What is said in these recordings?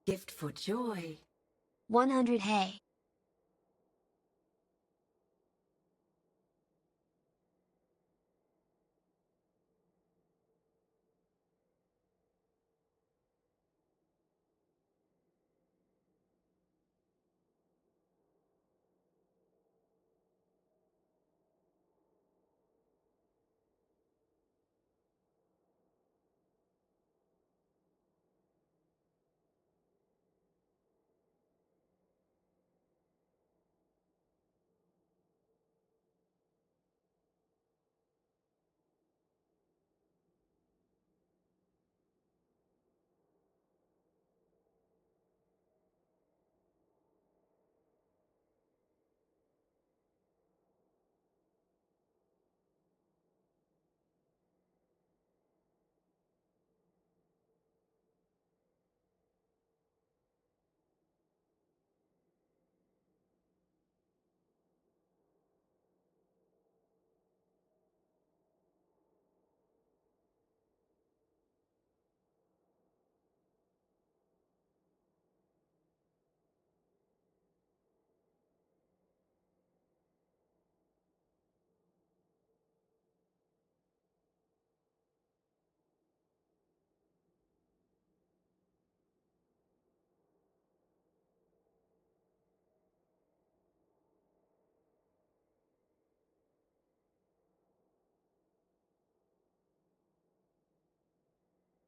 Gift for joy. 100 hay.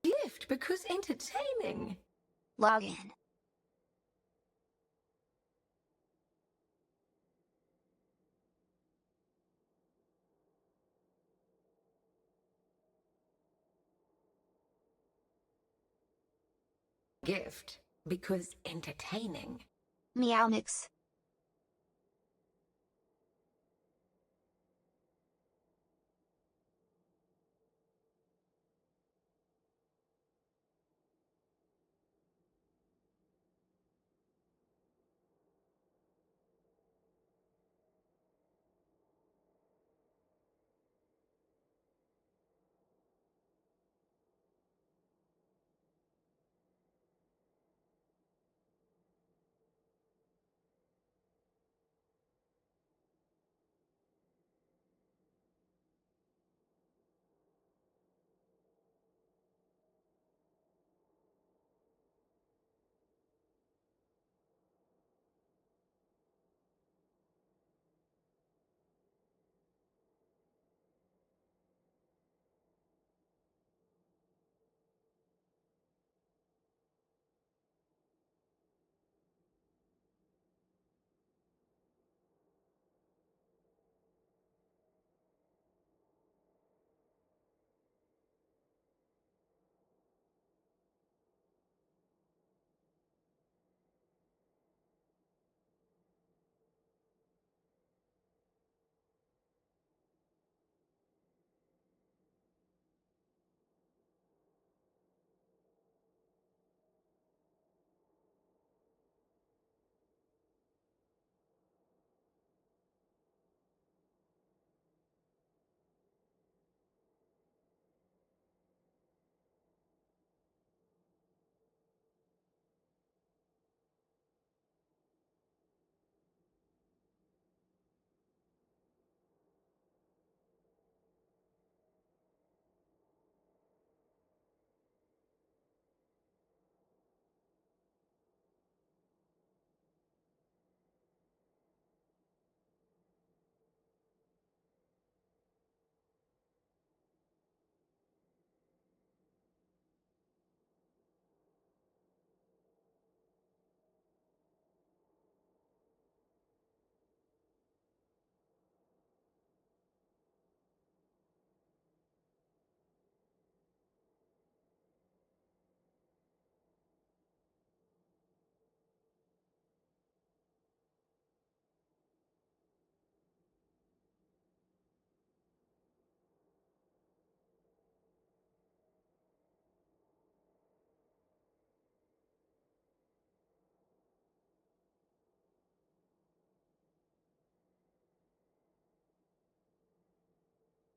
Gift because entertaining. Login. Gift because entertaining. Meow mix.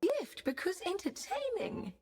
Gift because entertaining.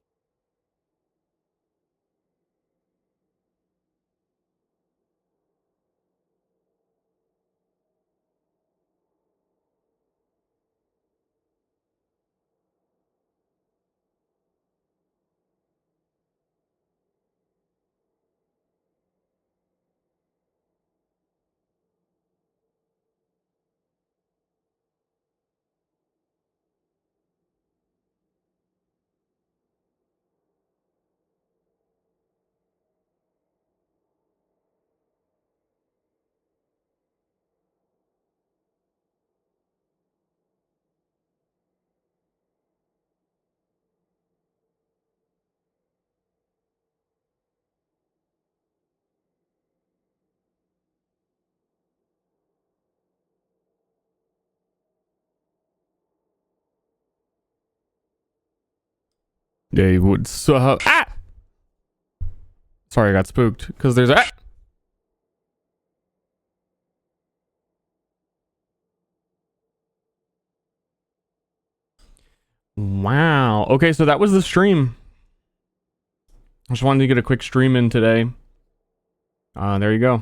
They would so Sorry, I got spooked because there's Wow. Okay, so that was the stream. I just wanted to get a quick stream in today. There you go.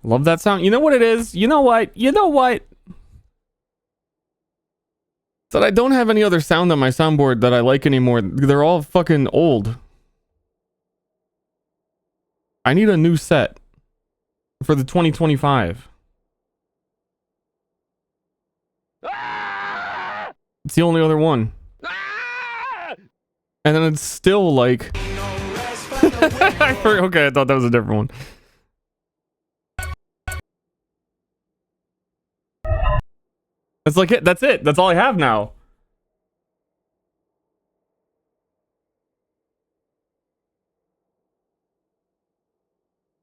Love that sound. You know what it is? You know what? You know what? That I don't have any other sound on my soundboard that I like anymore. They're all fucking old. I need a new set for the 2025. It's the only other one. And then it's still like... Okay, I thought that was a different one. That's like it. That's it. That's all I have now.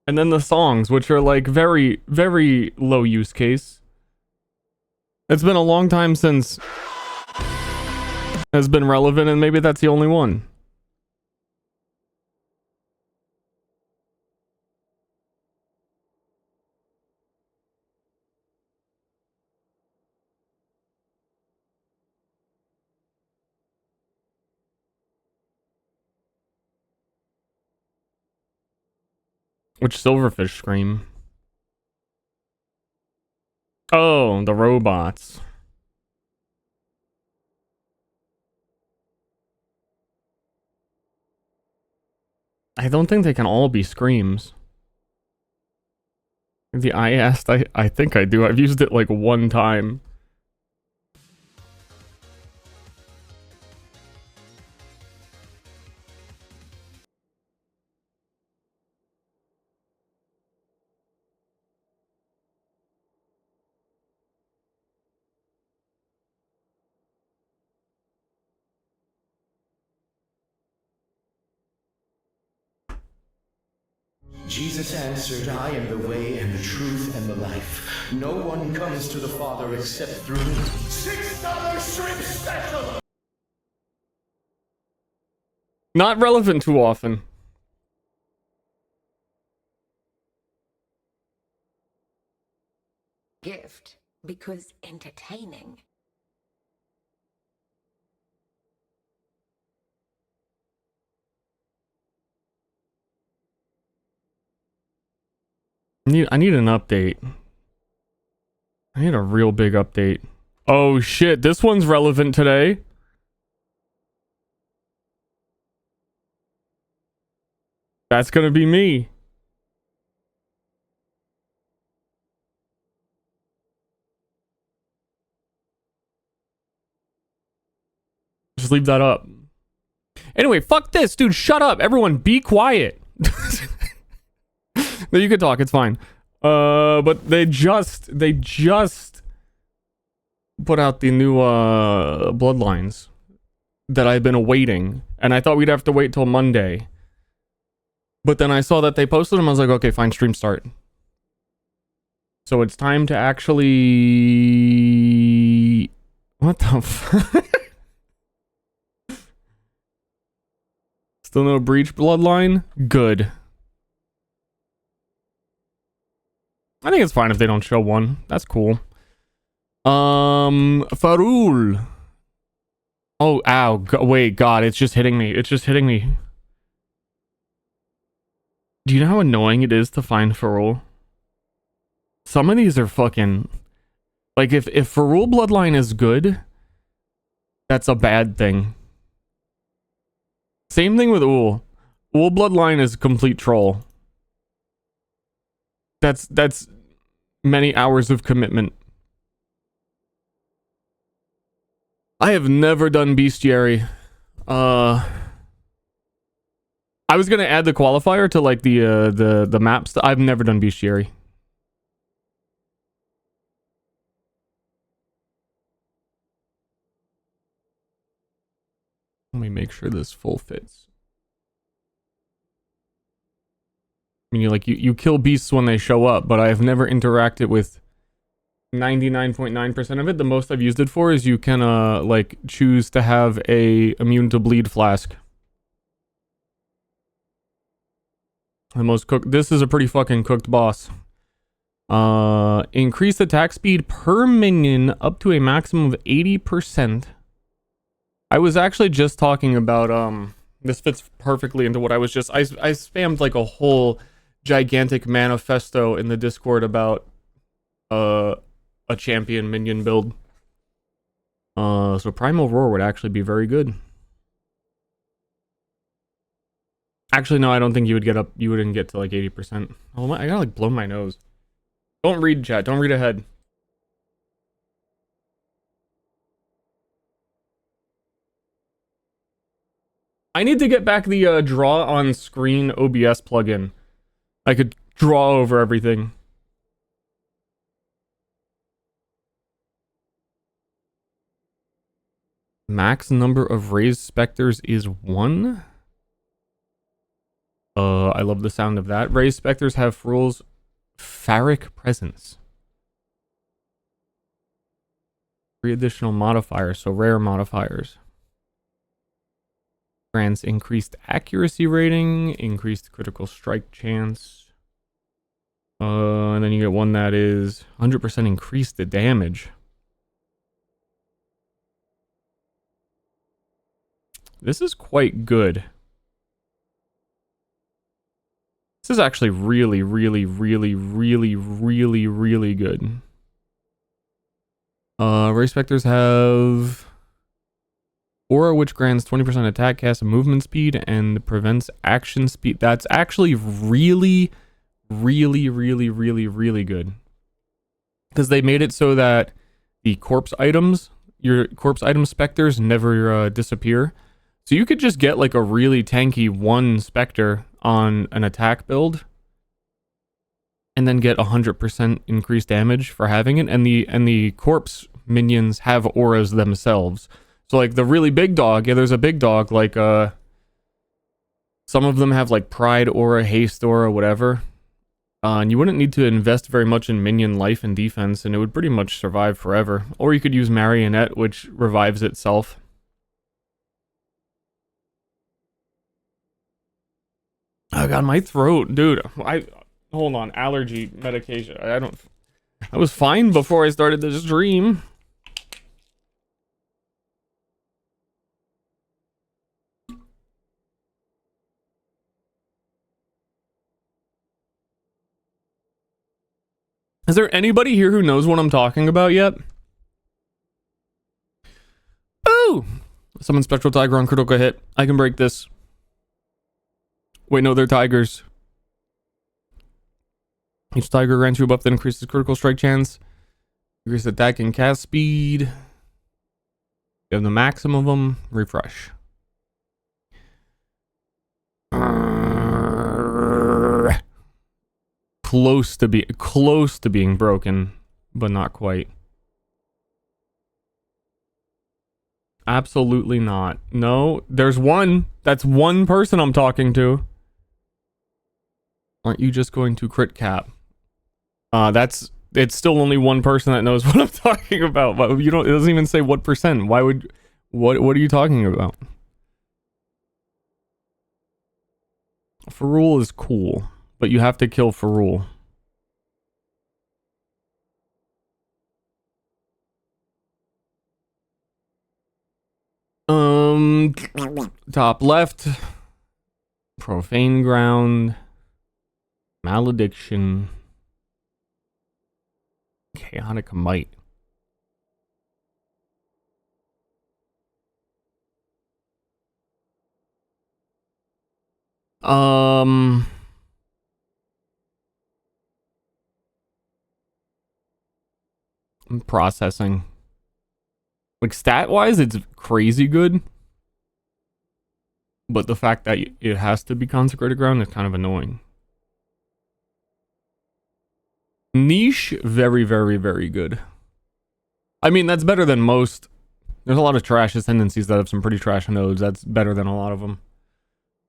And then the songs, which are like very, very low use case. It's been a long time since has been relevant, and maybe that's the only one. Which silverfish scream? Oh, the robots. I don't think they can all be screams. The I asked, I think I do. I've used it like one time. Jesus answered, I am the way and the truth and the life. No one comes to the Father except through me. $6 shrimp special! Not relevant too often. Gift because entertaining. I need an update. I need a real big update. Oh shit, this one's relevant today. That's gonna be me. Just leave that up. Anyway, fuck this, dude. Shut up. Everyone, be quiet. No, you can talk. It's fine. But they just put out the new Bloodlines that I've been awaiting, and I thought we'd have to wait till Monday. But then I saw that they posted them. I was like, okay, fine, stream start. So it's time to actually... What the fuck? Still no Breach Bloodline? Good. I think it's fine if they don't show one. That's cool. Farul. Oh, ow. Wait, God, it's just hitting me. It's just hitting me. Do you know how annoying it is to find Farul? Some of these are fucking... Like, if Farul Bloodline is good, that's a bad thing. Same thing with Ul. Ul Bloodline is complete troll. That's many hours of commitment. I have never done bestiary. I was gonna add the qualifier to like the maps. I've never done bestiary. Let me make sure this full fits. mean, like, you kill beasts when they show up, but I have never interacted with 99.9% of it. The most I've used it for is you can, like, choose to have a immune to bleed flask. The most cooked. This is a pretty fucking cooked boss. Increase attack speed per minion up to a maximum of 80%. I was actually just talking about, this fits perfectly into what I was just, I spammed like a whole gigantic manifesto in the Discord about, a champion minion build. So Primal Roar would actually be very good. Actually, no, I don't think you wouldn't get to like 80%. Oh, I gotta like blow my nose. Don't read, chat. Don't read ahead. I need to get back the draw on screen OBS plugin. I could draw over everything. Max number of raised specters is 1. I love the sound of that. Raised specters have Frul's Pharric presence. 3 additional modifiers, so rare modifiers. Grants increased accuracy rating, increased critical strike chance. And then you get one that is 100% increased the damage. This is quite good. This is actually really, really, really, really, really, really good. Ray Specters have Aura, which grants 20% attack, cast, and movement speed, and prevents action speed. That's actually really, really, really, really, really good. Because they made it so that the corpse items, your corpse item specters, never disappear. So you could just get like a really tanky 1 specter on an attack build and then get 100% increased damage for having it, and the corpse minions have auras themselves. So like the really big dog, yeah, there's a big dog, like some of them have like pride aura, haste aura, whatever. And you wouldn't need to invest very much in minion life and defense, and it would pretty much survive forever. Or you could use Marionette, which revives itself. Oh god, my throat, dude. Hold on, allergy medication. I was fine before I started this stream. Is there anybody here who knows what I'm talking about yet? Oh! Summon Spectral Tiger on critical hit. I can break this. Wait, no, they're tigers. Each tiger grants you a buff that increases critical strike chance. Increase attack and cast speed. You have the maximum of them. Refresh. Close to being broken, but not quite. Absolutely not. No, there's one. That's one person I'm talking to. Aren't you just going to crit cap? It's still only one person that knows what I'm talking about. But it doesn't even say what percent. What are you talking about? Ferrule is cool, but you have to kill Ferrule. Top left. Profane Ground. Malediction. Chaotic Might. I'm processing. Like stat wise, it's crazy good. But the fact that it has to be Consecrated Ground is kind of annoying. Niche, very, very, very good. I mean, that's better than most. There's a lot of trash ascendancies that have some pretty trash nodes. That's better than a lot of them.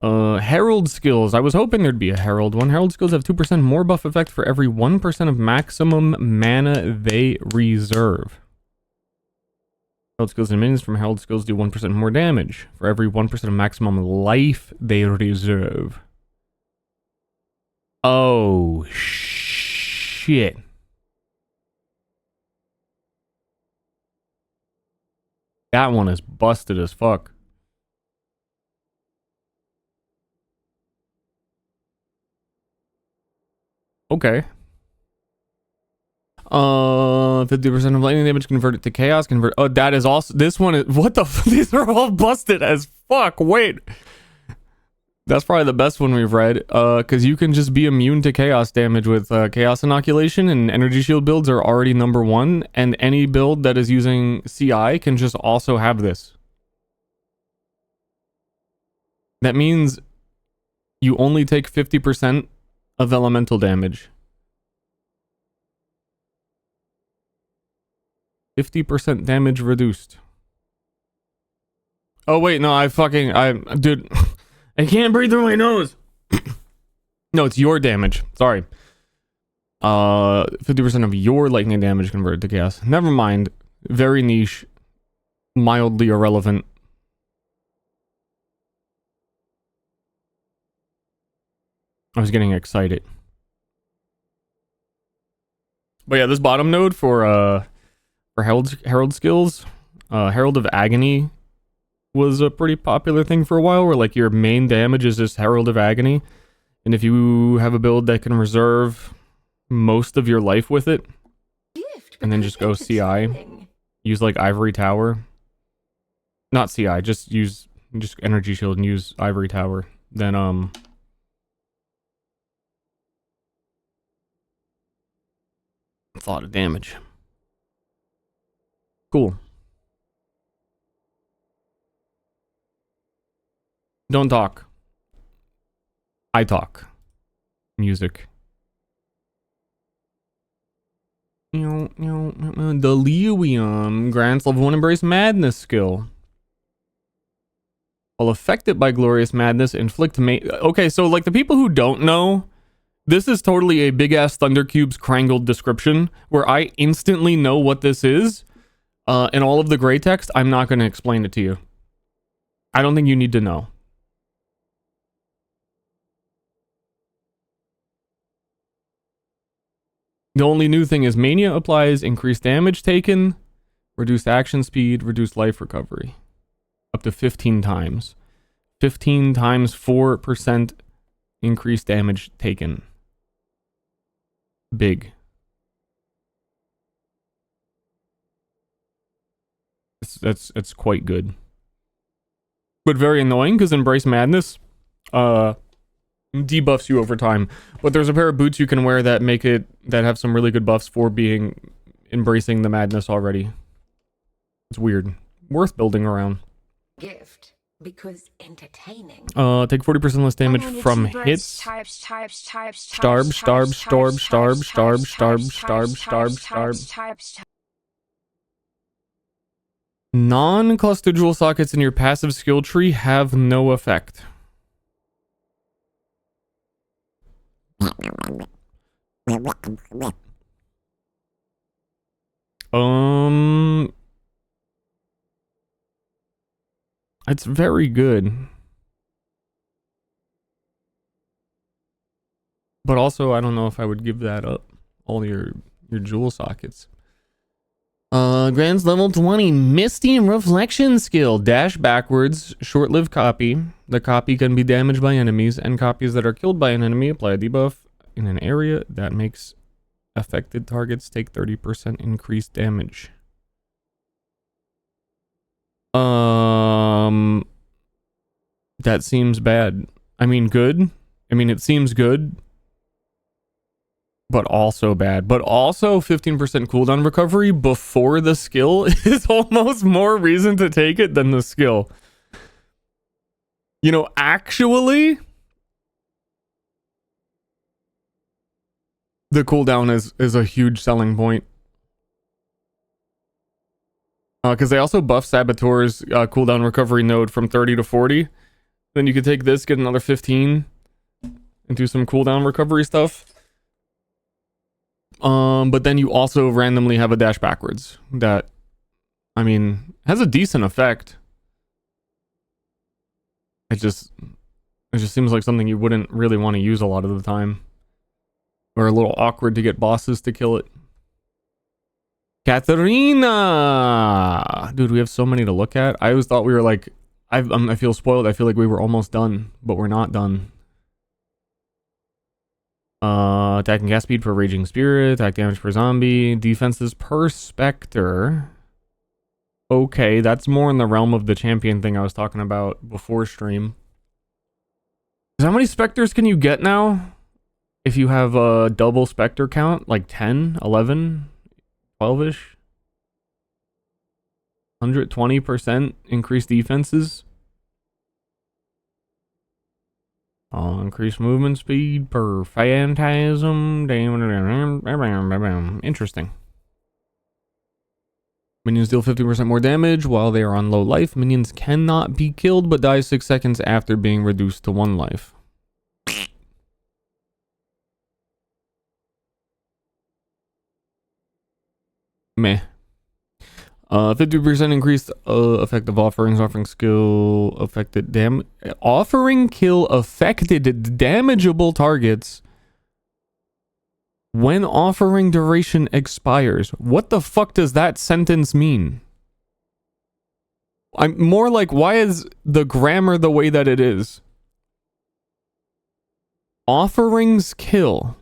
Herald skills. I was hoping there'd be a Herald one. Herald skills have 2% more buff effect for every 1% of maximum mana they reserve. Herald skills and minions from Herald skills do 1% more damage for every 1% of maximum life they reserve. Oh, shit. That one is busted as fuck. Okay. 50% of lightning damage converted to chaos. Oh, that is also... This one is... What the these are all busted as fuck. Wait. That's probably the best one we've read. Because you can just be immune to chaos damage with chaos inoculation, and energy shield builds are already number 1. And any build that is using CI can just also have this. That means you only take 50% of elemental damage. 50% damage reduced. Oh wait, no, dude, I can't breathe through my nose. No, it's your damage. Sorry. 50% of your lightning damage converted to chaos. Never mind. Very niche. Mildly irrelevant. I was getting excited. But yeah, this bottom node for Herald skills, Herald of Agony was a pretty popular thing for a while, where like your main damage is just Herald of Agony, and if you have a build that can reserve most of your life with it, and then just go CI, use like Ivory Tower, not CI, just Energy Shield and use Ivory Tower, then it's a lot of damage. Cool. Don't talk. I talk. Music. Delirium grants level 1 Embrace Madness skill. While affected by Glorious Madness, inflict okay, so like the people who don't know, this is totally a big ass Thundercube's crangled description where I instantly know what this is. In all of the gray text, I'm not going to explain it to you. I don't think you need to know. The only new thing is Mania applies increased damage taken, reduced action speed, reduced life recovery. Up to 15 times. 15 times 4% increased damage taken. Big. It's quite good. But very annoying, because Embrace Madness debuffs you over time. But there's a pair of boots you can wear that have some really good buffs for embracing the madness already. It's weird. Worth building around. Gift. Because entertaining. Take 40% less damage from hits. Starb. Non-cluster jewel sockets in your passive skill tree have no effect. It's very good. But also, I don't know if I would give that up. All your jewel sockets. Grants level 20 Misty Reflection skill. Dash backwards, short-lived copy. The copy can be damaged by enemies, and copies that are killed by an enemy apply a debuff in an area that makes affected targets take 30% increased damage. That seems bad. I mean, good. I mean, it seems good. But also bad. But also 15% cooldown recovery before the skill is almost more reason to take it than the skill. You know, actually, the cooldown is a huge selling point. Because they also buff Saboteur's cooldown recovery node from 30 to 40. Then you could take this, get another 15, and do some cooldown recovery stuff. But then you also randomly have a dash backwards that, I mean, has a decent effect. It just seems like something you wouldn't really want to use a lot of the time. Or a little awkward to get bosses to kill it. Katarina! Dude, we have so many to look at. I always thought we were like... I feel spoiled. I feel like we were almost done. But we're not done. Attack and gas speed per Raging Spirit. Attack damage per zombie. Defenses per Spectre. Okay, that's more in the realm of the champion thing I was talking about before stream. How many Spectres can you get now? If you have a double Spectre count, like 10, 11, 12-ish? 120% increased defenses. Increased movement speed per Phantasm. Interesting. Minions deal 50% more damage while they are on low life. Minions cannot be killed but die 6 seconds after being reduced to 1 life. Meh. 50% increased effective offerings. Offering skill affected offering kill affected damageable targets when offering duration expires. What the fuck does that sentence mean? I'm more like, why is the grammar the way that it is? Offerings kill.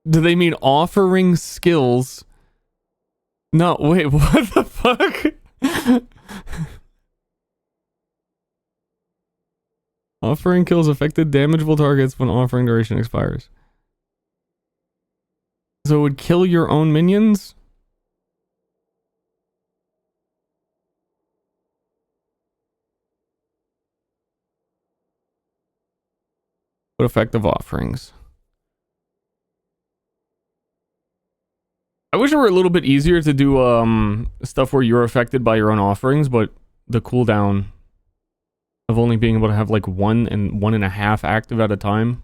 Do they mean offering skills? No, wait, what the fuck? Offering kills affected damageable targets when offering duration expires. So it would kill your own minions? What effective offerings? I wish it were a little bit easier to do stuff where you're affected by your own offerings, but the cooldown of only being able to have like 1 and 1.5 active at a time.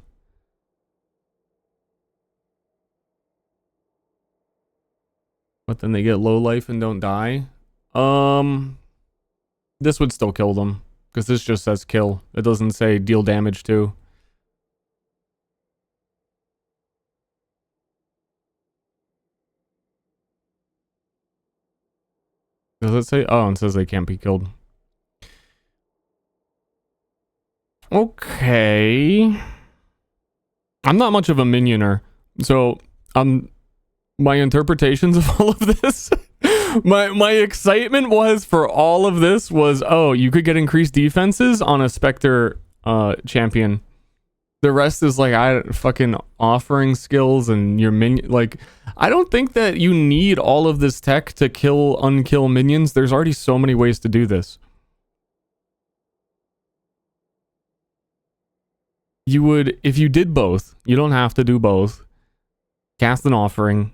But then they get low life and don't die. This would still kill them, because this just says kill. It doesn't say deal damage to. Does it say? Oh, it says they can't be killed. Okay. I'm not much of a minioner, so my interpretations of all of this, my excitement was for all of this was, oh, you could get increased defenses on a Spectre champion. The rest is like fucking offering skills and your minion. Like, I don't think that you need all of this tech to unkill minions. There's already so many ways to do this. You would, if you did both, you don't have to do both. Cast an offering.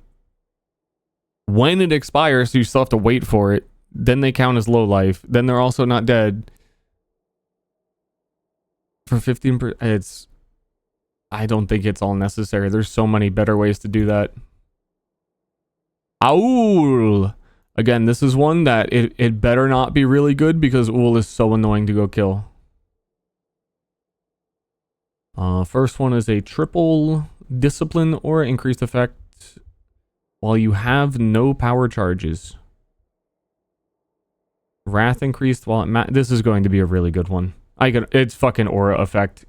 When it expires, so you still have to wait for it. Then they count as low life. Then they're also not dead. For 15%, I don't think it's all necessary. There's so many better ways to do that. Owl! Again, this is one that it better not be really good because Owl is so annoying to go kill. First one is a triple discipline or increased effect while you have no power charges. Wrath increased while this is going to be a really good one. It's fucking aura effect.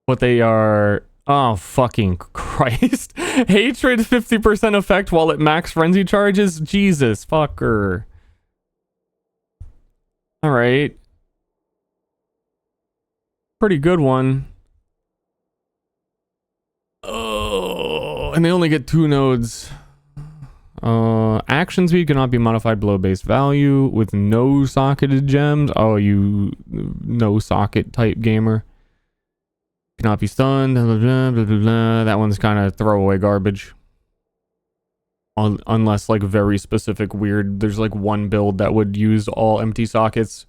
What they are... Oh, fucking Christ. Hatred 50% effect while at max frenzy charges? Jesus, fucker. Alright. Pretty good one. Oh, and they only get 2 nodes. Action speed cannot be modified below base value with no socketed gems. Oh, you no socket type gamer. Cannot be stunned. Blah, blah, blah, blah, blah. That one's kind of throwaway garbage. Unless like very specific weird, there's like one build that would use all empty sockets.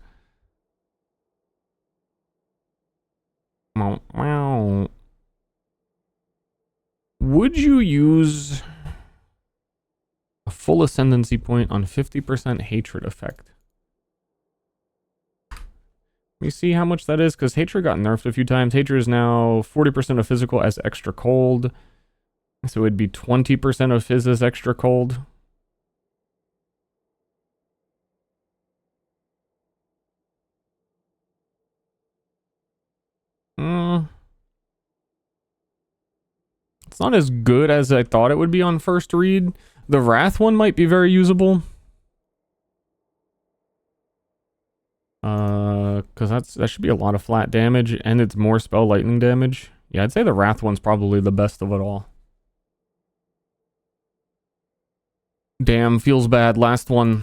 Would you use a full ascendancy point on 50% hatred effect? Let me see how much that is, because hatred got nerfed a few times. Hatred is now 40% of physical as extra cold. So it would be 20% of phys as extra cold. It's not as good as I thought it would be on first read. The Wrath one might be very usable. Because that should be a lot of flat damage, and it's more spell lightning damage. Yeah, I'd say the Wrath one's probably the best of it all. Damn, feels bad. Last one.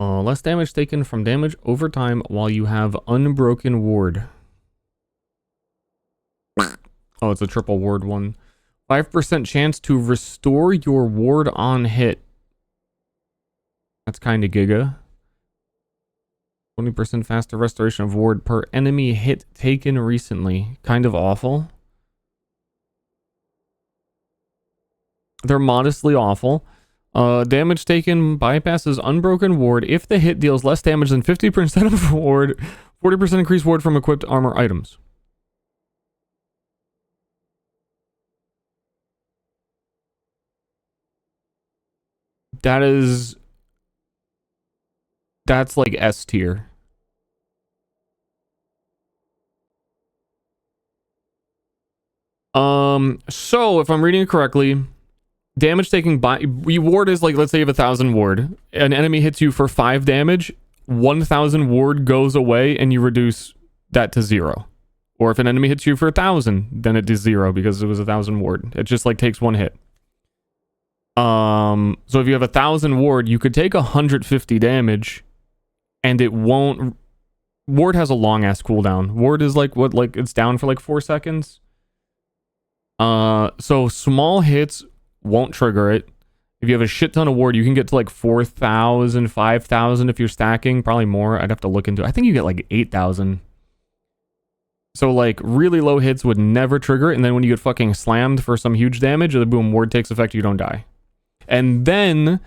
Less damage taken from damage over time while you have Unbroken Ward. Oh, it's a triple ward one. 5% chance to restore your ward on hit. That's kind of giga. 20% faster restoration of ward per enemy hit taken recently. Kind of awful. They're modestly awful. Damage taken bypasses Unbroken Ward if the hit deals less damage than 50% of ward, 40% increased ward from equipped armor items. That's like S tier. So if I'm reading it correctly, damage taken by ward is like, let's say you have 1,000 ward. An enemy hits you for 5 damage, 1,000 ward goes away and you reduce that to 0. Or if an enemy hits you for 1,000, then it is 0 because it was 1,000 ward. It just like takes 1 hit. So if you have 1,000 ward, you could take 150 damage and it won't. Ward has a long ass cooldown. Ward is like what, like it's down for like 4 seconds. So small hits won't trigger it. If you have a shit ton of ward, you can get to like 4,000, 5,000 if you're stacking. Probably more. I'd have to look into it. I think you get like 8,000. So like really low hits would never trigger it. And then when you get fucking slammed for some huge damage, the boom, ward takes effect, you don't die. And then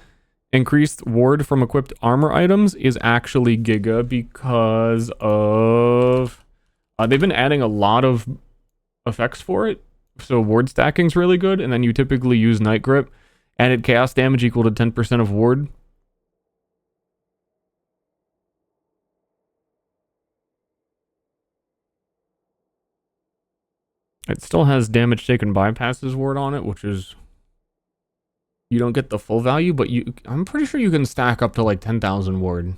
increased ward from equipped armor items is actually giga because of... they've been adding a lot of effects for it. So ward stacking's really good, and then you typically use Night Grip. Added chaos damage equal to 10% of ward. It still has damage taken bypasses ward on it, which is... You don't get the full value, but I'm pretty sure you can stack up to like 10,000 ward.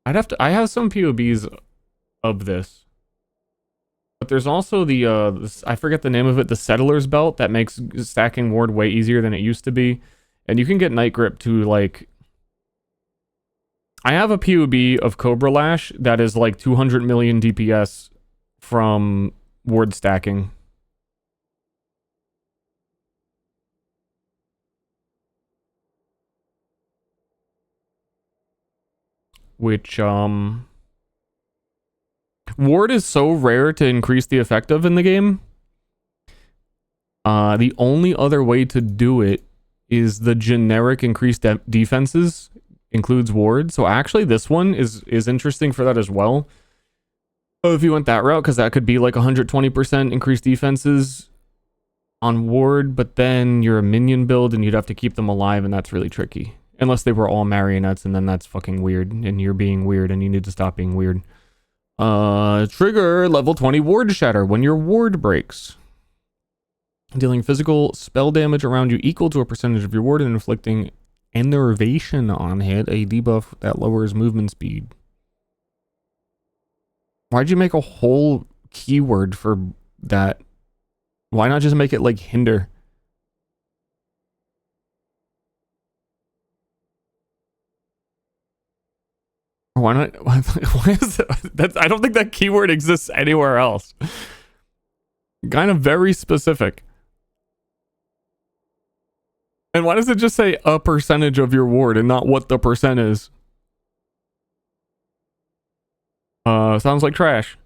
I have some POBs of this. But there's also the, I forget the name of it, the Settler's Belt that makes stacking ward way easier than it used to be. And you can get Night Grip to like... I have a POB of Cobra Lash that is like 200 million DPS from ward stacking. Which, ward is so rare to increase the effect of in the game. The only other way to do it is the generic increased defenses includes ward. So actually this one is interesting for that as well. If you went that route, because that could be like 120% increased defenses on ward, but then you're a minion build and you'd have to keep them alive, and that's really tricky. Unless they were all marionettes, and then that's fucking weird, and you're being weird, and you need to stop being weird. Trigger level 20 ward shatter when your ward breaks. Dealing physical spell damage around you equal to a percentage of your ward and inflicting enervation on hit, a debuff that lowers movement speed. Why'd you make a whole keyword for that? Why not just make it like hinder? Why not? Why is that? I don't think that keyword exists anywhere else. Kind of very specific. And why does it just say a percentage of your ward and not what the percent is? Sounds like trash.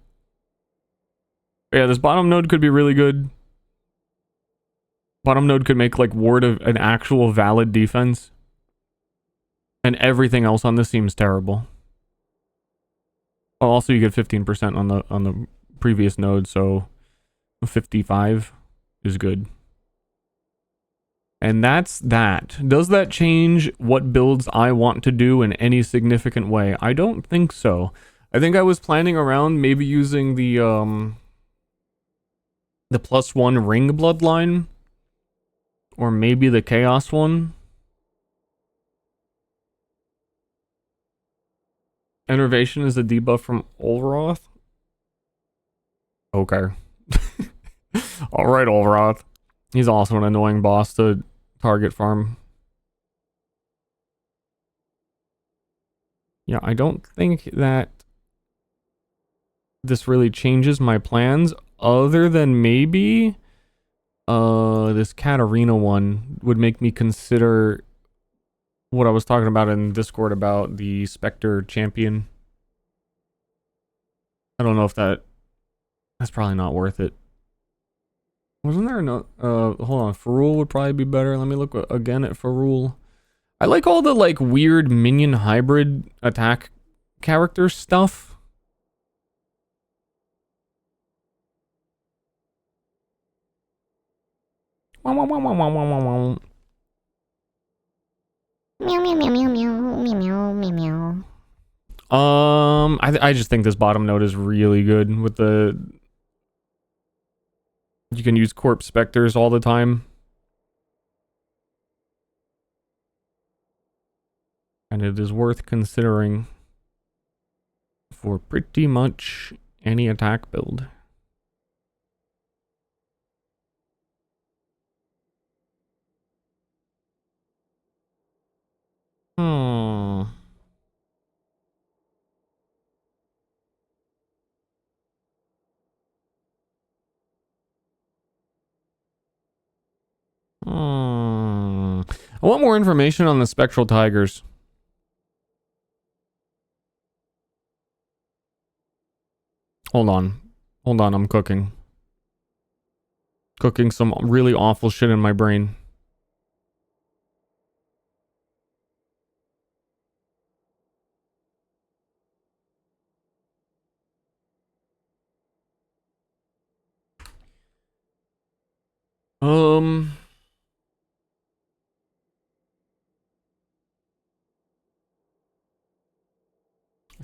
Yeah, this bottom node could be really good. Bottom node could make like ward of an actual valid defense. And everything else on this seems terrible. Oh, also you get 15% on the previous node, so 55 is good. And that's that. Does that change what builds I want to do in any significant way? I don't think so. I think I was planning around maybe using the +1 ring bloodline, or maybe the chaos one. Enervation is a debuff from Olroth. Okay. Alright, Olroth. He's also an annoying boss to target farm. Yeah, I don't think that this really changes my plans, other than maybe this Katarina one would make me consider what I was talking about in Discord about the Spectre champion. I don't know if that's probably not worth it. Wasn't there no hold on, Ferul would probably be better. Let me look again at Ferul. I like all the like weird minion hybrid attack character stuff. Meow meow meow meow meow meow meow meow. I just think this bottom node is really good with the... You can use Corpse Spectres all the time. And it is worth considering for pretty much any attack build. I want more information on the Spectral Tigers. Hold on, I'm cooking. Cooking some really awful shit in my brain.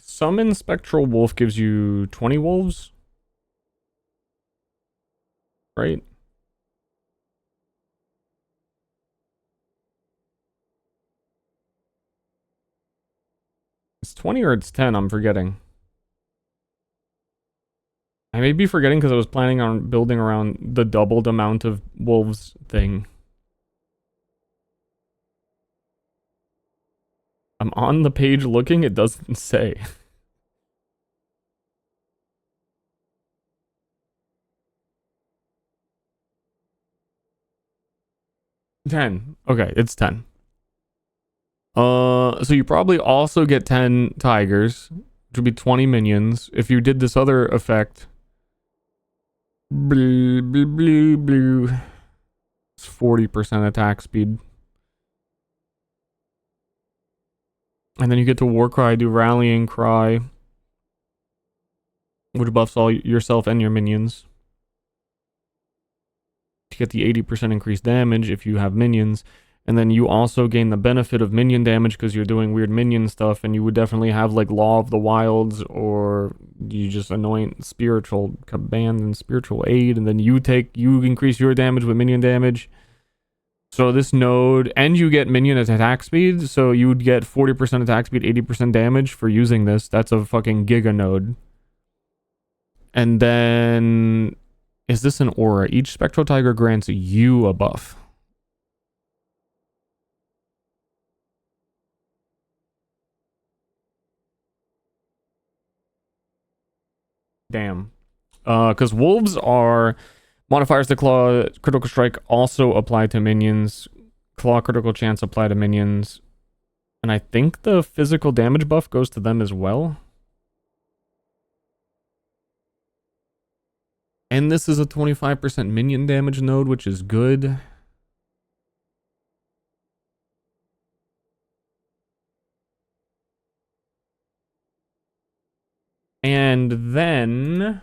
Summon Spectral Wolf gives you 20 wolves? Right? It's 20 or it's 10, I'm forgetting. I may be forgetting because I was planning on building around the doubled amount of wolves thing. I'm on the page looking, it doesn't say. $10. Okay, it's 10. So you probably also get 10 tigers, which would be 20 minions. If you did this other effect, blue, blue, blue, blue, it's 40% attack speed. And then you get to Warcry, do Rallying Cry, which buffs all yourself and your minions. To get the 80% increased damage if you have minions. And then you also gain the benefit of minion damage because you're doing weird minion stuff, and you would definitely have like Law of the Wilds, or you just anoint spiritual band and spiritual aid, and then you increase your damage with minion damage. So this node, and you get minion attack speed, so you would get 40% attack speed, 80% damage for using this. That's a fucking giga node. And then, is this an aura? Each Spectral Tiger grants you a buff. Damn. Because wolves are modifiers to claw, critical strike also apply to minions. Claw critical chance apply to minions. And I think the physical damage buff goes to them as well. And this is a 25% minion damage node, which is good. And then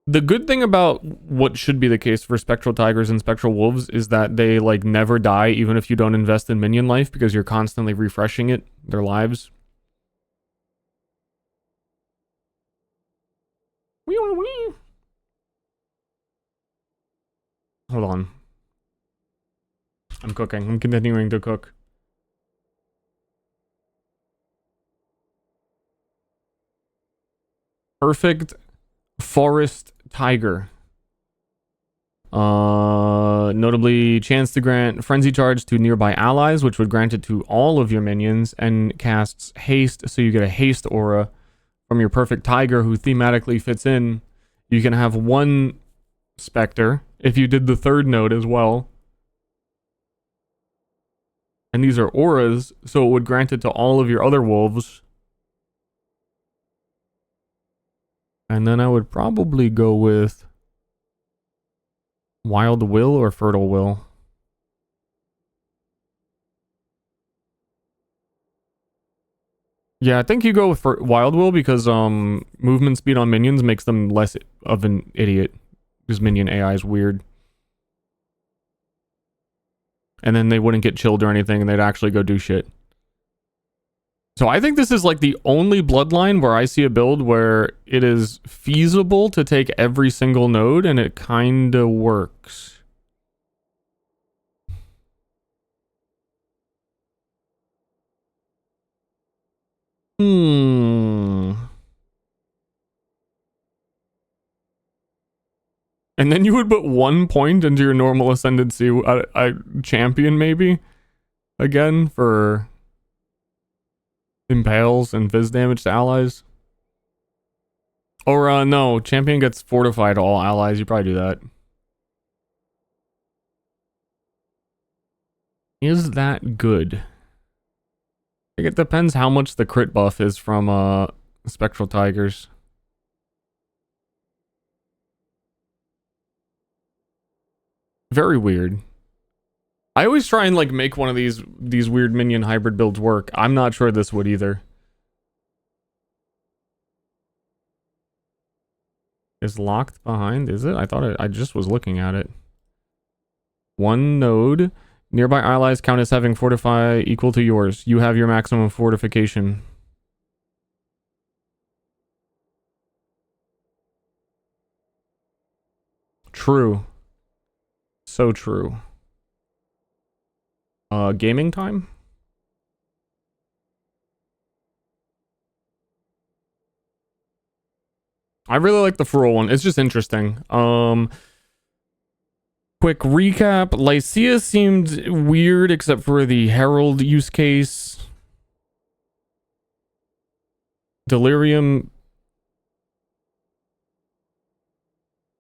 the good thing about what should be the case for Spectral Tigers and Spectral Wolves is that they like never die even if you don't invest in minion life because you're constantly refreshing their lives. Hold on. I'm cooking. I'm continuing to cook. Perfect Forest Tiger. Notably, chance to grant Frenzy Charge to nearby allies, which would grant it to all of your minions, and casts Haste, so you get a Haste aura from your Perfect Tiger, who thematically fits in. You can have one Spectre, if you did the third node as well. And these are auras, so it would grant it to all of your other wolves. And then I would probably go with Wild Will or Fertile Will. Yeah, I think you go with Wild Will because movement speed on minions makes them less of an idiot. Because minion AI is weird. And then they wouldn't get chilled or anything and they'd actually go do shit. So I think this is like the only bloodline where I see a build where it is feasible to take every single node and it kinda works. And then you would put 1 point into your normal ascendancy, a champion maybe? Again, for impales and fizz damage to allies. Or no, champion gets fortified to all allies. You probably do that. Is that good? I think it depends how much the crit buff is from Spectral Tigers. Very weird. I always try and like make one of these weird minion hybrid builds work. I'm not sure this would either. Is locked behind? Is it? I thought I just was looking at it. One node. Nearby allies count as having fortify equal to yours. You have your maximum fortification. True. So true. Gaming time? I really like the Feral one. It's just interesting. Quick recap. Lycia seemed weird except for the Herald use case. Delirium.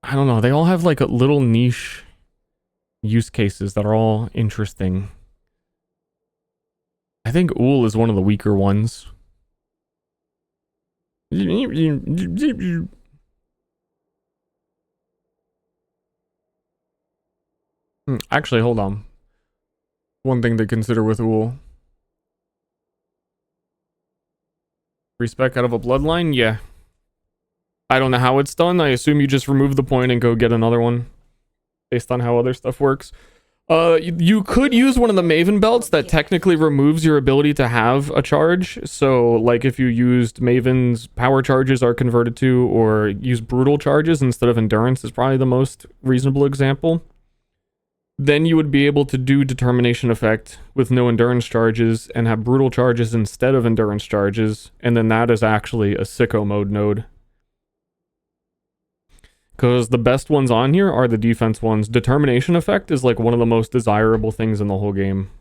I don't know. They all have like a little niche use cases that are all interesting. I think Ull is one of the weaker ones. Actually, hold on. One thing to consider with Ull. Respec out of a bloodline? Yeah. I don't know how it's done. I assume you just remove the point and go get another one. Based on how other stuff works. You could use one of the Maven belts that technically removes your ability to have a charge. So, like if you used Maven's power charges are converted to, or use brutal charges instead of endurance is probably the most reasonable example. Then you would be able to do determination effect with no endurance charges and have brutal charges instead of endurance charges. And then that is actually a sicko mode node. Because the best ones on here are the defense ones. Determination effect is like one of the most desirable things in the whole game.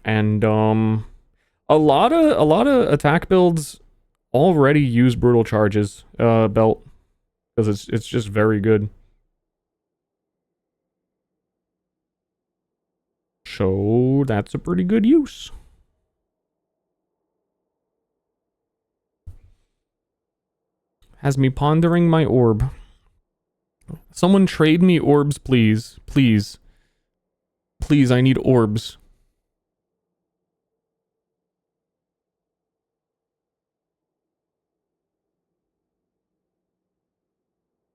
And a lot of attack builds already use brutal charges belt because it's just very good. So that's a pretty good use. Has me pondering my orb. Someone trade me orbs, please. Please. Please, I need orbs.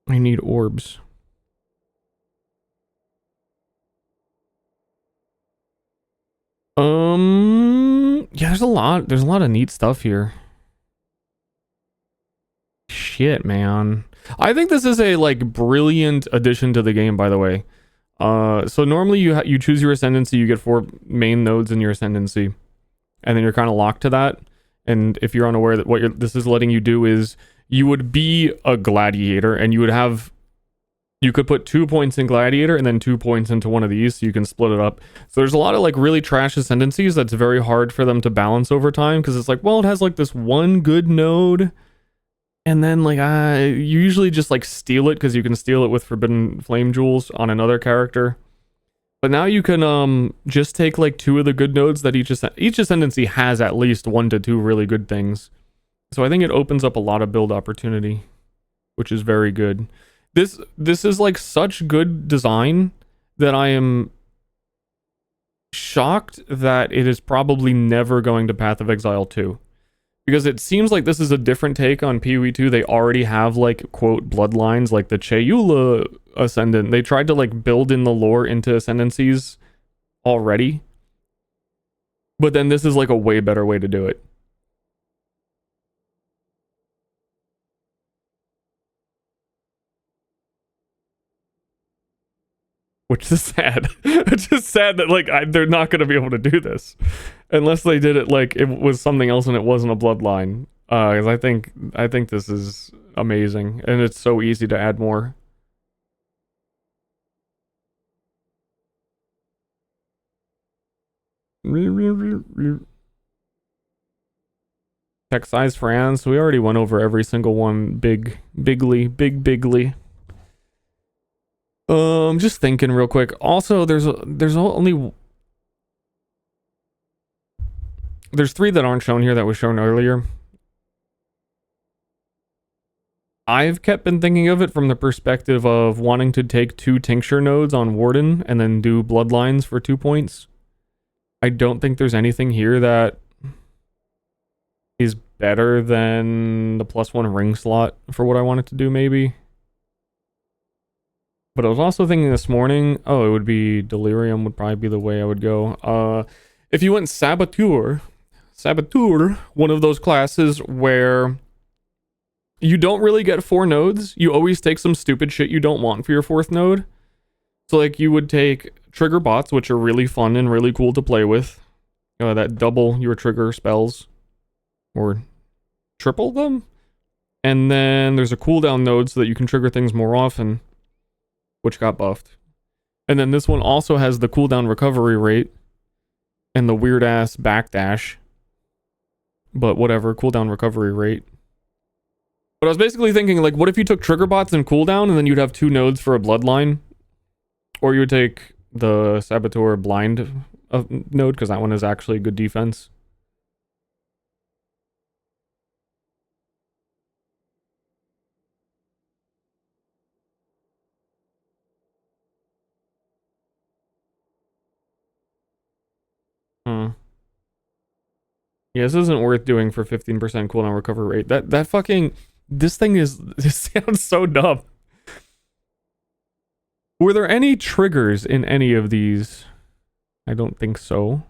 I need orbs. Yeah, there's a lot of neat stuff here. Shit, man. I think this is a like brilliant addition to the game, by the way. So normally you choose your ascendancy, you get 4 main nodes in your ascendancy, and then you're kind of locked to that. And if you're unaware that what this is letting you do is you would be a gladiator, and you could put 2 points in gladiator and then 2 points into one of these, so you can split it up. So there's a lot of like really trash ascendancies that's very hard for them to balance over time, because it's like, well, it has like this one good node, and then like you usually just like steal it because you can steal it with forbidden flame jewels on another character. But now you can just take like 2 of the good nodes that each ascendancy has at least 1 to 2 really good things. So I think it opens up a lot of build opportunity, which is very good. This is like such good design that I am shocked that it is probably never going to Path of Exile 2. Because it seems like this is a different take on PoE 2. They already have like, quote, bloodlines, like the Chayula Ascendant. They tried to like build in the lore into ascendancies already. But then this is like a way better way to do it. Which is sad. It's just sad that like they're not going to be able to do this unless they did it like it was something else and it wasn't a bloodline. Because I think this is amazing, and it's so easy to add more. Tech size France. We already went over every single one. Bigly. Just thinking real quick. Also, there's 3 that aren't shown here that was shown earlier. I've been thinking of it from the perspective of wanting to take 2 tincture nodes on Warden and then do bloodlines for 2 points. I don't think there's anything here that is better than the +1 ring slot for what I wanted to do, maybe. But I was also thinking this morning, it would be Delirium would probably be the way I would go. If you went Saboteur, one of those classes where you don't really get 4 nodes, you always take some stupid shit you don't want for your 4th node. So like you would take trigger bots, which are really fun and really cool to play with, that double your trigger spells, or triple them. And then there's a cooldown node so that you can trigger things more often, which got buffed. And then this one also has the cooldown recovery rate and the weird ass backdash. But whatever, cooldown recovery rate. But I was basically thinking, like, what if you took trigger bots and cooldown, and then you'd have 2 nodes for a bloodline? Or you would take the Saboteur blind node, because that one is actually good defense. Yeah, this isn't worth doing for 15% cooldown recovery rate. That fucking... This sounds so dumb. Were there any triggers in any of these? I don't think so.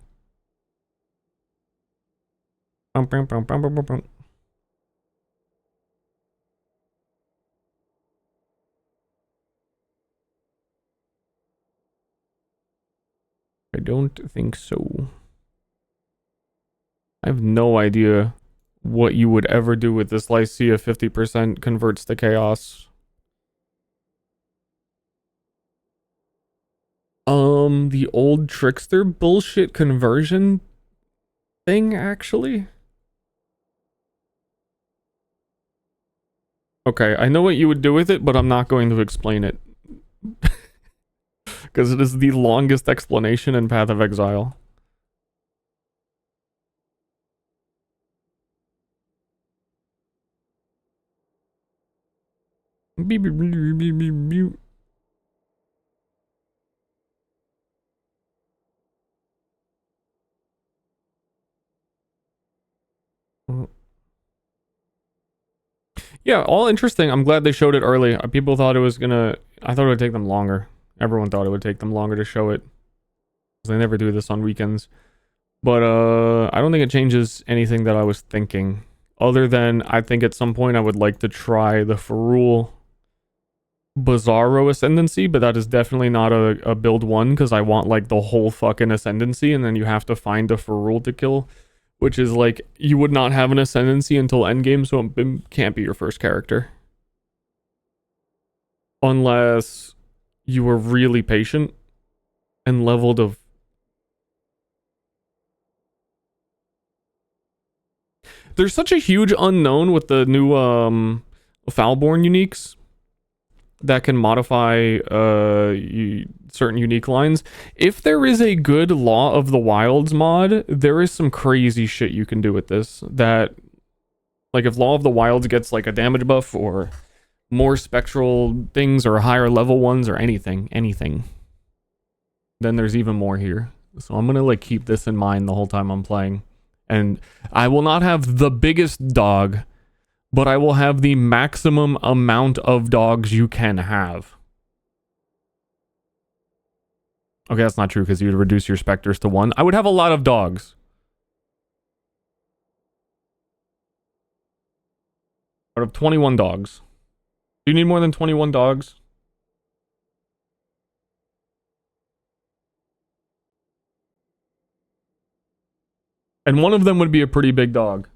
I don't think so. I have no idea what you would ever do with this Lycia 50% converts to chaos. The old trickster bullshit conversion thing, actually. Okay, I know what you would do with it, but I'm not going to explain it. Because it is the longest explanation in Path of Exile. Beep, beep, beep, beep, beep, beep. Yeah, all interesting. I'm glad they showed it early. People thought it was gonna... I thought it would take them longer. Everyone thought it would take them longer to show it. They never do this on weekends. But, I don't think it changes anything that I was thinking. Other than, I think at some point I would like to try the Ferrule Bizarro Ascendancy, but that is definitely not a build one, because I want, like, the whole fucking Ascendancy, and then you have to find a Ferrule to kill. Which is like, you would not have an Ascendancy until endgame, so it can't be your first character. Unless you were really patient and leveled of... There's such a huge unknown with the new Foulborn uniques that can modify certain unique lines. If there is a good Law of the Wilds mod, there is some crazy shit you can do with this. That, like, if Law of the Wilds gets like a damage buff or more spectral things or higher level ones or anything, then there's even more here. So I'm gonna like keep this in mind the whole time I'm playing. And I will not have the biggest dog, but I will have the maximum amount of dogs you can have. Okay, that's not true because you'd reduce your specters to 1. I would have a lot of dogs. Out of 21 dogs. Do you need more than 21 dogs? And one of them would be a pretty big dog.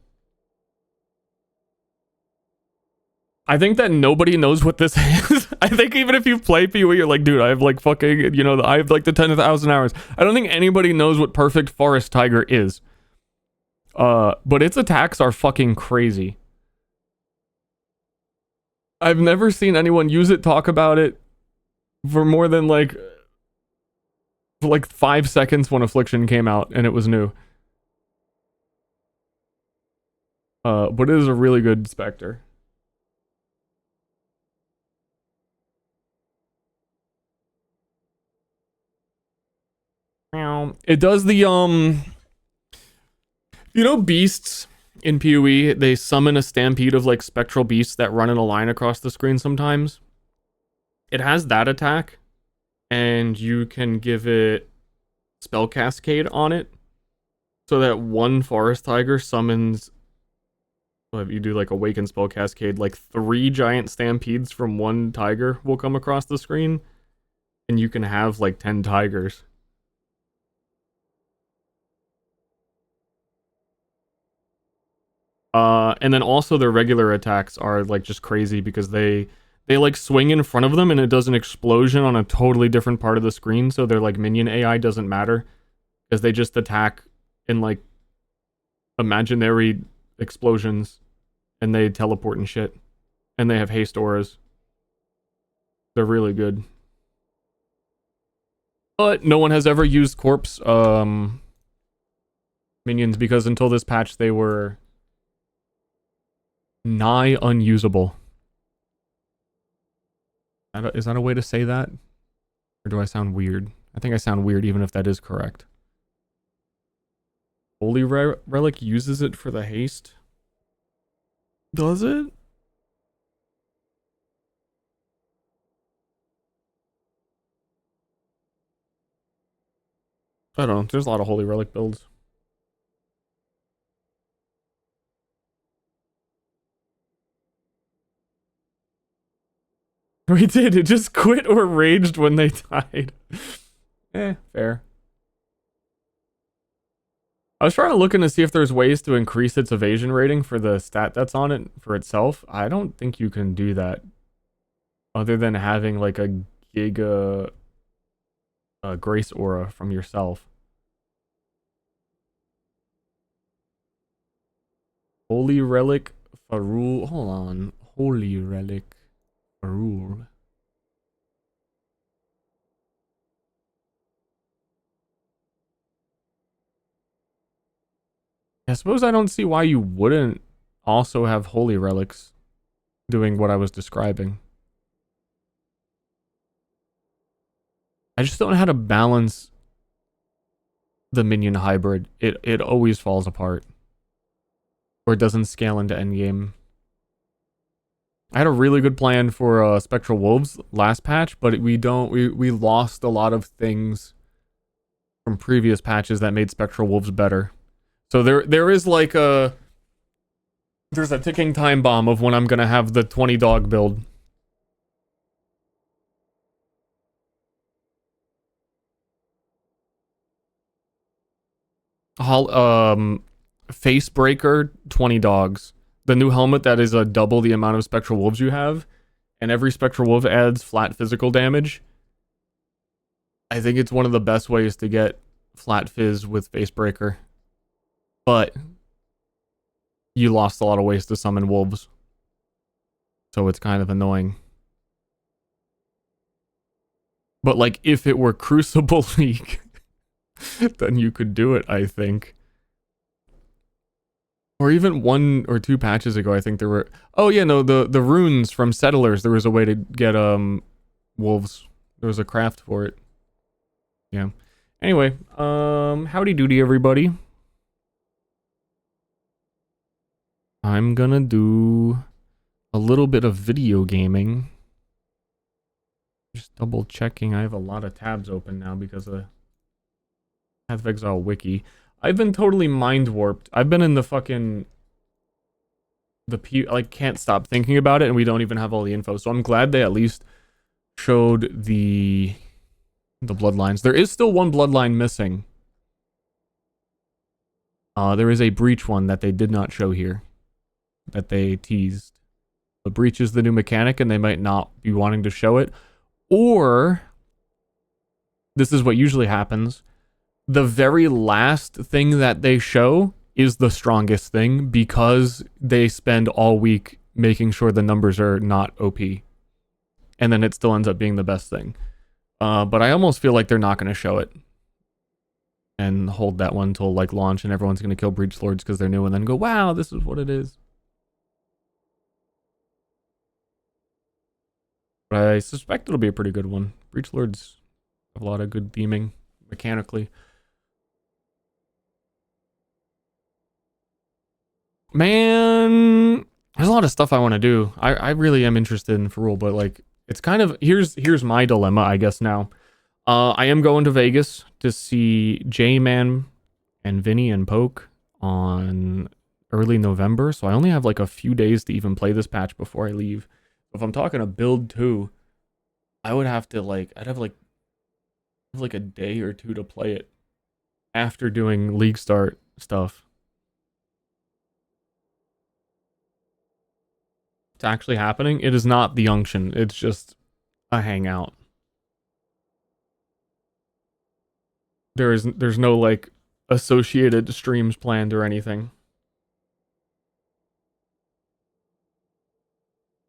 I think that nobody knows what this is. I think even if you play PoE, you're like, dude, I have like fucking, you know, I have like the 10,000 hours. I don't think anybody knows what Perfect Forest Tiger is. But its attacks are fucking crazy. I've never seen anyone use it, talk about it for more than like 5 seconds when Affliction came out and it was new. But it is a really good Spectre. It does the, you know, beasts in PoE, they summon a stampede of like spectral beasts that run in a line across the screen sometimes. It has that attack, and you can give it spell cascade on it, so that one forest tiger summons, well, if you do like awaken spell cascade, like 3 giant stampedes from one tiger will come across the screen, and you can have like 10 tigers. And then also their regular attacks are like just crazy because they like swing in front of them and it does an explosion on a totally different part of the screen, so their like minion AI doesn't matter because they just attack in like imaginary explosions and they teleport and shit. And they have haste auras. They're really good. But no one has ever used corpse minions because until this patch they were nigh unusable. Is that a way to say that? Or do I sound weird? I think I sound weird even if that is correct. Holy Relic uses it for the haste? Does it? I don't know. There's a lot of Holy Relic builds. We did. It just quit or raged when they died. Fair. I was trying to look in to see if there's ways to increase its evasion rating for the stat that's on it for itself. I don't think you can do that. Other than having like a giga grace aura from yourself. Holy relic Farul. Hold on. Holy relic Farul. I suppose I don't see why you wouldn't also have holy relics doing what I was describing. I just don't know how to balance the minion hybrid. It always falls apart. Or it doesn't scale into endgame. I had a really good plan for Spectral Wolves last patch, but we lost a lot of things from previous patches that made Spectral Wolves better. So there is like there's a ticking time bomb of when I'm gonna have the 20 dog build. Face breaker, 20 dogs. The new helmet that is double the amount of Spectral Wolves you have, and every Spectral Wolf adds flat physical damage. I think it's one of the best ways to get flat fizz with face breaker. But you lost a lot of ways to summon wolves. So it's kind of annoying. But like if it were Crucible League, then you could do it, I think. Or even 1 or 2 patches ago, I think there were... Oh yeah, no, the runes from Settlers, there was a way to get wolves. There was a craft for it. Yeah. Anyway, howdy doody everybody. I'm gonna do a little bit of video gaming. Just double checking. I have a lot of tabs open now because of Path of Exile wiki. I've been totally mind warped. I've been in the fucking like can't stop thinking about it, and we don't even have all the info. So I'm glad they at least showed the bloodlines. There is still one bloodline missing. There is a breach one that they did not show here, that they teased. The breach is the new mechanic, and they might not be wanting to show it. Or, this is what usually happens, the very last thing that they show is the strongest thing because they spend all week making sure the numbers are not OP. And then it still ends up being the best thing. But I almost feel like they're not going to show it. And hold that one until like launch and everyone's going to kill Breach Lords because they're new and then go, wow, this is what it is. But I suspect it'll be a pretty good one. Breach Lords have a lot of good theming mechanically. Man, there's a lot of stuff I want to do. I really am interested in Ferrule, but like it's kind of here's my dilemma, I guess now. I am going to Vegas to see J-Man and Vinny and Poke on early November, so I only have like a few days to even play this patch before I leave. If I'm talking a build 2, I would have to like I'd have like a day or 2 to play it after doing league start stuff. It's actually happening. It is not the unction. It's just a hangout. There's no like associated streams planned or anything.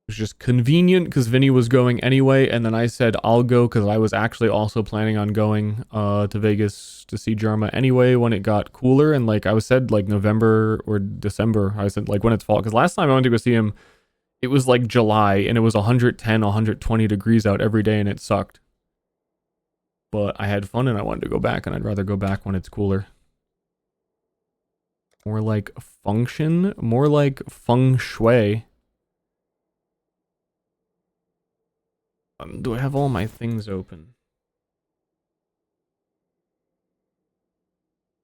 It was just convenient because Vinny was going anyway, and then I said I'll go because I was actually also planning on going to Vegas to see Jarma anyway when it got cooler, and like I was said like November or December. I said like when it's fall, because last time I went to go see him, it was like July and it was 110, 120 degrees out every day and it sucked. But I had fun and I wanted to go back, and I'd rather go back when it's cooler. More like function, more like feng shui. Do I have all my things open?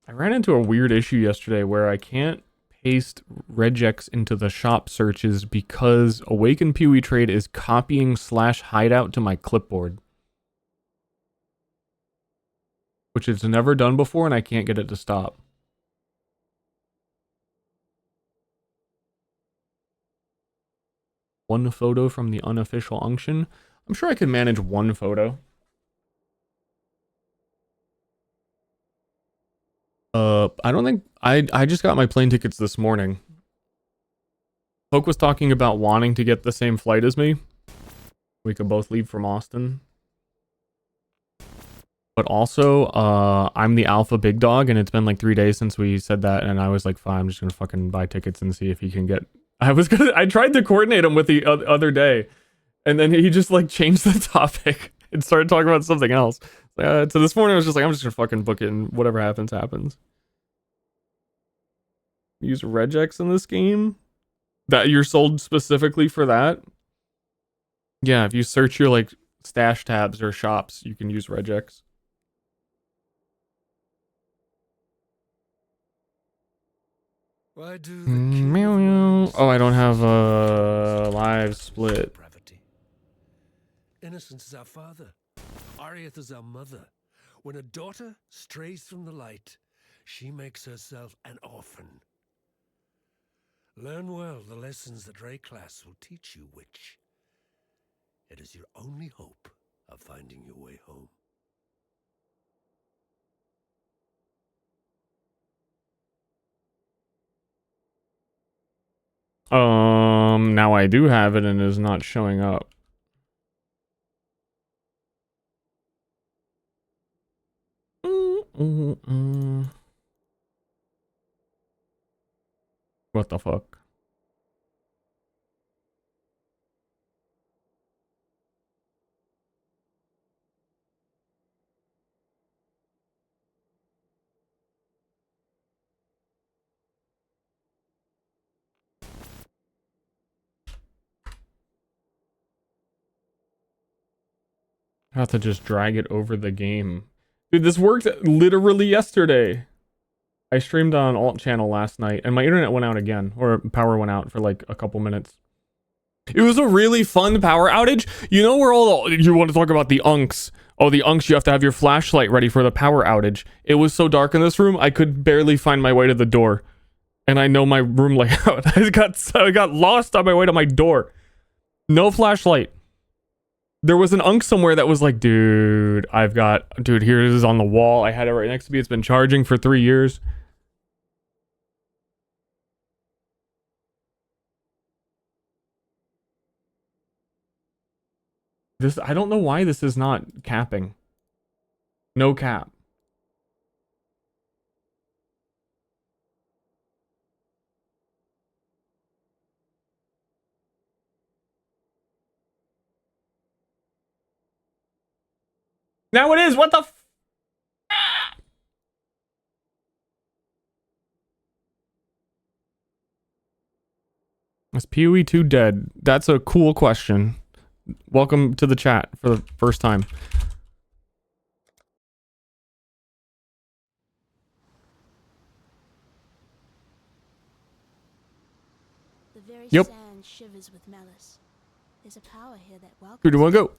I ran into a weird issue yesterday where I can't paste regex into the shop searches because Awaken Pewee Trade is copying /hideout to my clipboard. Which it's never done before and I can't get it to stop. One photo from the unofficial unction. I'm sure I could manage one photo. I don't think I just got my plane tickets this morning. Poke was talking about wanting to get the same flight as me. We could both leave from Austin. But also, I'm the alpha big dog, and it's been like 3 days since we said that, and I was like, fine, I'm just gonna fucking buy tickets and see if he can get... I tried to coordinate him with the other day, and then he just like changed the topic and started talking about something else. So this morning I was just like, I'm just gonna fucking book it, and whatever happens, happens. Use regex in this game? That you're sold specifically for that? Yeah, if you search your like stash tabs or shops, you can use regex. Why do the king of lions Oh, I don't have a live split. depravity? Innocence is our father. Arieth is our mother. When a daughter strays from the light, she makes herself an orphan. Learn well the lessons that Rayclass will teach you, witch. It is your only hope of finding your way home. Now I do have it and it is not showing up. What the fuck? I have to just drag it over the game. Dude, this worked literally yesterday. I streamed on alt channel last night and my internet went out again, or power went out for like a couple minutes. It was a really fun power outage. You know where all the, you want to talk about the unks. Oh, the unks, you have to have your flashlight ready for the power outage. It was so dark in this room, I could barely find my way to the door. And I know my room layout. I got lost on my way to my door. No flashlight. There was an unk somewhere that was like, dude, dude, here it is on the wall. I had it right next to me. It's been charging for 3 years. I don't know why this is not capping. No cap. Now it is. What the f— Is PoE 2 dead? That's a cool question. Welcome to the chat for the first time. The very Yep. sand shivers with malice. There's a power here that welcomes. 3, 2, 1, go.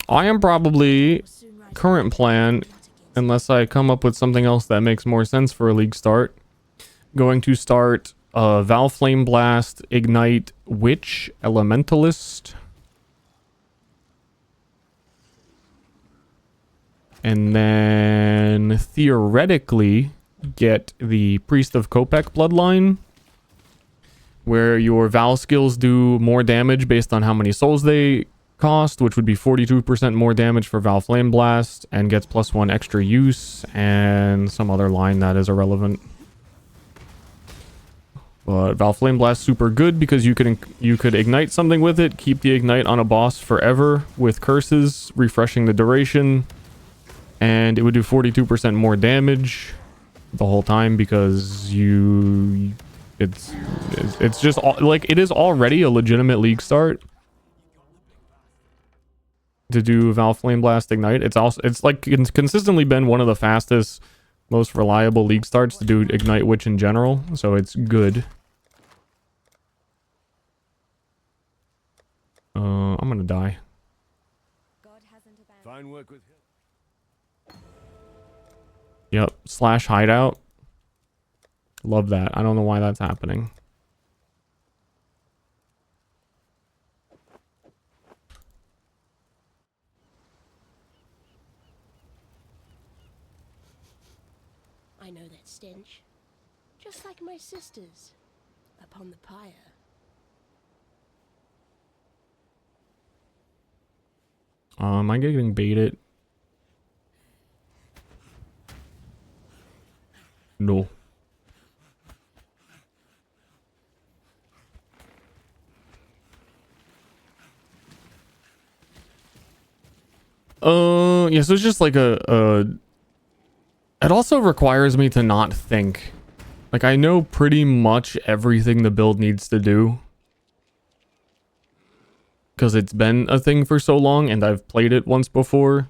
I am probably current plan, unless I come up with something else that makes more sense for a league start, going to start Val Flame Blast, Ignite, Witch, Elementalist, and then theoretically get the Priest of Kopek bloodline, where your Val skills do more damage based on how many souls they cost, which would be 42% more damage for Val Flame Blast, and gets +1 extra use, and some other line that is irrelevant. But Val Flame Blast super good because you could ignite something with it, keep the ignite on a boss forever with curses, refreshing the duration, and it would do 42% more damage the whole time because it's just like it is already a legitimate league start to do Val Flame Blast Ignite. It's like it's consistently been one of the fastest, most reliable league starts to do Ignite Witch in general, so it's good. I'm gonna die. Fine work with him. Yep, slash hideout. Love that. I don't know why that's happening. just like my sisters upon the pyre. Am I getting baited? No. Yeah, so it's just like it also requires me to not think. Like, I know pretty much everything the build needs to do. Because it's been a thing for so long, and I've played it once before.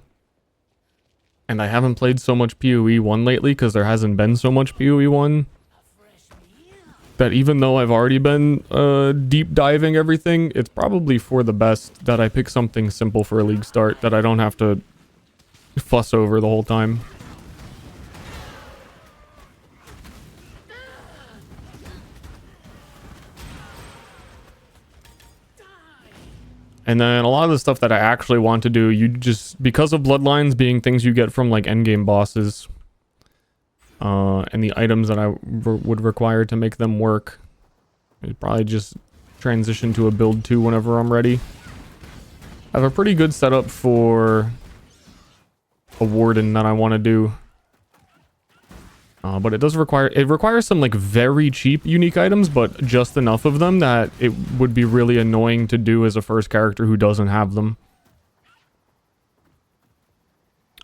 And I haven't played so much PoE 1 lately, because there hasn't been so much PoE 1. That even though I've already been deep diving everything, it's probably for the best that I pick something simple for a league start that I don't have to fuss over the whole time. And then a lot of the stuff that I actually want to do, you just, because of Bloodlines being things you get from like endgame bosses, and the items that I would require to make them work, I'd probably just transition to a build 2 whenever I'm ready. I have a pretty good setup for a warden that I want to do. But it does requires some like very cheap unique items, but just enough of them that it would be really annoying to do as a first character who doesn't have them.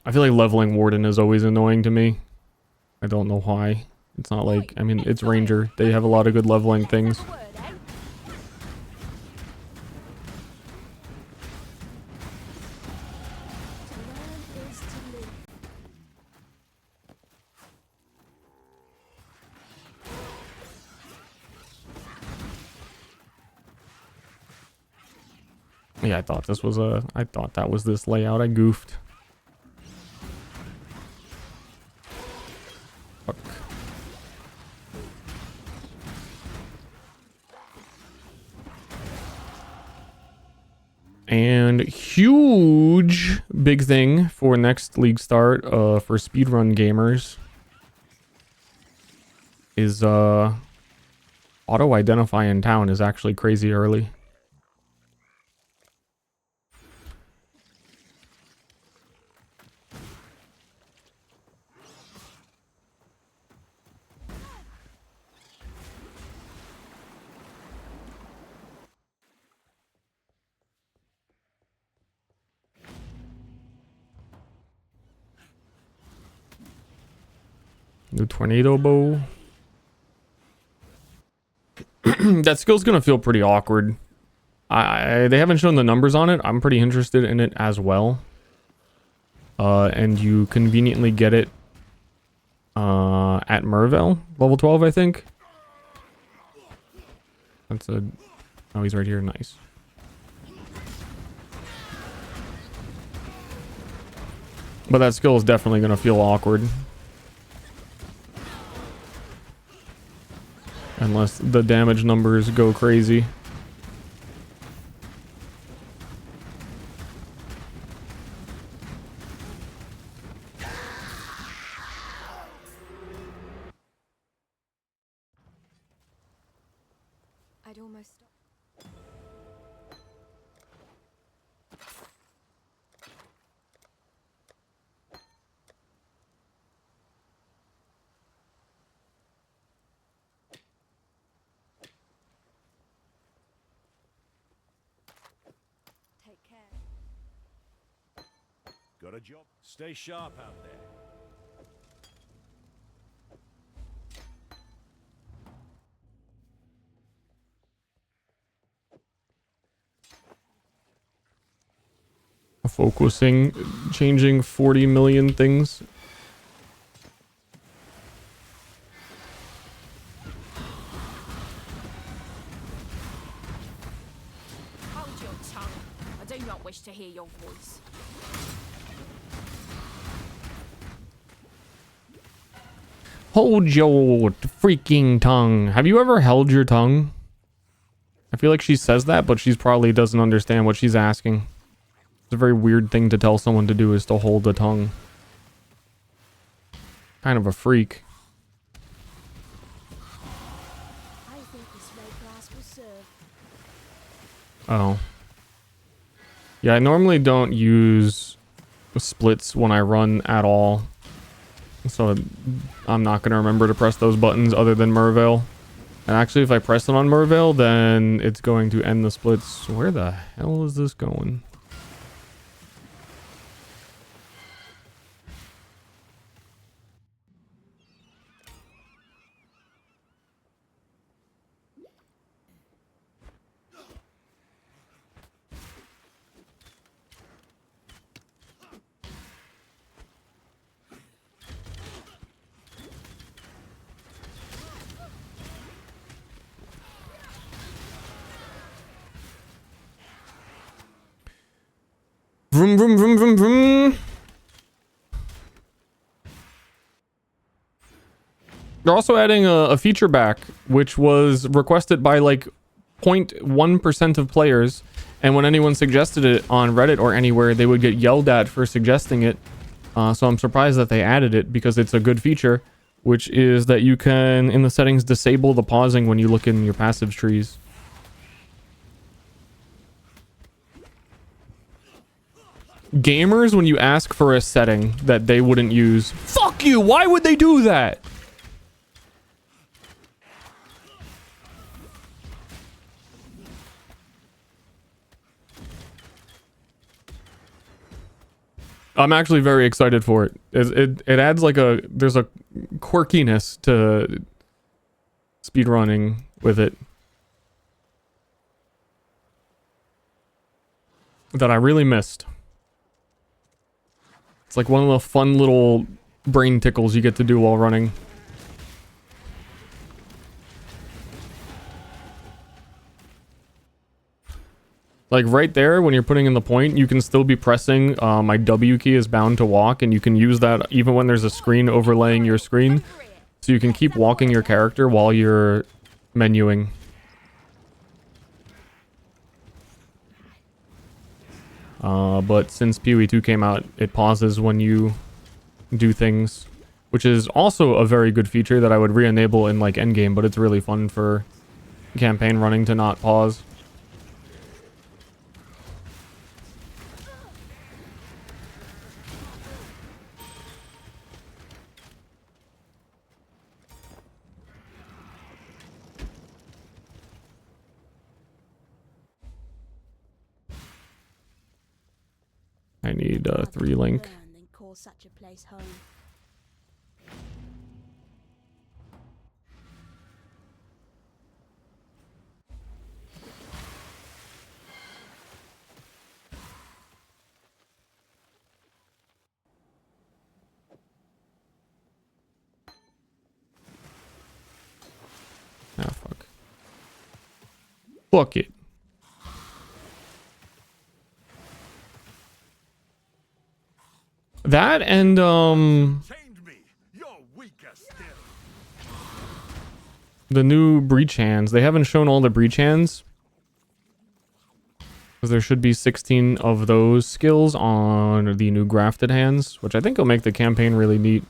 I feel like leveling warden is always annoying to me. I don't know why. It's not like, I mean, it's Ranger. They have a lot of good leveling things. Yeah, I thought that was this layout. I goofed. Fuck. And huge big thing for next league start for speedrun gamers is auto identify in town is actually crazy early. New tornado bow. That skill's gonna feel pretty awkward. They haven't shown the numbers on it. I'm pretty interested in it as well. And you conveniently get it at Merville, level 12, I think. That's a... Oh, he's right here. Nice. But that skill is definitely gonna feel awkward. Unless the damage numbers go crazy. I'd almost... Take care. Got a job. Stay sharp out there. Focusing, changing 40 million things. Hold your tongue. I do not wish to hear your voice. Hold your freaking tongue. Have you ever held your tongue? I feel like she says that, but she probably doesn't understand what she's asking. It's a very weird thing to tell someone to do, is to hold the tongue. Kind of a freak. This ray glass will serve. Oh. Yeah, I normally don't use splits when I run at all. So I'm not going to remember to press those buttons other than Merveil. And actually, if I press it on Merveil, then it's going to end the splits. Where the hell is this going? Vroom, vroom, vroom, vroom, vroom. They're also adding a feature back, which was requested by like 0.1% of players. And when anyone suggested it on Reddit or anywhere, they would get yelled at for suggesting it. So I'm surprised that they added it because it's a good feature, which is that you can, in the settings, disable the pausing when you look in your passive trees. Gamers, when you ask for a setting that they wouldn't use, fuck you, why would they do that? I'm actually very excited for it. It adds like there's a quirkiness to speedrunning with it that I really missed. It's like one of the fun little brain tickles you get to do while running. Like right there, when you're putting in the point, you can still be pressing, my W key is bound to walk, and you can use that even when there's a screen overlaying your screen. So you can keep walking your character while you're menuing. But since PoE 2 came out, it pauses when you do things, which is also a very good feature that I would re-enable in like endgame, but it's really fun for campaign running to not pause. I need a 3-link. Then call such a place home. Ah, fuck. Fuck it. That and the new breach hands. They haven't shown all the breach hands, because there should be 16 of those skills on the new grafted hands, which I think will make the campaign really neat.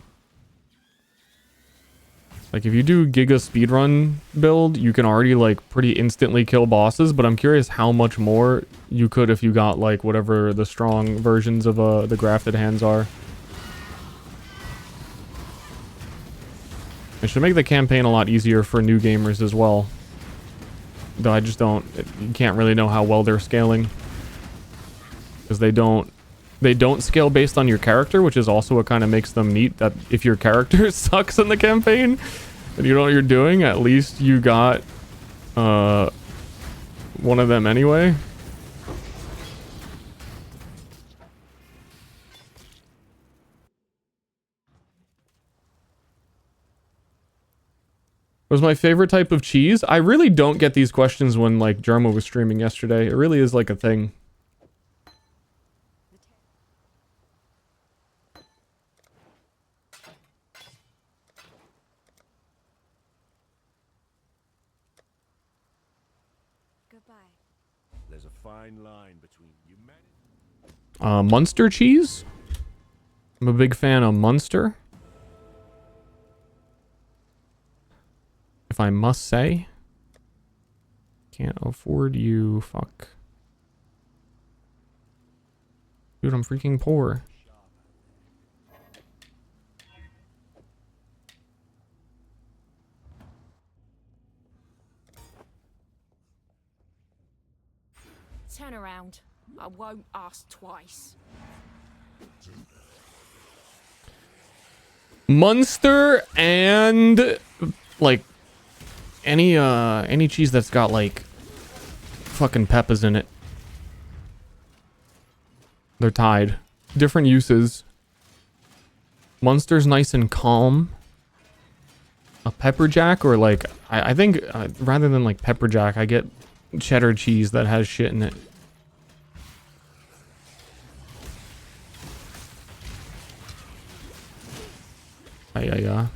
Like if you do Giga speedrun build, you can already like pretty instantly kill bosses, but I'm curious how much more you could if you got like whatever the strong versions of the grafted hands are. It should make the campaign a lot easier for new gamers as well. Though I just don't, you can't really know how well they're scaling, because they don't scale based on your character, which is also what kind of makes them neat. That if your character sucks in the campaign and you know what you're doing, at least you got one of them anyway. Was my favorite type of cheese? I really don't get these questions when like Jarmo was streaming yesterday. It really is like a thing. There's a fine line between humanity. Munster cheese? I'm a big fan of Munster, if I must say. Can't afford you. Fuck. Dude, I'm freaking poor. Turn around. I won't ask twice. Munster and like any cheese that's got like fucking peppers in it. They're tied. Different uses. Munster's nice and calm. A pepper jack, or like I think rather than like pepper jack, I get cheddar cheese that has shit in it. Yeah.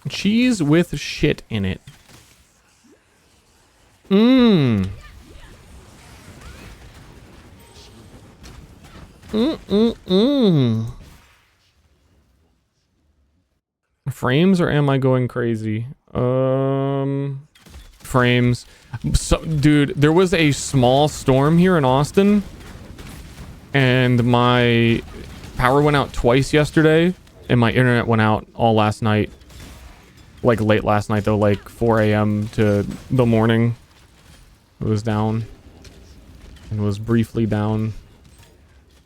Cheese with shit in it. Mmm. Frames, or am I going crazy? Frames. So, dude, there was a small storm here in Austin, and my power went out twice yesterday, and my internet went out all last night. Like late last night though, like 4 a.m. to the morning. It was down. And was briefly down.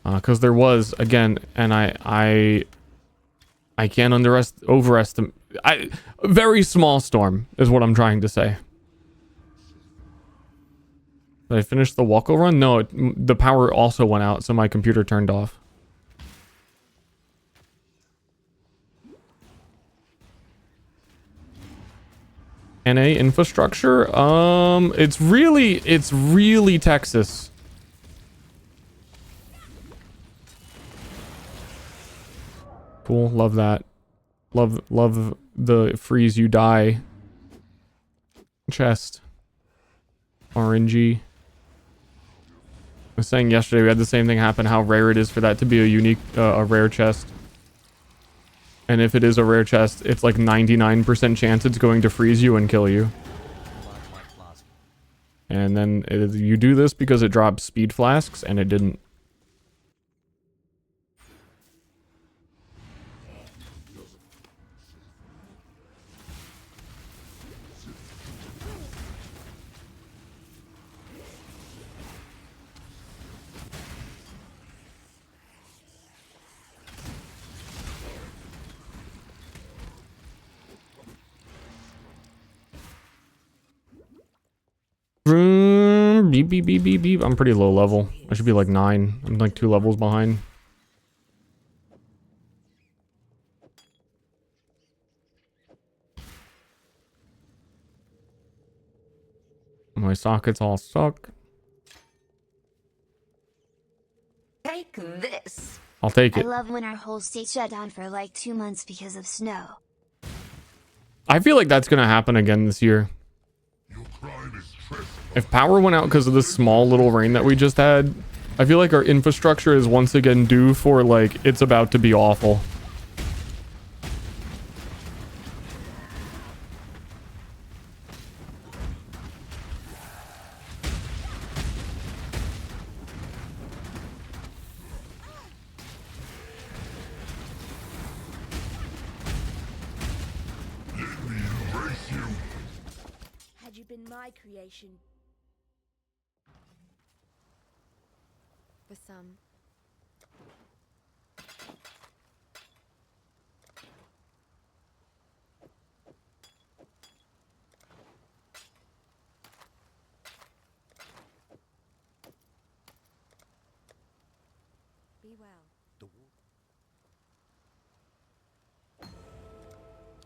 Because there was, again, and I can't overestimate. Very small storm is what I'm trying to say. Did I finish the walkover run? No, the power also went out, so my computer turned off. NA infrastructure? It's really Texas. Cool, love that. Love the freeze you die chest. RNG. I was saying yesterday we had the same thing happen, how rare it is for that to be a unique, a rare chest. And if it is a rare chest, it's like 99% chance it's going to freeze you and kill you. And then you do this because it drops speed flasks, and it didn't. Beep, beep, beep, beep, beep. I'm pretty low level. I should be like 9. I'm like 2 levels behind. My sockets all suck. Take this. I'll take I it. love when our whole state shut down for like 2 months because of snow. I feel like that's gonna happen again this year. If power went out because of this small little rain that we just had, I feel like our infrastructure is once again due for, like, it's about to be awful. Had you been my creation, for some. Be well.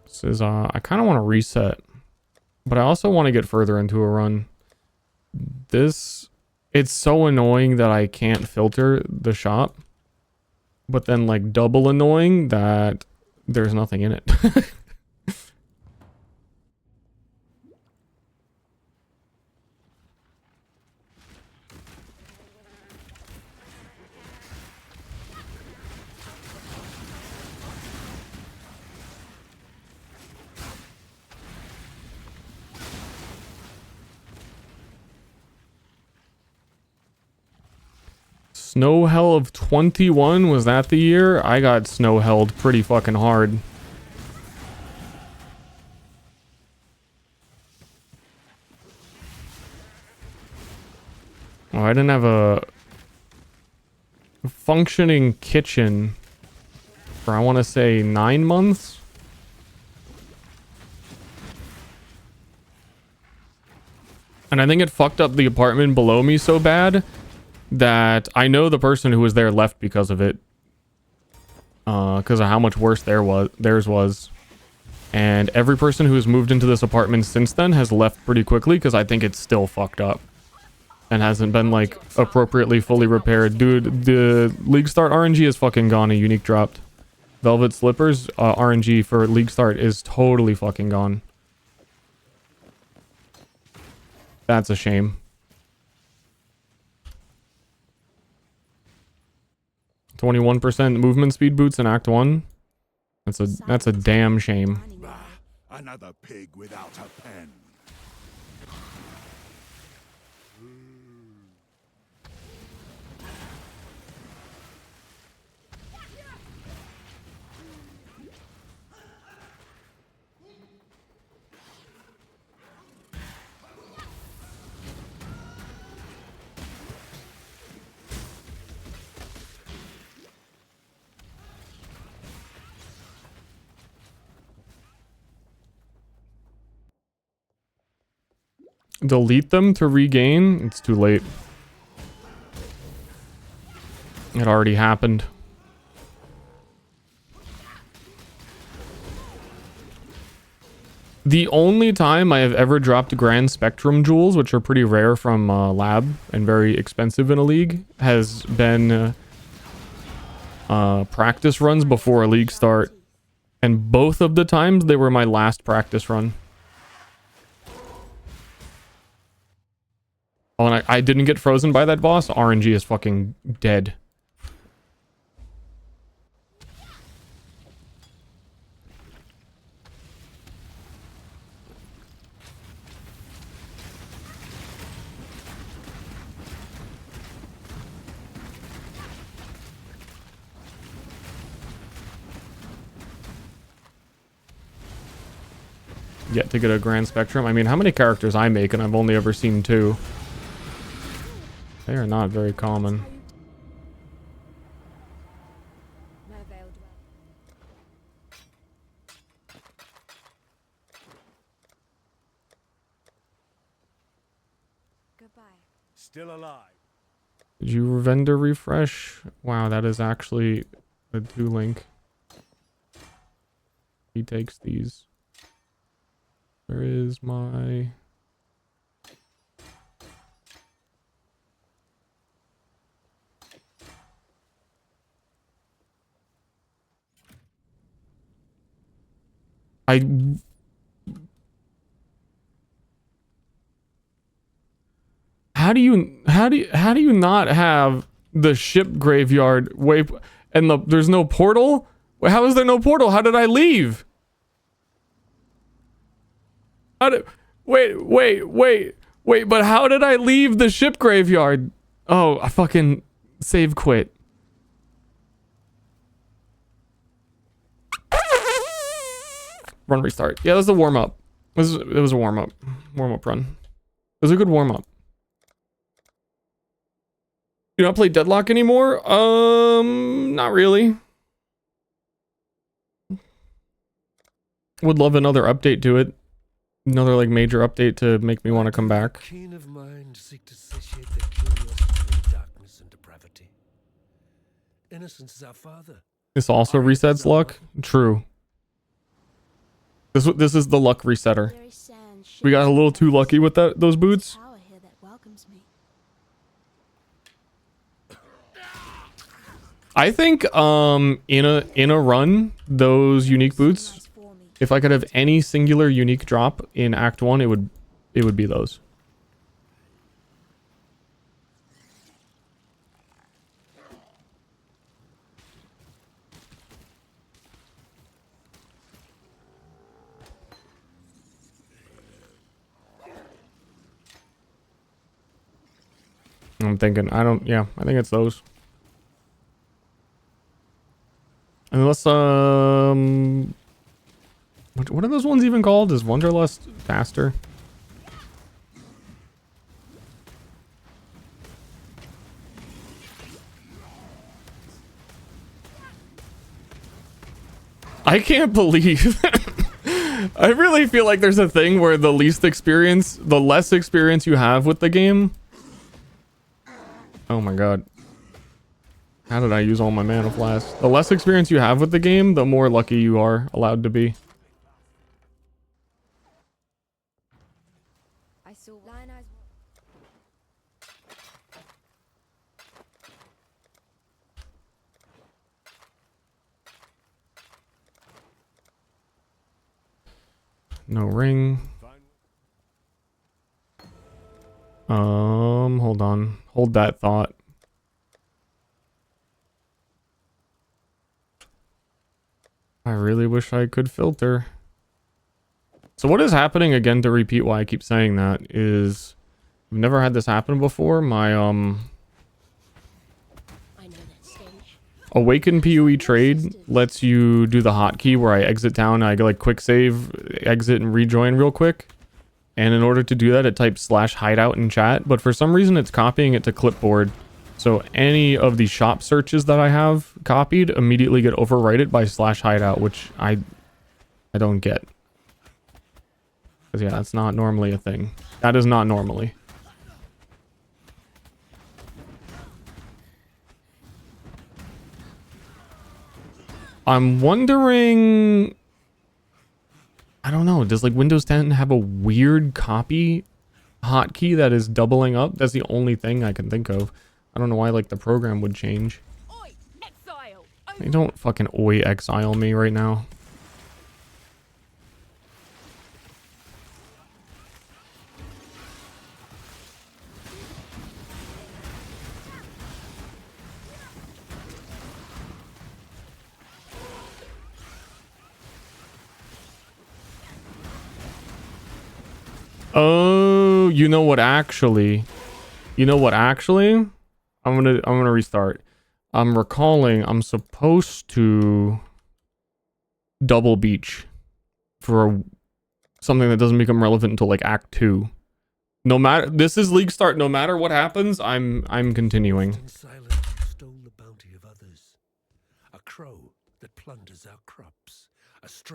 This is, I kind of want to reset, but I also want to get further into a run. It's so annoying that I can't filter the shop, but then like double annoying that there's nothing in it. Snow Hell of 21, was that the year? I got snow helled pretty fucking hard. Oh, I didn't have a functioning kitchen for, I want to say, 9 months. And I think it fucked up the apartment below me so bad that I know the person who was there left because of it. Because of how much worse theirs was. And every person who has moved into this apartment since then has left pretty quickly because I think it's still fucked up. And hasn't been, like, appropriately fully repaired. Dude, the League Start RNG is fucking gone. A unique dropped. Velvet Slippers RNG for League Start is totally fucking gone. That's a shame. %, movement speed boots in Act 1. That's a damn shame. Another pig without a pen. Delete them to regain? It's too late. It already happened. The only time I have ever dropped Grand Spectrum jewels, which are pretty rare from lab and very expensive in a league, has been practice runs before a league start. And both of the times they were my last practice run. Oh, and I didn't get frozen by that boss. RNG is fucking dead. Yet to get a Grand Spectrum. I mean, how many characters I make, and I've only ever seen 2. They are not very common. Goodbye. Still alive. Did you vendor refresh? Wow, that is actually a 2 link. He takes these. Where is my... How do you not have the ship graveyard and there's no portal? How is there no portal? How did I leave? Wait, but how did I leave the ship graveyard? Oh, I fucking save quit. Run restart. Yeah, that was a warm up. It was a warm up. Warm up run. It was a good warm up. You not play Deadlock anymore? Not really. Would love another update to it. Another like major update to make me want to come back. Keen of mind seek to satiate their curiosity in darkness and depravity. Innocence is our father. This also resets luck. True. This is the luck resetter. We got a little too lucky with those boots. I think in a run, those unique boots, if I could have any singular unique drop in Act 1, it would be those. I'm thinking, I think it's those. Unless, what are those ones even called? Is Wanderlust faster? I can't believe I really feel like there's a thing where the less experience you have with the game. Oh my god. How did I use all my mana flask? The less experience you have with the game, the more lucky you are allowed to be. I saw Lion Eyes. No ring. Hold on. Hold that thought. I really wish I could filter. So what is happening, again, to repeat why I keep saying that, is I've never had this happen before. My Awaken PoE trade lets you do the hotkey where I exit down, I go like quick save, exit and rejoin real quick. And in order to do that, it types /hideout in chat, but for some reason it's copying it to clipboard. So any of the shop searches that I have copied immediately get overwritten by /hideout, which I don't get. Because yeah, that's not normally a thing. That is not normally. I'm wondering, I don't know, does like Windows 10 have a weird copy hotkey that is doubling up? That's the only thing I can think of. I don't know why like the program would change. Oi, Exile! They don't fucking oi exile me right now. Oh, you know what actually? I'm gonna restart. I'm recalling I'm supposed to double beach for something that doesn't become relevant until like Act 2. No matter, this is League Start. No matter what happens, I'm continuing. Silent stole the bounty of others. A crow that plunders our crops.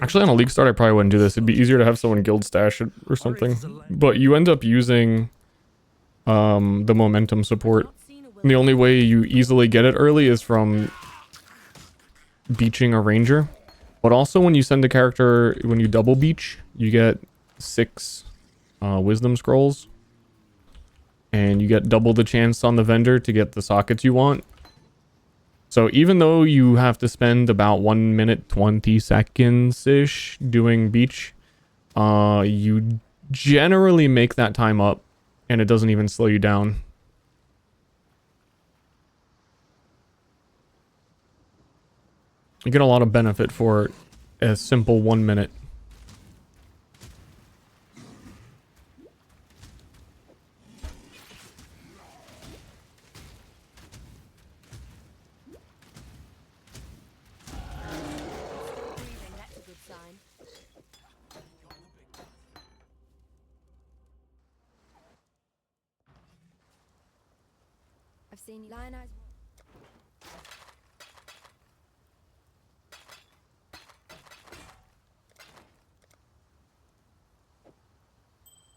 Actually, on a League Start, I probably wouldn't do this. It'd be easier to have someone guild stash it or something. But you end up using the momentum support. And the only way you easily get it early is from beaching a ranger. But also when you send a character, when you double beach, you get 6 wisdom scrolls. And you get double the chance on the vendor to get the sockets you want. So even though you have to spend about 1 minute 20 seconds-ish doing beach, you generally make that time up and it doesn't even slow you down. You get a lot of benefit for a simple 1 minute. That's a good sign. I've seen Lion Eyes.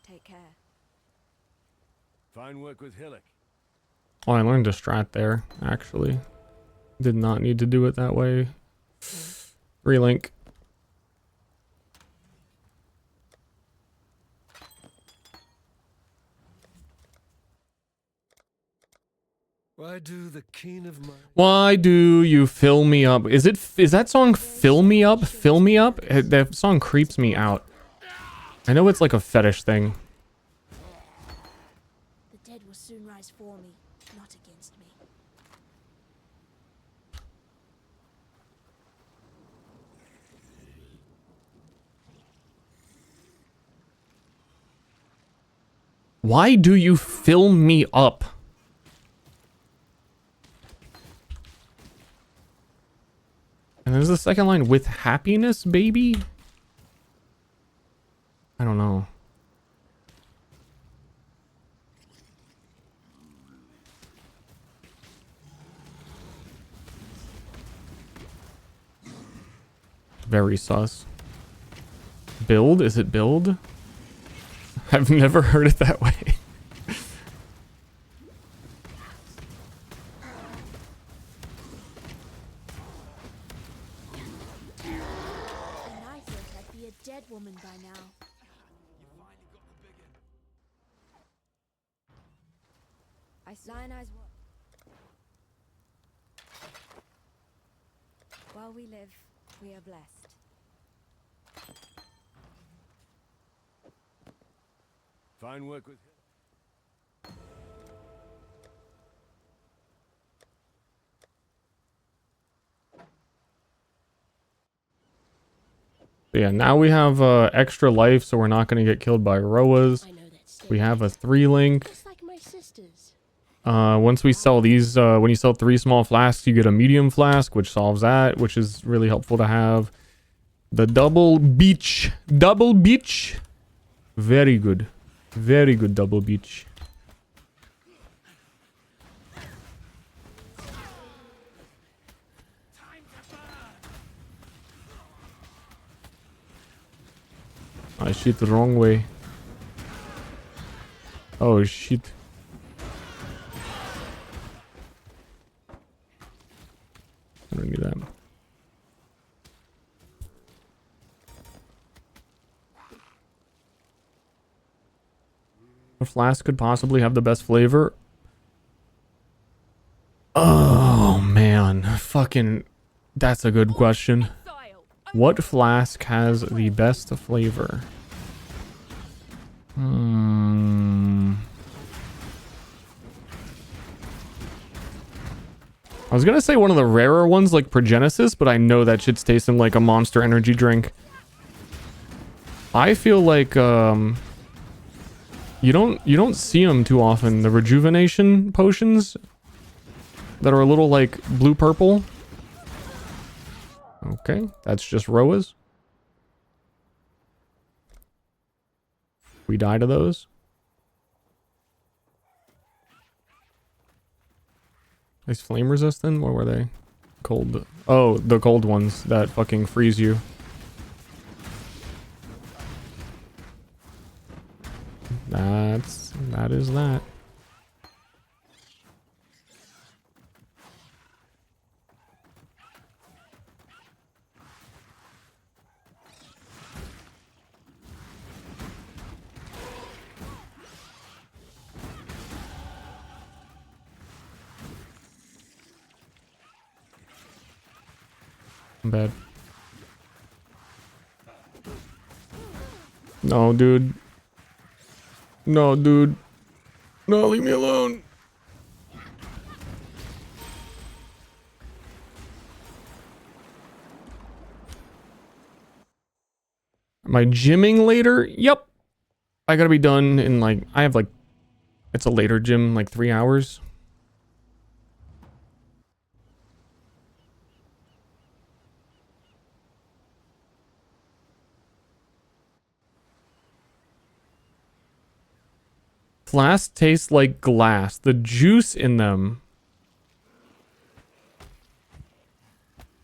Take care. Fine work with Hillock. Oh, I learned a strat there, actually. Did not need to do it that way. Relink. Why do the keen of my... Why do you fill me up? Is that song Fill Me Up? Fill Me Up? That song creeps me out. I know it's like a fetish thing. The dead will soon rise for me, not against me. Why do you fill me up? And this is the second line? With happiness, baby? I don't know. Very sus. Build? Is it build? I've never heard it that way. And I think I'd be a dead woman by now. Lionized what? While we live, we are blessed. Fine work with So yeah, now we have extra life, so we're not going to get killed by Roas. I know that Ster. We have a 3-link. Just like my sisters. Once we sell these, when you sell 3 small flasks, you get a medium flask, which solves that, which is really helpful to have. The double beach. Double beach. Very good. Very good double beach. I shit the wrong way. Oh shit. I don't need that. A flask could possibly have the best flavor. Oh man, fucking, that's a good question. What flask has the best flavor? I was gonna say one of the rarer ones like Progenesis, but I know that shit's tasting like a Monster Energy drink. I feel like you don't see them too often, the rejuvenation potions that are a little like blue purple. Okay, that's just Roas. We die to those. Is flame resistant? What were they? Cold. Oh, the cold ones that fucking freeze you. That is that. I'm bad. No, dude. No, dude. No, leave me alone. Am I gymming later? Yep. I gotta be done in like, I have like, it's a later gym, like 3 hours. Flasks taste like glass. The juice in them.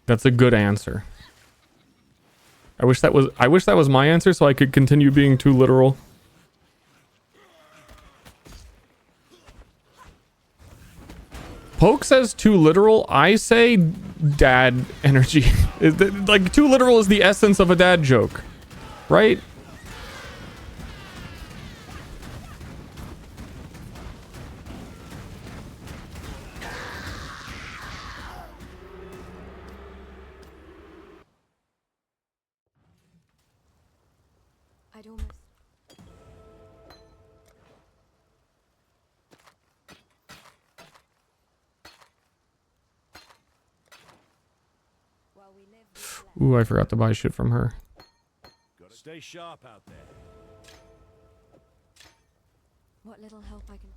That's a good answer. I wish that was my answer so I could continue being too literal. Poke says too literal. I say dad energy. Like too literal is the essence of a dad joke, right? I'd almost... While we live, we Ooh, I forgot to buy shit from her. Gotta stay sharp out there. what little help I can...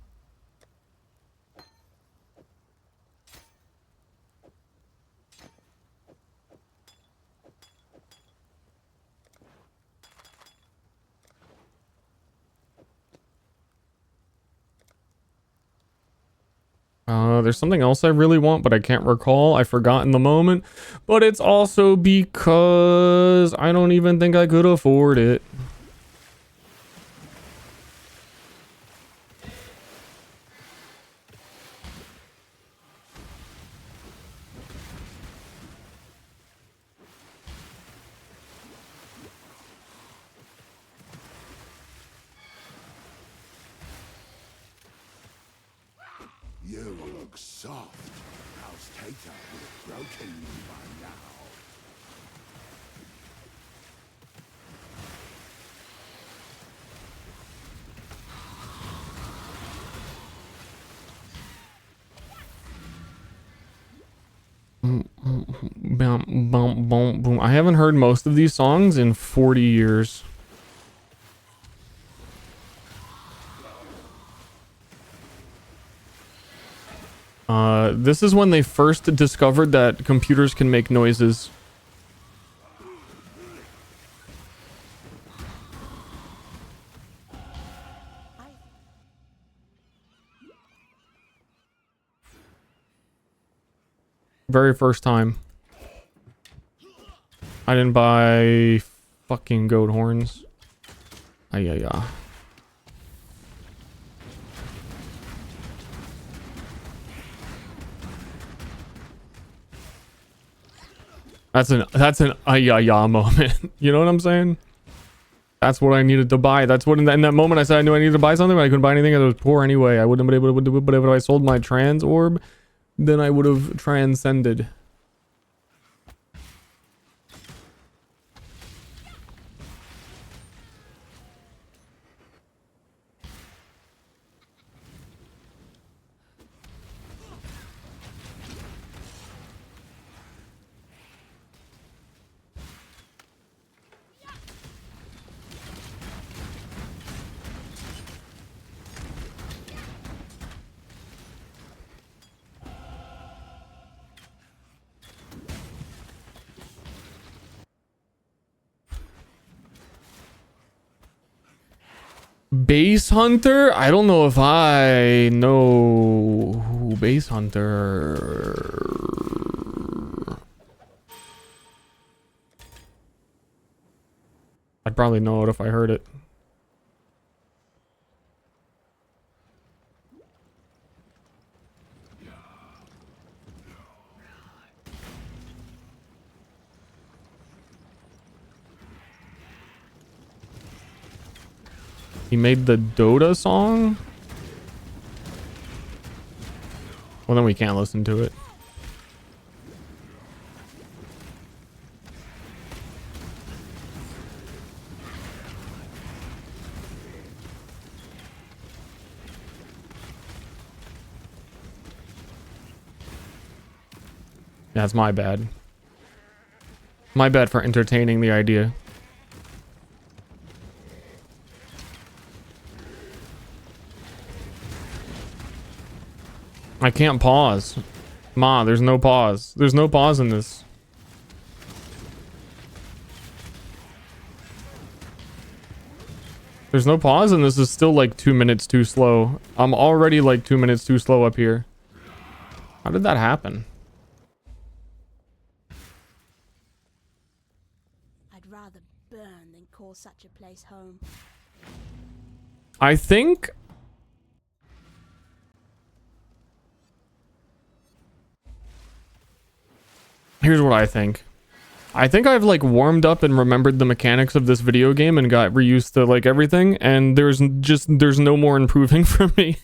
There's something else I really want, but I can't recall. I forgot in the moment. But it's also because I don't even think I could afford it. You look soft. House Tater would have broken you by now. Bum, bum, bum, boom. I haven't heard most of these songs in 40 years. This is when they first discovered that computers can make noises. Very first time. I didn't buy fucking goat horns. Ayaya. That's an ayaya moment. You know what I'm saying? That's what I needed to buy. That's what in that moment I said I knew I needed to buy something, but I couldn't buy anything. I was poor anyway. I wouldn't have been able to do it. But if I sold my trans orb, then I would have transcended. Base Hunter? I don't know if I know who Base Hunter. I'd probably know it if I heard it. He made the Dota song? Well, then we can't listen to it. That's my bad. My bad for entertaining the idea. I can't pause. Ma, there's no pause. There's no pause in this. There's no pause and this is still like 2 minutes too slow. I'm already like 2 minutes too slow up here. How did that happen? I'd rather burn than call such a place home. I think... Here's what I think. I think I've like warmed up and remembered the mechanics of this video game and got reused to like everything, and there's no more improving for me.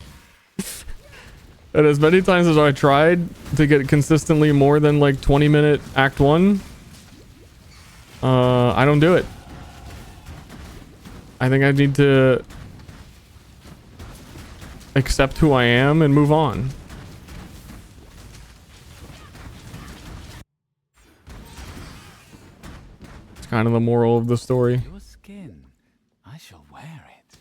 And as many times as I tried to get consistently more than like 20-minute Act 1, I don't do it. I think I need to accept who I am and move on. Kind of the moral of the story. Your skin. I shall wear it.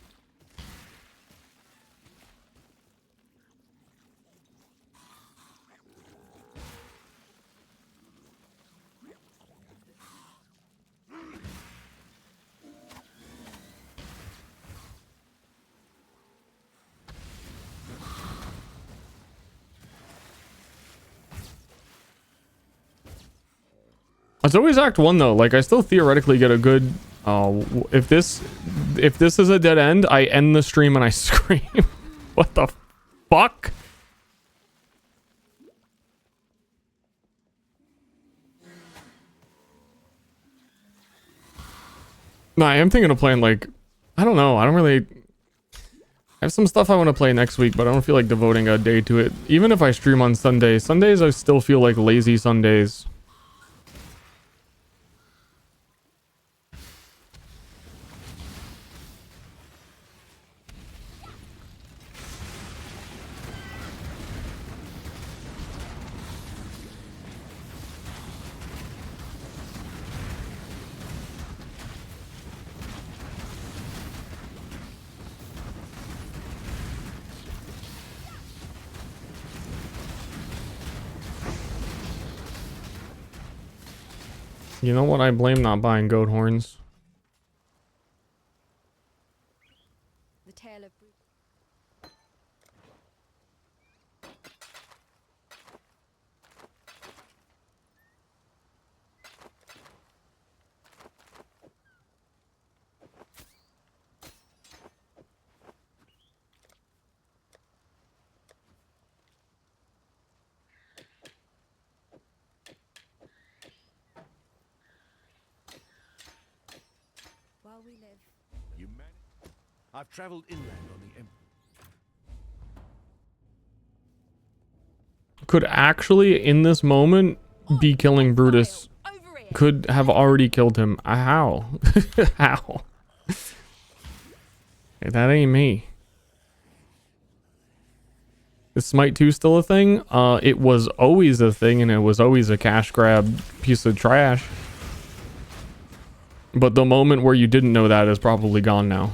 It's always Act 1 though. Like, I still theoretically get a good... if this is a dead end, I end the stream and I scream. What the fuck? No, I am thinking of playing, like... I don't know. I don't really... I have some stuff I want to play next week, but I don't feel like devoting a day to it. Even if I stream on Sundays. Sundays, I still feel like lazy Sundays. You know what? I blame not buying goat horns. The tale of while we live. You managed? I've traveled inland on the Emperor. Could actually, in this moment, be killing Brutus. Could have already killed him. How? How? Hey, that ain't me. Is Smite 2 still a thing? It was always a thing, and it was always a cash grab piece of trash. But the moment where you didn't know that is probably gone now.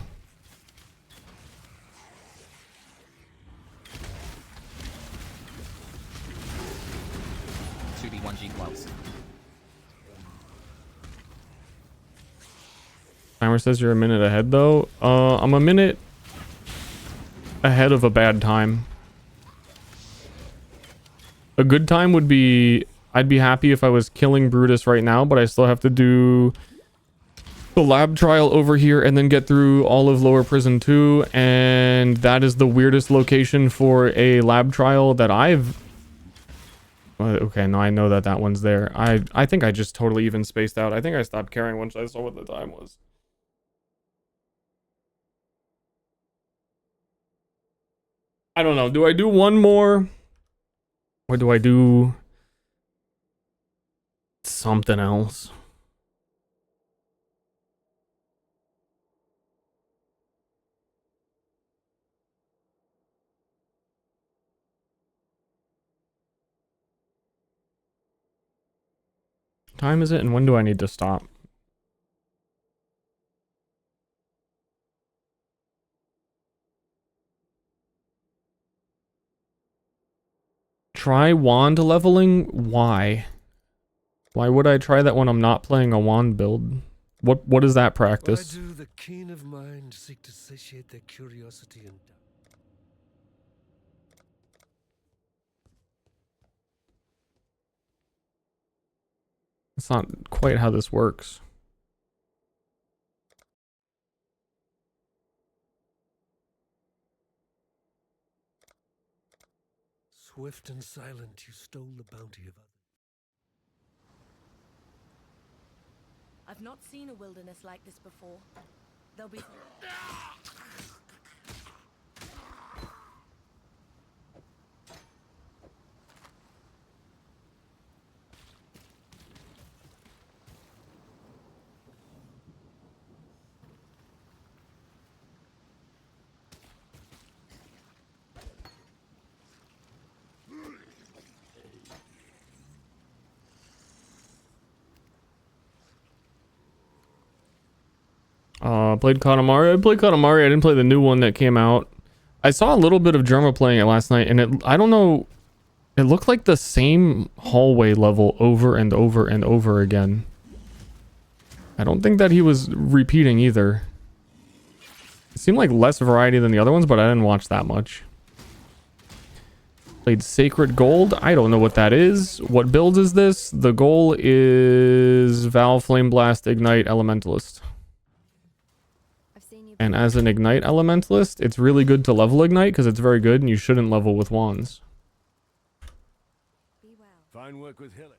Timer says you're a minute ahead though. I'm a minute ahead of a bad time. A good time would be, I'd be happy if I was killing Brutus right now, but I still have to do the lab trial over here and then get through all of Lower Prison 2, and that is the weirdest location for a lab trial that I've... Okay, no, I know that that one's there. I think I just totally even spaced out. I think I stopped caring once I saw what the time was. I don't know. Do I do one more? Or do I do something else? What time is it, and when do I need to stop? Try wand leveling? Why? Why would I try that when I'm not playing a wand build? What is that practice? Why do the keen of mind seek to satiate their curiosity and doubt? It's not quite how this works. Swift and silent, you stole the bounty of others. I've not seen a wilderness like this before. There'll be... Played Katamari. I played Katamari. I didn't play the new one that came out. I saw a little bit of Drummer playing it last night, and I don't know, it looked like the same hallway level over and over and over again. I don't think that he was repeating either. It seemed like less variety than the other ones, but I didn't watch that much. Played Sacred Gold. I don't know what that is. What build is this? The goal is Valve Flame Blast Ignite Elementalist. And as an Ignite Elementalist, it's really good to level Ignite because it's very good and you shouldn't level with wands. Fine work with Hillock.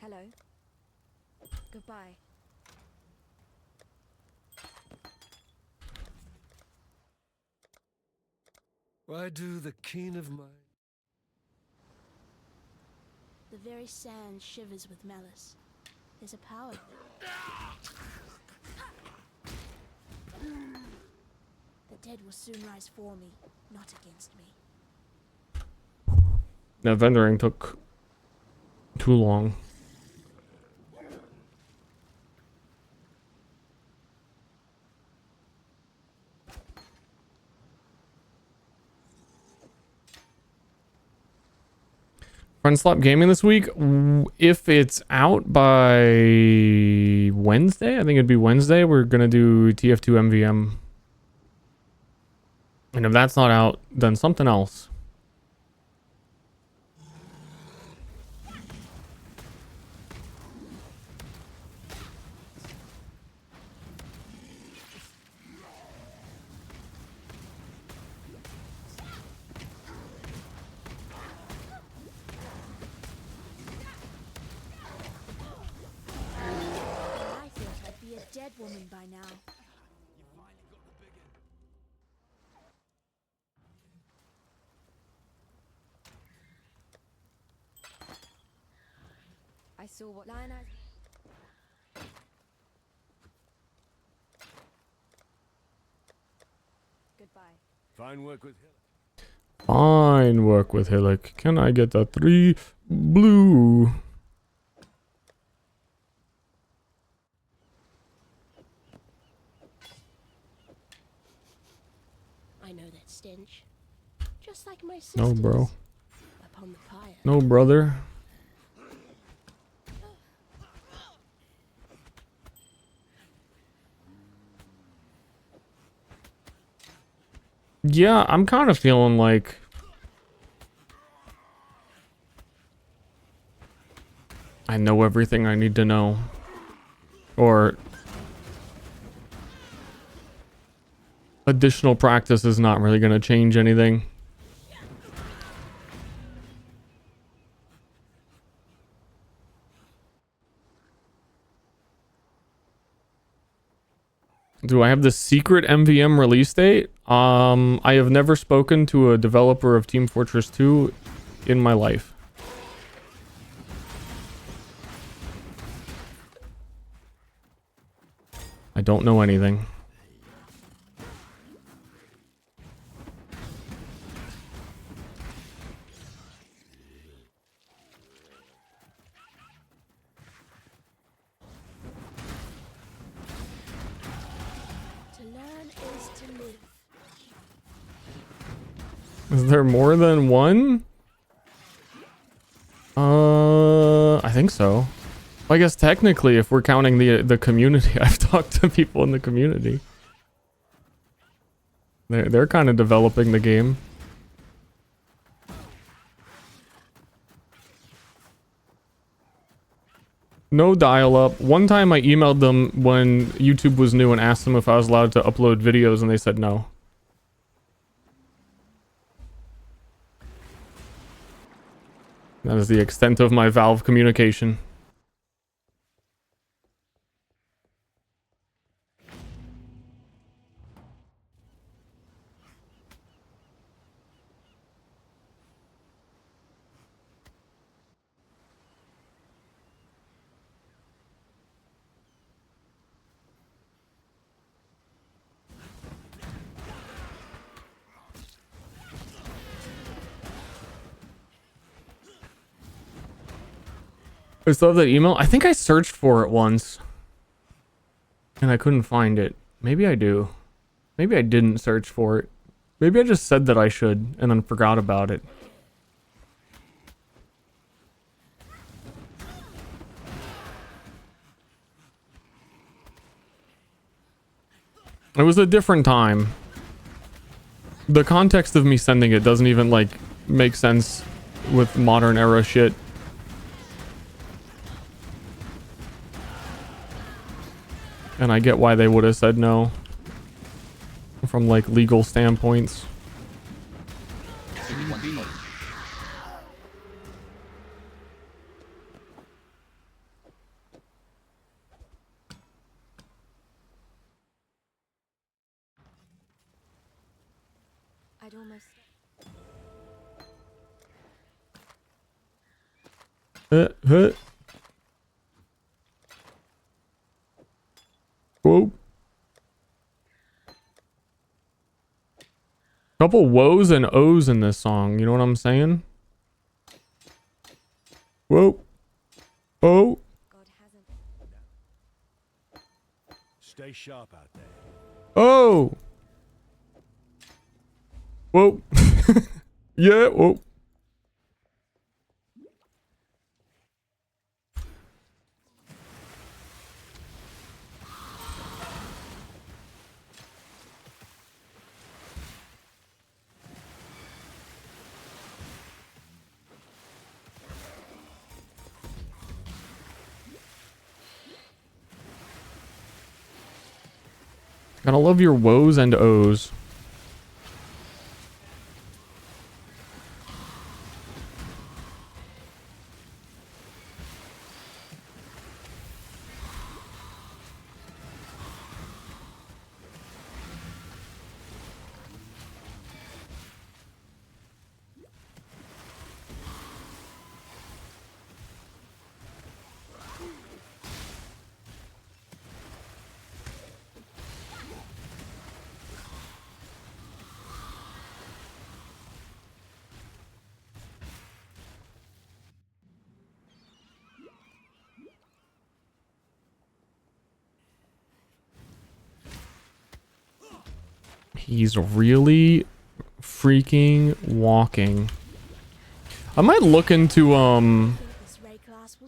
Hello. Goodbye. Why do the keen of mind? The very sand shivers with malice. There's a power. The dead will soon rise for me, not against me. That vendoring took too long. Friend Slap Gaming this week. If it's out by Wednesday, I think it'd be Wednesday, we're gonna do TF2 MVM. And if that's not out, then something else. Woman by now. I saw what line I... Goodbye. Fine work with Hillock. Fine work with Hillock. Can I get a 3 blue? I know that stench. Just like my sisters. No, bro. Upon the pyre. No, brother. Yeah, I'm kind of feeling like I know everything I need to know. Or additional practice is not really going to change anything. Do I have the secret MVM release date? I have never spoken to a developer of Team Fortress 2 in my life. I don't know anything. Is there more than one? I think so. I guess technically, if we're counting the community, I've talked to people in the community. They're kind of developing the game. No dial-up. One time I emailed them when YouTube was new and asked them if I was allowed to upload videos, and they said no. That is the extent of my Valve communication. I still have that email. I think I searched for it once. And I couldn't find it. Maybe I do. Maybe I didn't search for it. Maybe I just said that I should and then forgot about it. It was a different time. The context of me sending it doesn't even, like, make sense with modern era shit. And I get why they would have said no. From, like, legal standpoints. I'd almost... Whoa. Couple woes and O's in this song, you know what I'm saying? Whoa. Oh. God hasn't... Stay sharp out there. Oh. Whoa. Yeah, whoa. Gotta love your woes and O's. He's really freaking walking. I might look into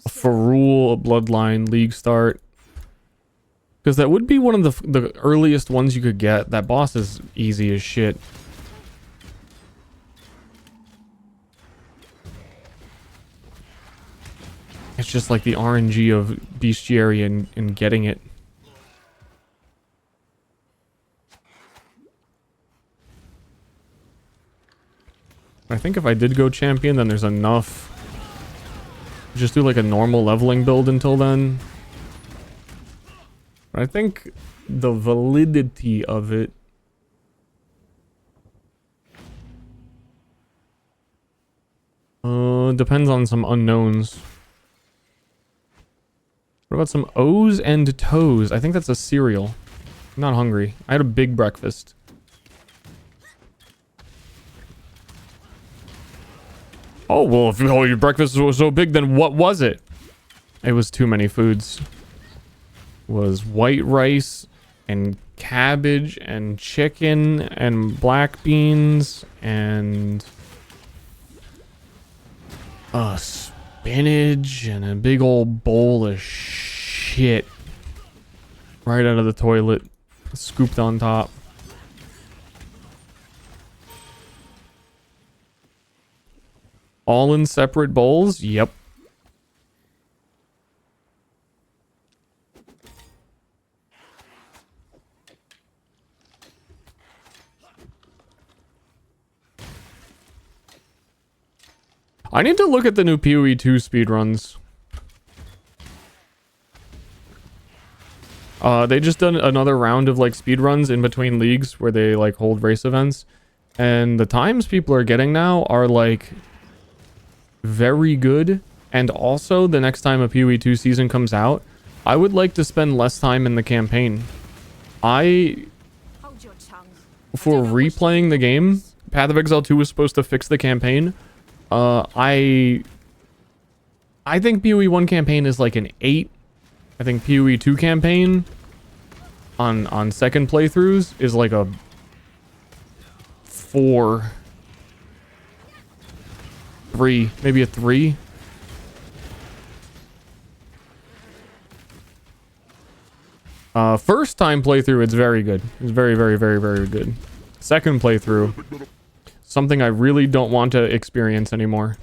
Ferrule Bloodline League start, because that would be one of the earliest ones you could get. That boss is easy as shit. It's just like the RNG of Bestiary and getting it. I think if I did go champion, then there's enough. Just do like a normal leveling build until then. But I think the validity of it depends on some unknowns. What about some O's and toes? I think that's a cereal. I'm not hungry. I had a big breakfast. Oh, well, if your breakfast was so big, then what was it? It was too many foods. It was white rice and cabbage and chicken and black beans and spinach and a big old bowl of shit right out of the toilet, scooped on top. All in separate bowls? Yep. I need to look at the new PoE 2 speedruns. They just done another round of like speedruns in between leagues where they like hold race events. And the times people are getting now are like very good. And also the next time a PoE 2 season comes out, I would like to spend less time in the campaign. For replaying the game, Path of Exile 2 was supposed to fix the campaign. I think PoE 1 campaign is like an 8. I think PoE 2 campaign on second playthroughs is like a 4, 3, maybe a 3. First time playthrough, it's very good. It's very, very, very, very good. Second playthrough, something I really don't want to experience anymore.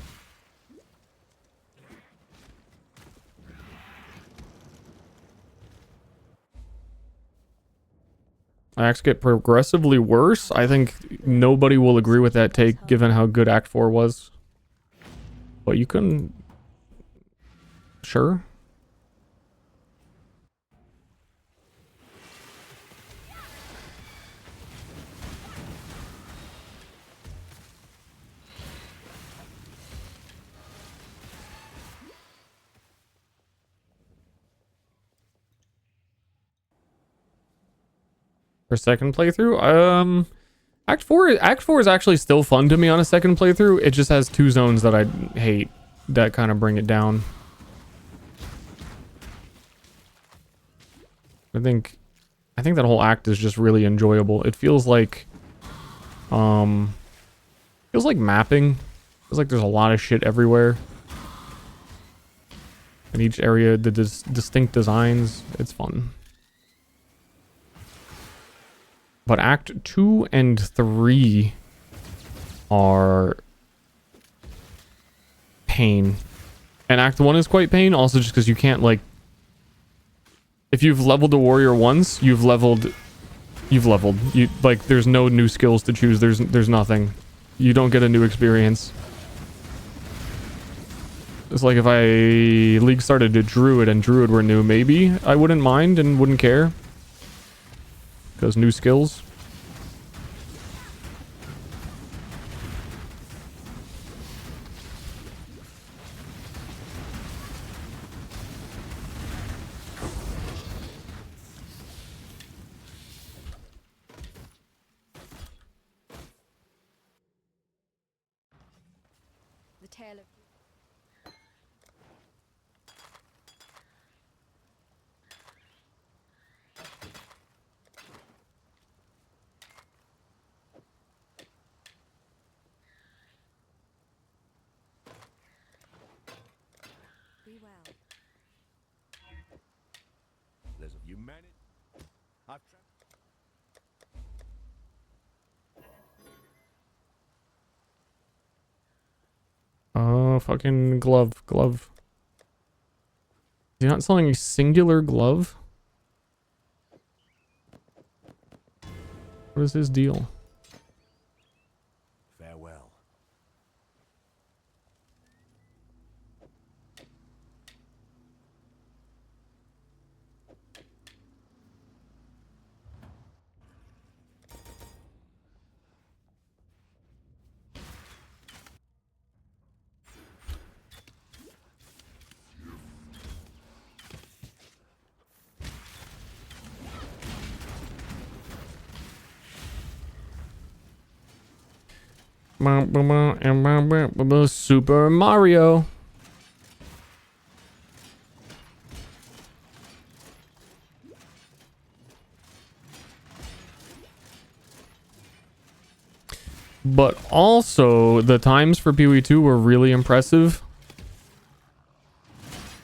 Acts get progressively worse. I think nobody will agree with that take, given how good Act 4 was. But you can... Sure. For second playthrough, Act 4 is actually still fun to me on a second playthrough. It just has 2 zones that I hate that kind of bring it down. I think that whole act is just really enjoyable. It feels like mapping. Feels like there's a lot of shit everywhere. In each area, the distinct designs, it's fun. But Act 2 and 3 are pain. And Act 1 is quite pain, also just because you can't, like... If you've leveled a warrior once, you've leveled. You, like, there's no new skills to choose. There's nothing. You don't get a new experience. It's like if I League started a Druid and Druid were new, maybe I wouldn't mind and wouldn't care. Because new skills. The tale of... Be well. There's a humanity. I've traveled. Oh, fucking glove. You're not selling a singular glove? What is his deal? Farewell. Super Mario. But also, the times for PoE2 were really impressive.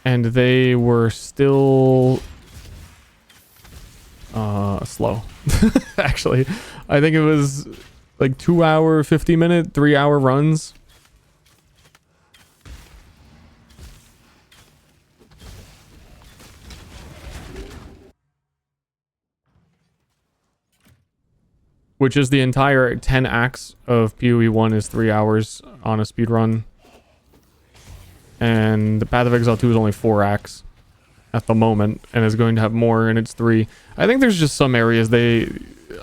And they were still slow. Actually, I think it was like 2 hour, 50-minute, 3 hour runs. Which is the entire 10 acts of PoE 1 is 3 hours on a speed run. And the Path of Exile 2 is only 4 acts at the moment, and is going to have more, and it's 3. I think there's just some areas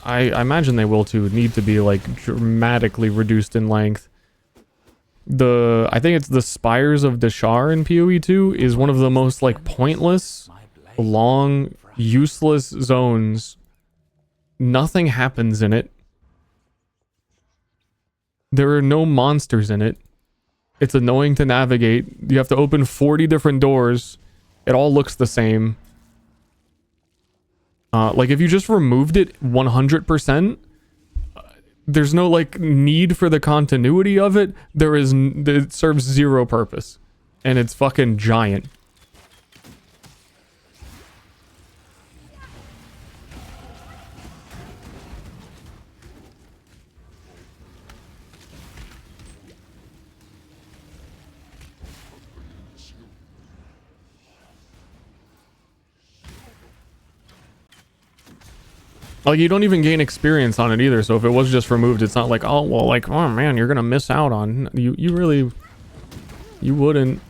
I imagine they will too, need to be like dramatically reduced in length. I think it's the Spires of Dashar in PoE 2 is one of the most like pointless, long, useless zones. Nothing happens in it. There are no monsters in it. It's annoying to navigate. You have to open 40 different doors. It all looks the same. Like if you just removed it 100%, there's no like need for the continuity of it. It serves zero purpose, and it's fucking giant. Like you don't even gain experience on it either. So if it was just removed, it's not like, oh well, like, oh man, you're gonna miss out on you. You wouldn't.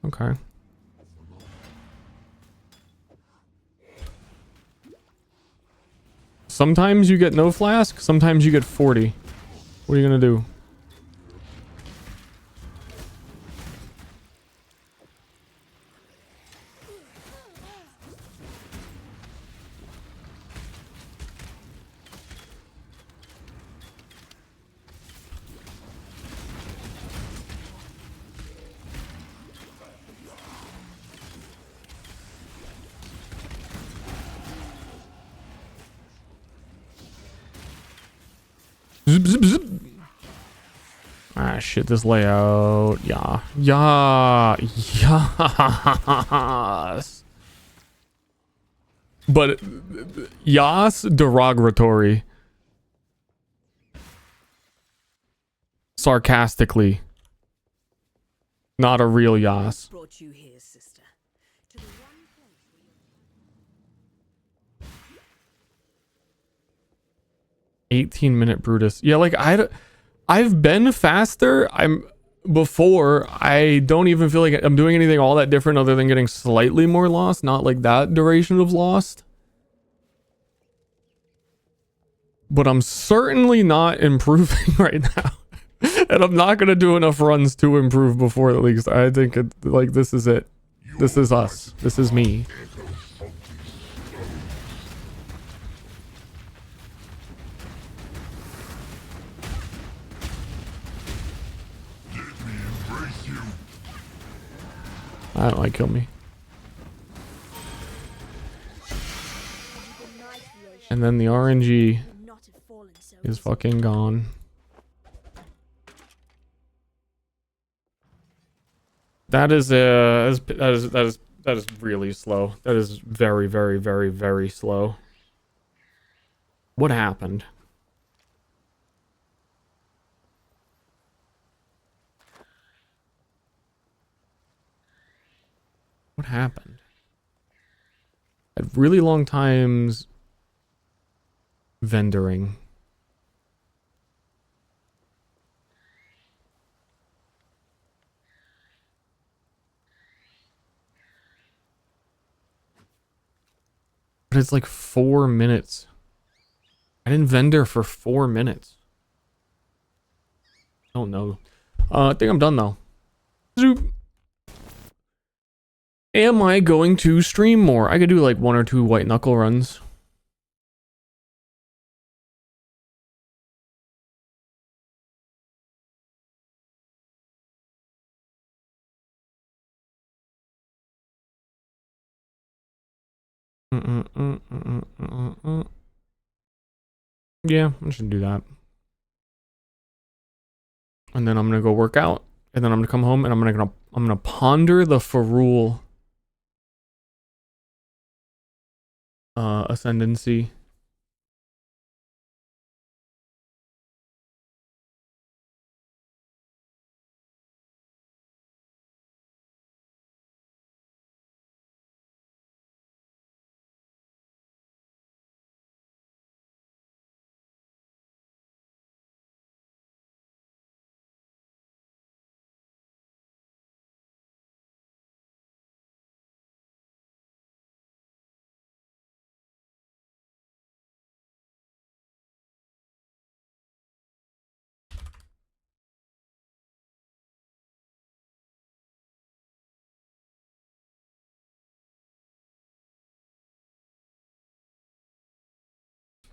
Okay. Sometimes you get no flask, sometimes you get 40. What are you gonna do? Zip, zip, zip. Ah, shit, this layout. Yeah. Yeah. Yes. But yas derogatory. Sarcastically. Not a real yas. Brought you here, sister. To the one place where 18-minute Brutus. Yeah, like I've been faster. Before. I don't even feel like I'm doing anything all that different other than getting slightly more lost. Not like that duration of lost. But I'm certainly not improving right now. And I'm not gonna do enough runs to improve before at least. I think like this is it. This is us. This is me. I don't like kill me. And then the RNG is fucking gone. That is really slow. That is very, very, very, very slow. What happened? What happened? At really long times vendoring. But it's like 4 minutes. I didn't vendor for 4 minutes. I don't know. I think I'm done though. Zoop. Am I going to stream more? I could do like 1 or 2 white knuckle runs. Yeah, I should do that. And then I'm gonna go work out, and then I'm gonna come home, and I'm gonna ponder the Ferrule ascendancy.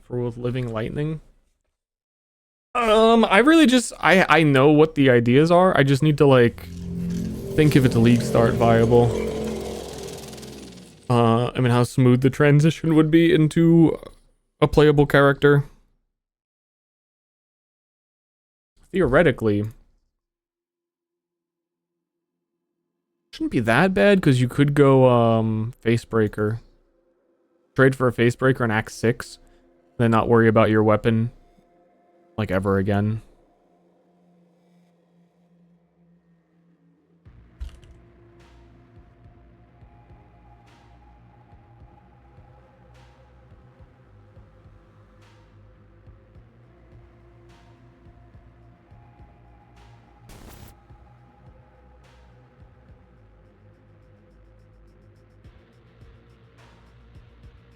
for with living lightning. I really just I know what the ideas are. I just need to like think if it's league start viable. I mean how smooth the transition would be into a playable character. Theoretically, shouldn't be that bad because you could go Facebreaker. Trade for a Facebreaker in Act 6, then not worry about your weapon like ever again.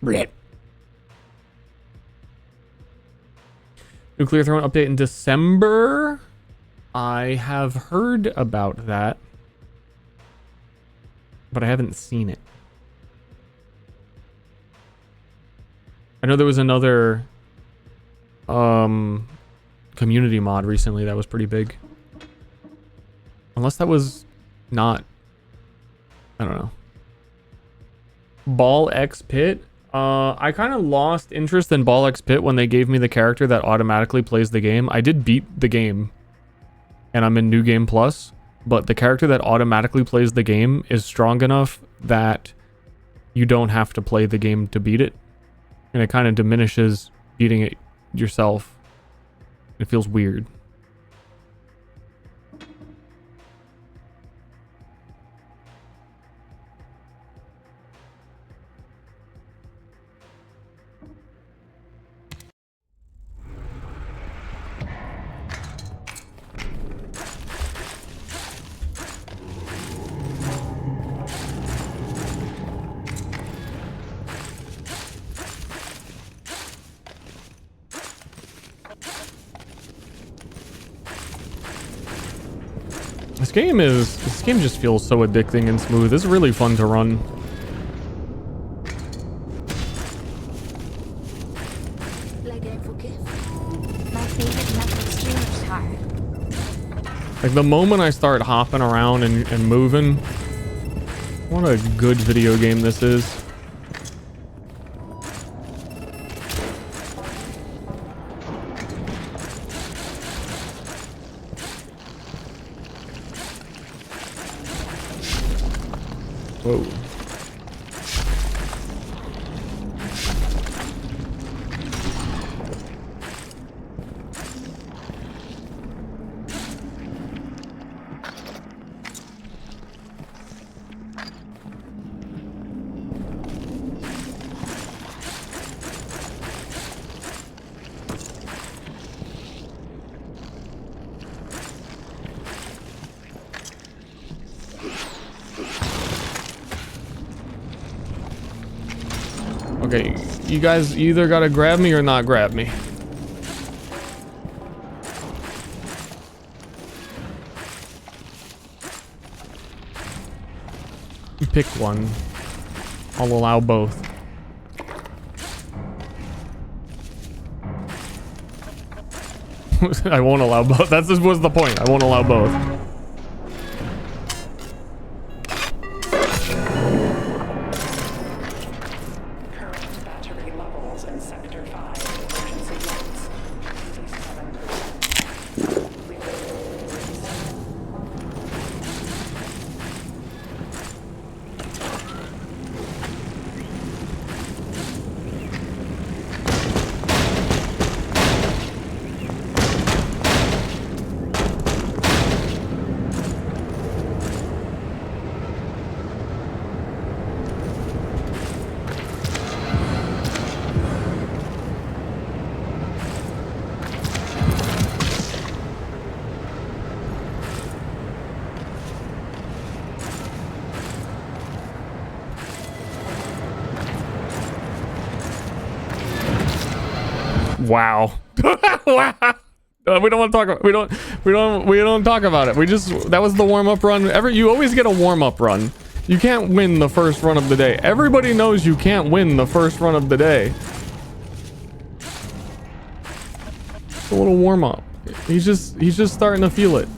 Blech. Nuclear Throne update in December. I have heard about that, but I haven't seen it. I know there was another community mod recently that was pretty big. Unless that was not, I don't know. Ball X Pit. I kind of lost interest in Ball X Pit when they gave me the character that automatically plays the game. I did beat the game, and I'm in New Game Plus, but the character that automatically plays the game is strong enough that you don't have to play the game to beat it, and it kind of diminishes beating it yourself. It feels weird. This game just feels so addicting and smooth. It's really fun to run. Like the moment I start hopping around and moving, what a good video game this is. Whoa. Okay, you guys either gotta grab me or not grab me. You pick one. I'll allow both. I won't allow both. That just was the point. I won't allow both. Wow. Wow. We don't want to talk about, we don't talk about it. We just, that was the warm-up run. You always get a warm-up run. You can't win the first run of the day. Everybody knows you can't win the first run of the day. a little warm up. He's just starting to feel it.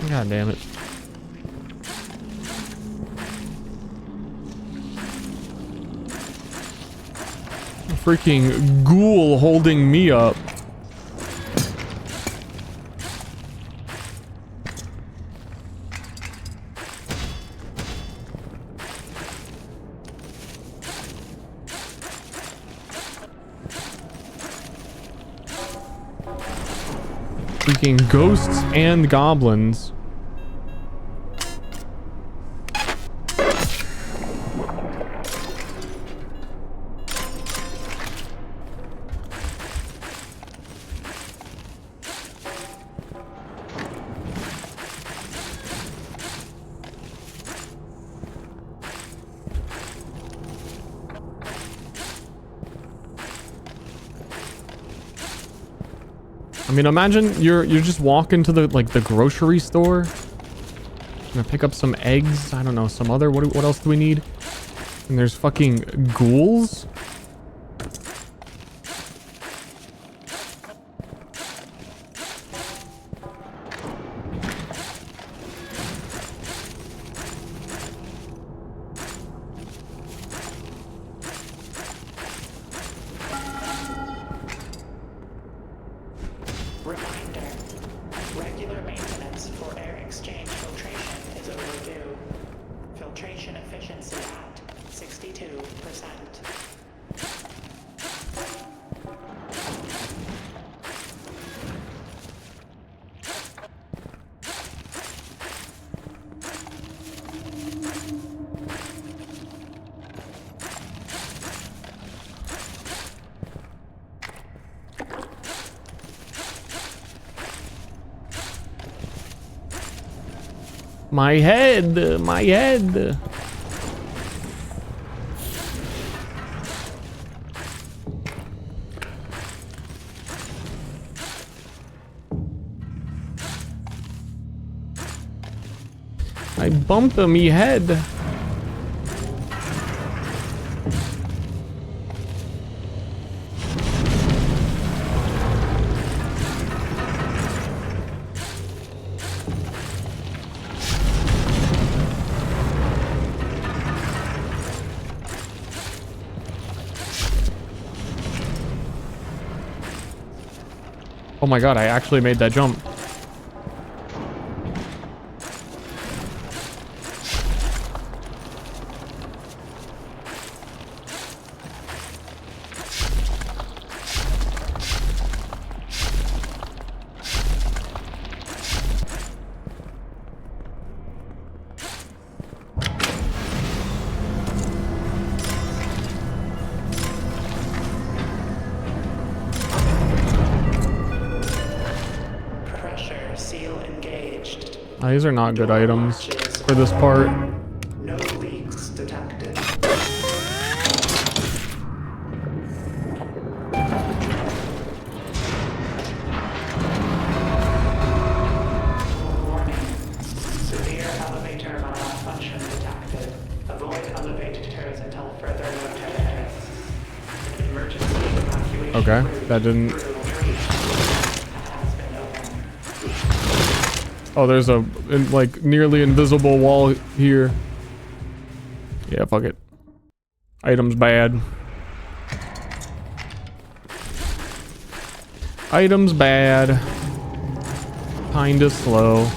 God damn it. Freaking ghoul holding me up. Freaking ghosts and goblins. I mean, imagine you're just walking to the grocery store. Gonna pick up some eggs. I don't know, some other. What else do we need? And there's fucking ghouls. My head, my head. I bumped me head. Oh my god, I actually made that jump. These are not good items for this part. No leaks detected. Warning. Severe elevator malfunction detected. Avoid elevators until further notice. Emergency evacuation. Okay, that didn't. Oh, there's a nearly invisible wall here. Yeah, fuck it. Items bad. Items bad. Kinda slow.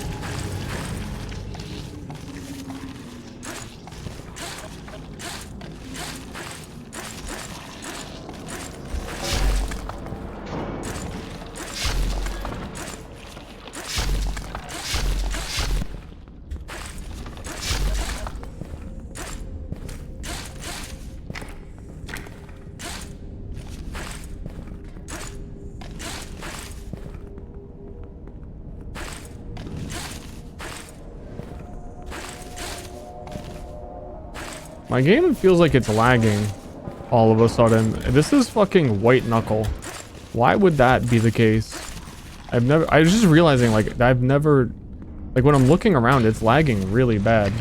My game feels like it's lagging all of a sudden. This is fucking white knuckle. Why would that be the case? I was just realizing, like, I've never, like, when I'm looking around, it's lagging really bad.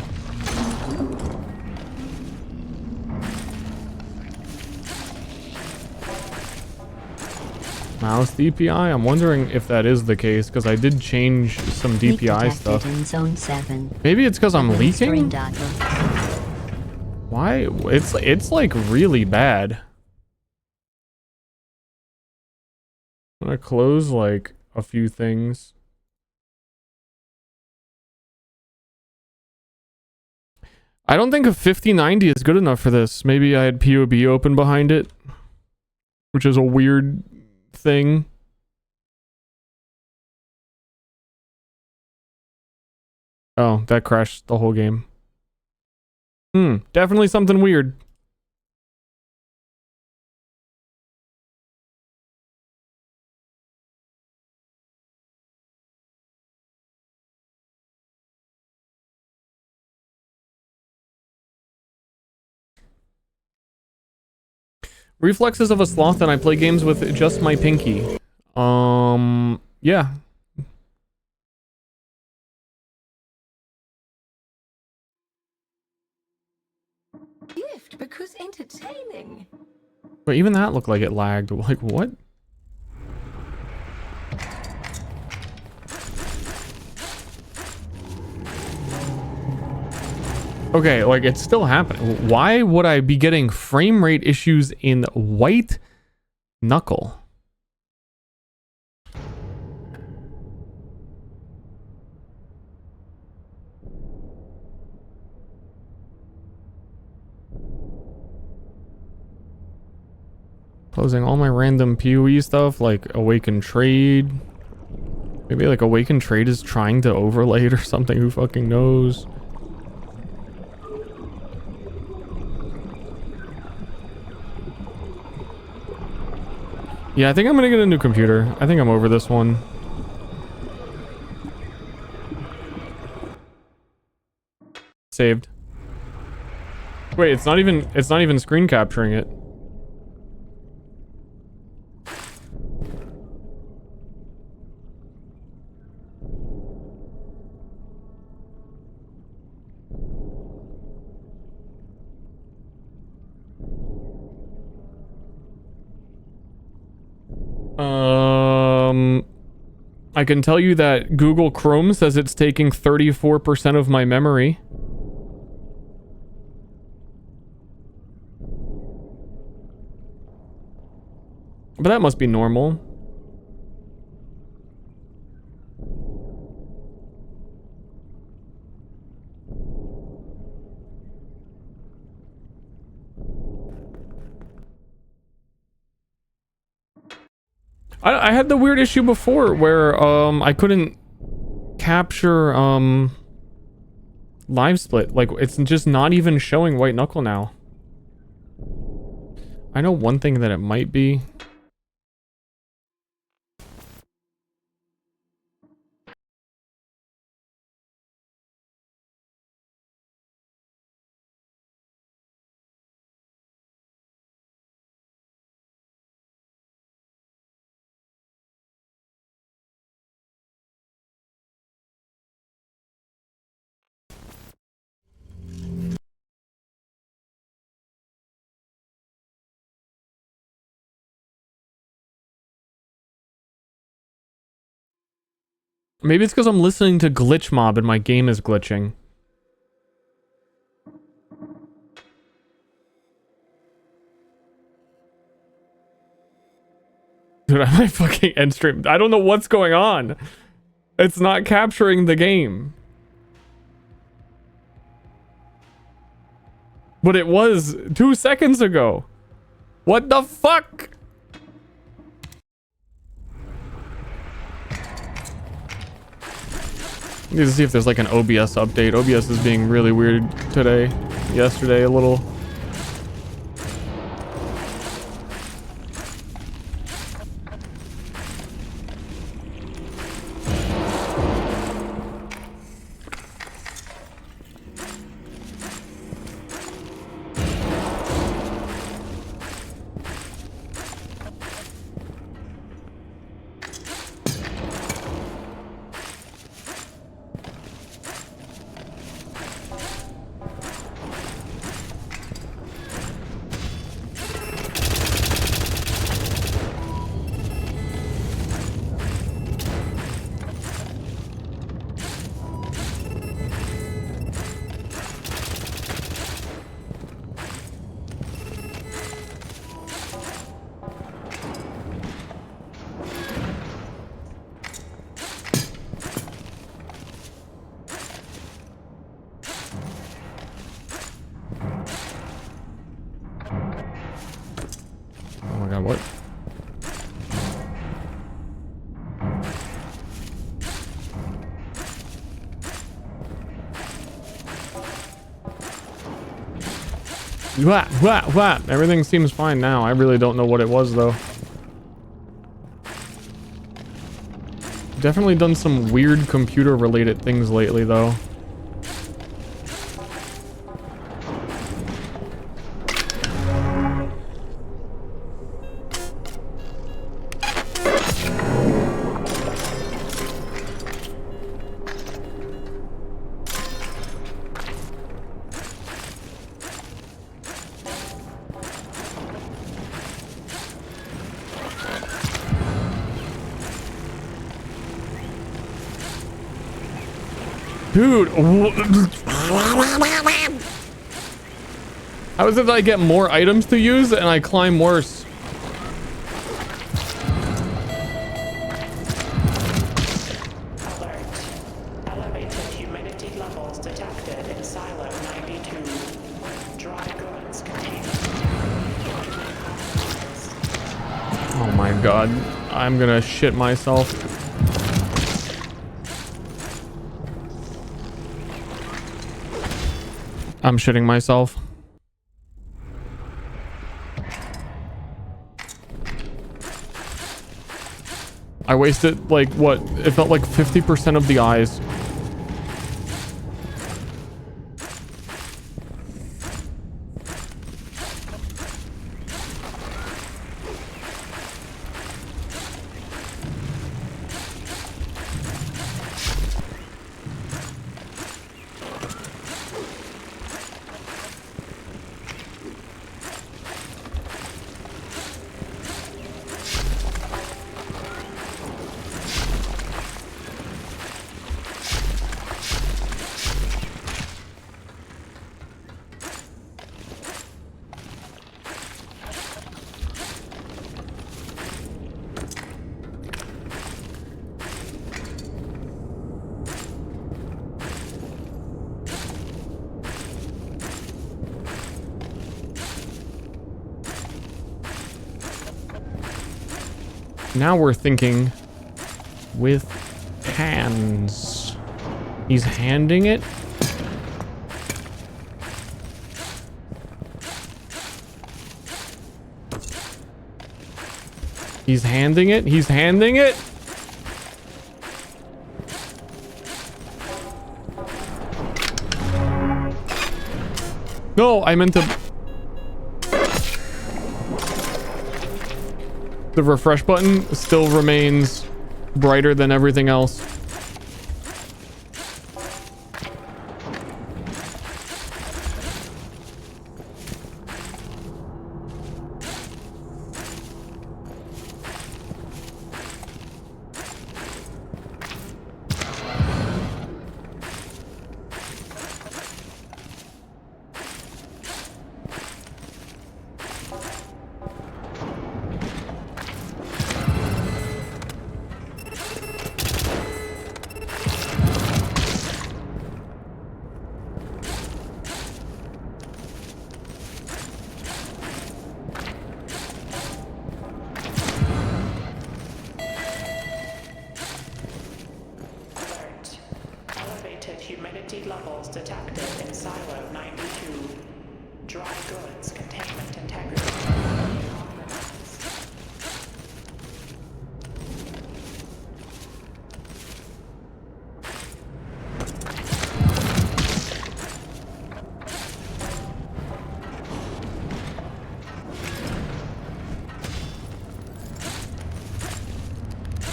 Mouse DPI? I'm wondering if that is the case, because I did change some DPI stuff. In zone 7. Maybe it's because I'm leaking? Data. Why? It's like really bad. I'm gonna close like a few things. I don't think a 5090 is good enough for this. Maybe I had POB open behind it, which is a weird thing. Oh, that crashed the whole game. Definitely something weird. Reflexes of a sloth, and I play games with just my pinky. Yeah. Gift because entertaining. But even that looked like it lagged. Like, what? Okay, like, it's still happening. Why would I be getting frame rate issues in white knuckle? Closing all my random PoE stuff, like Awaken Trade. Maybe like Awaken Trade is trying to overlay it or something, who fucking knows. Yeah, I think I'm gonna get a new computer. I think I'm over this one. Saved. Wait, it's not even screen capturing it. I can tell you that Google Chrome says it's taking 34% of my memory. But that must be normal. I had the weird issue before where I couldn't capture live split. Like, it's just not even showing white knuckle now. I know one thing that it might be. Maybe it's because I'm listening to Glitch Mob and my game is glitching. Dude, I might fucking end stream. I don't know what's going on. It's not capturing the game. But it was 2 seconds ago. What the fuck? Need to see if there's like an OBS update. OBS is being really weird today. Yesterday a little. Wah, wah, wah. Everything seems fine now. I really don't know what it was though. Definitely done some weird computer related things lately though. Dude, how is it that I get more items to use and I climb worse? Alert. Elevated humidity levels detected in silo 92. Dry goods contained. Oh my god, I'm gonna shit myself. I'm shitting myself. I wasted like what? It felt like 50% of the eyes. Now we're thinking with hands. He's handing it. He's handing it. He's handing it. No, I meant to. The refresh button still remains brighter than everything else. Humidity levels detected in silo 92. Dry goods containment integrity.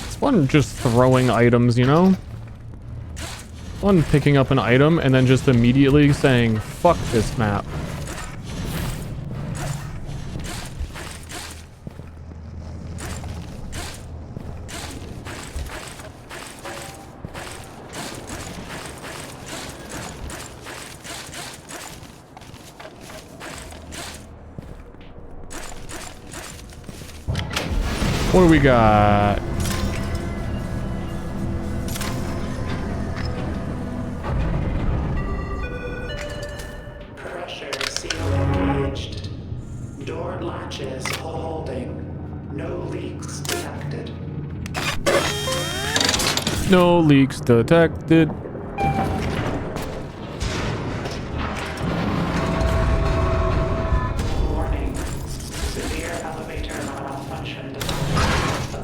It's fun just throwing items, you know? Fun picking up an item and then just immediately saying, fuck this map. What do we got? No leaks detected.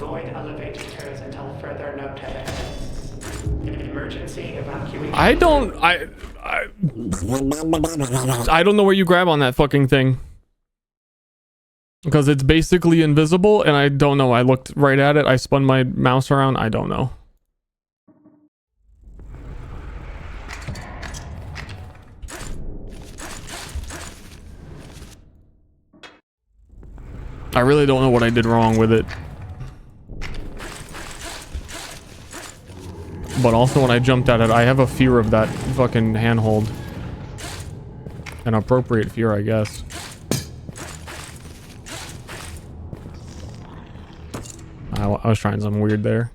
Avoid elevators until further notice. Emergency evacuation. I don't know where you grab on that fucking thing. Because it's basically invisible and I don't know. I looked right at it. I spun my mouse around. I don't know. I really don't know what I did wrong with it. But also when I jumped at it, I have a fear of that fucking handhold. An appropriate fear, I guess. I was trying something weird there.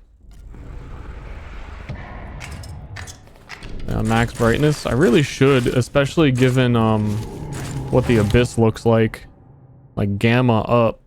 Max brightness. I really should, especially given what the abyss looks like. Like gamma up.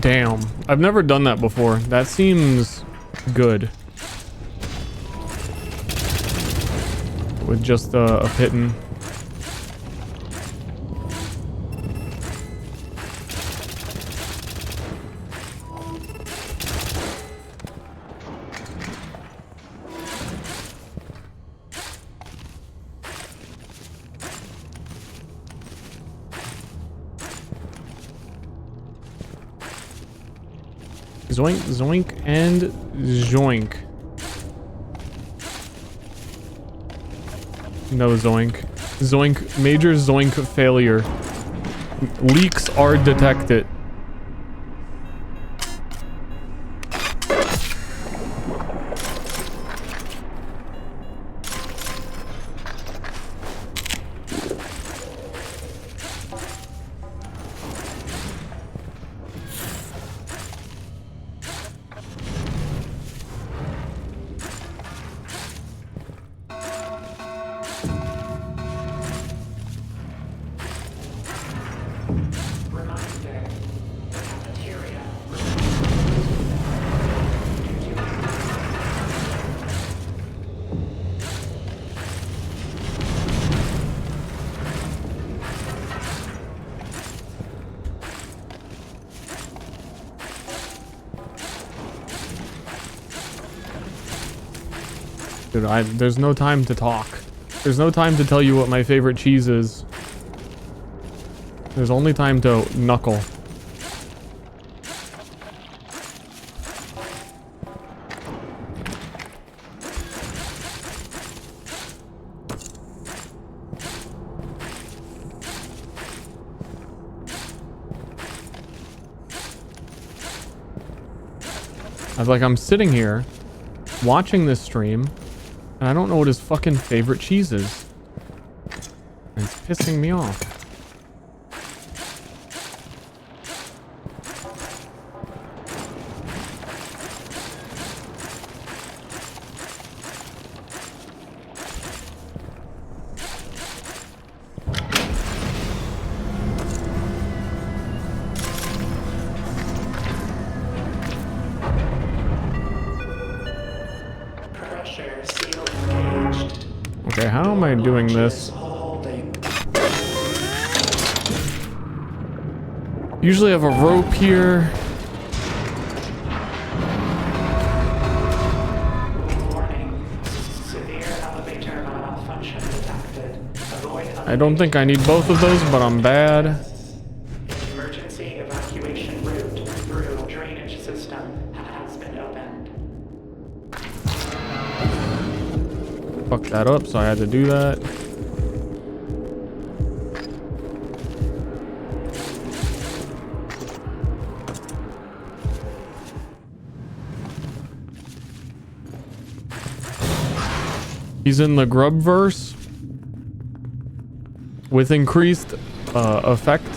Damn, I've never done that before. That seems good. With just a pitten. Zoink, zoink, and zoink. No zoink. Zoink, major zoink failure. Leaks are detected. Dude, there's no time to talk. There's no time to tell you what my favorite cheese is. There's only time to knuckle. I'm sitting here watching this stream and I don't know what his fucking favorite cheese is. And it's pissing me off. Okay, how am I doing this? Usually I have a rope here. I don't think I need both of those, but I'm bad. Emergency evacuation route through drainage system has been opened. Fucked that up, so I had to do that. He's in the grub verse with increased effect.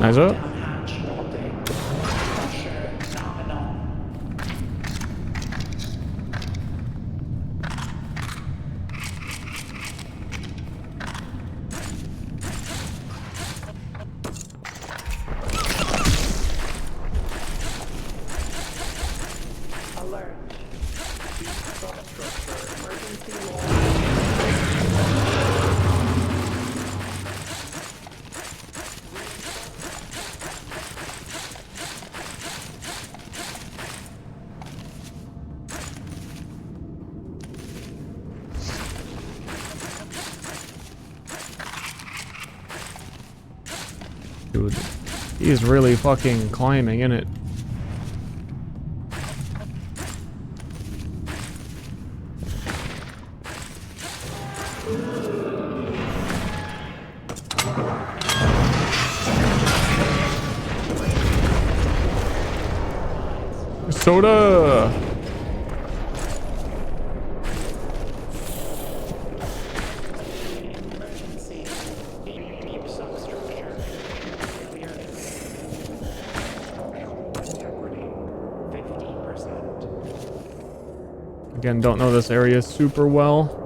Eyes up. Dude, he's really fucking climbing, isn't it? Soda! Again, don't know this area super well.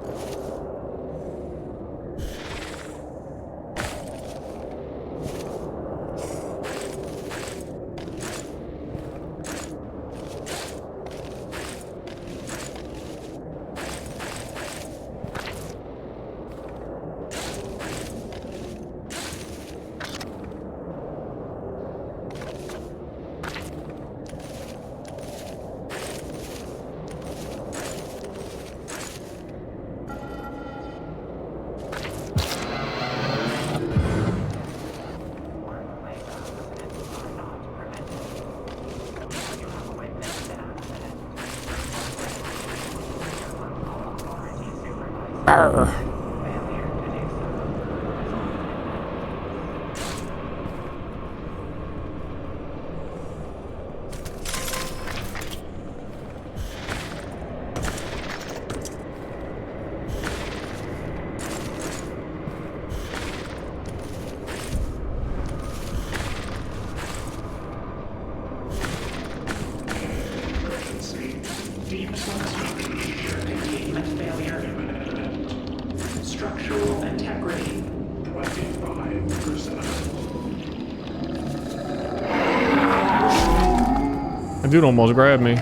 Arr. Deep substructure containment failure. Structural integrity 25%. That dude almost grabbed me.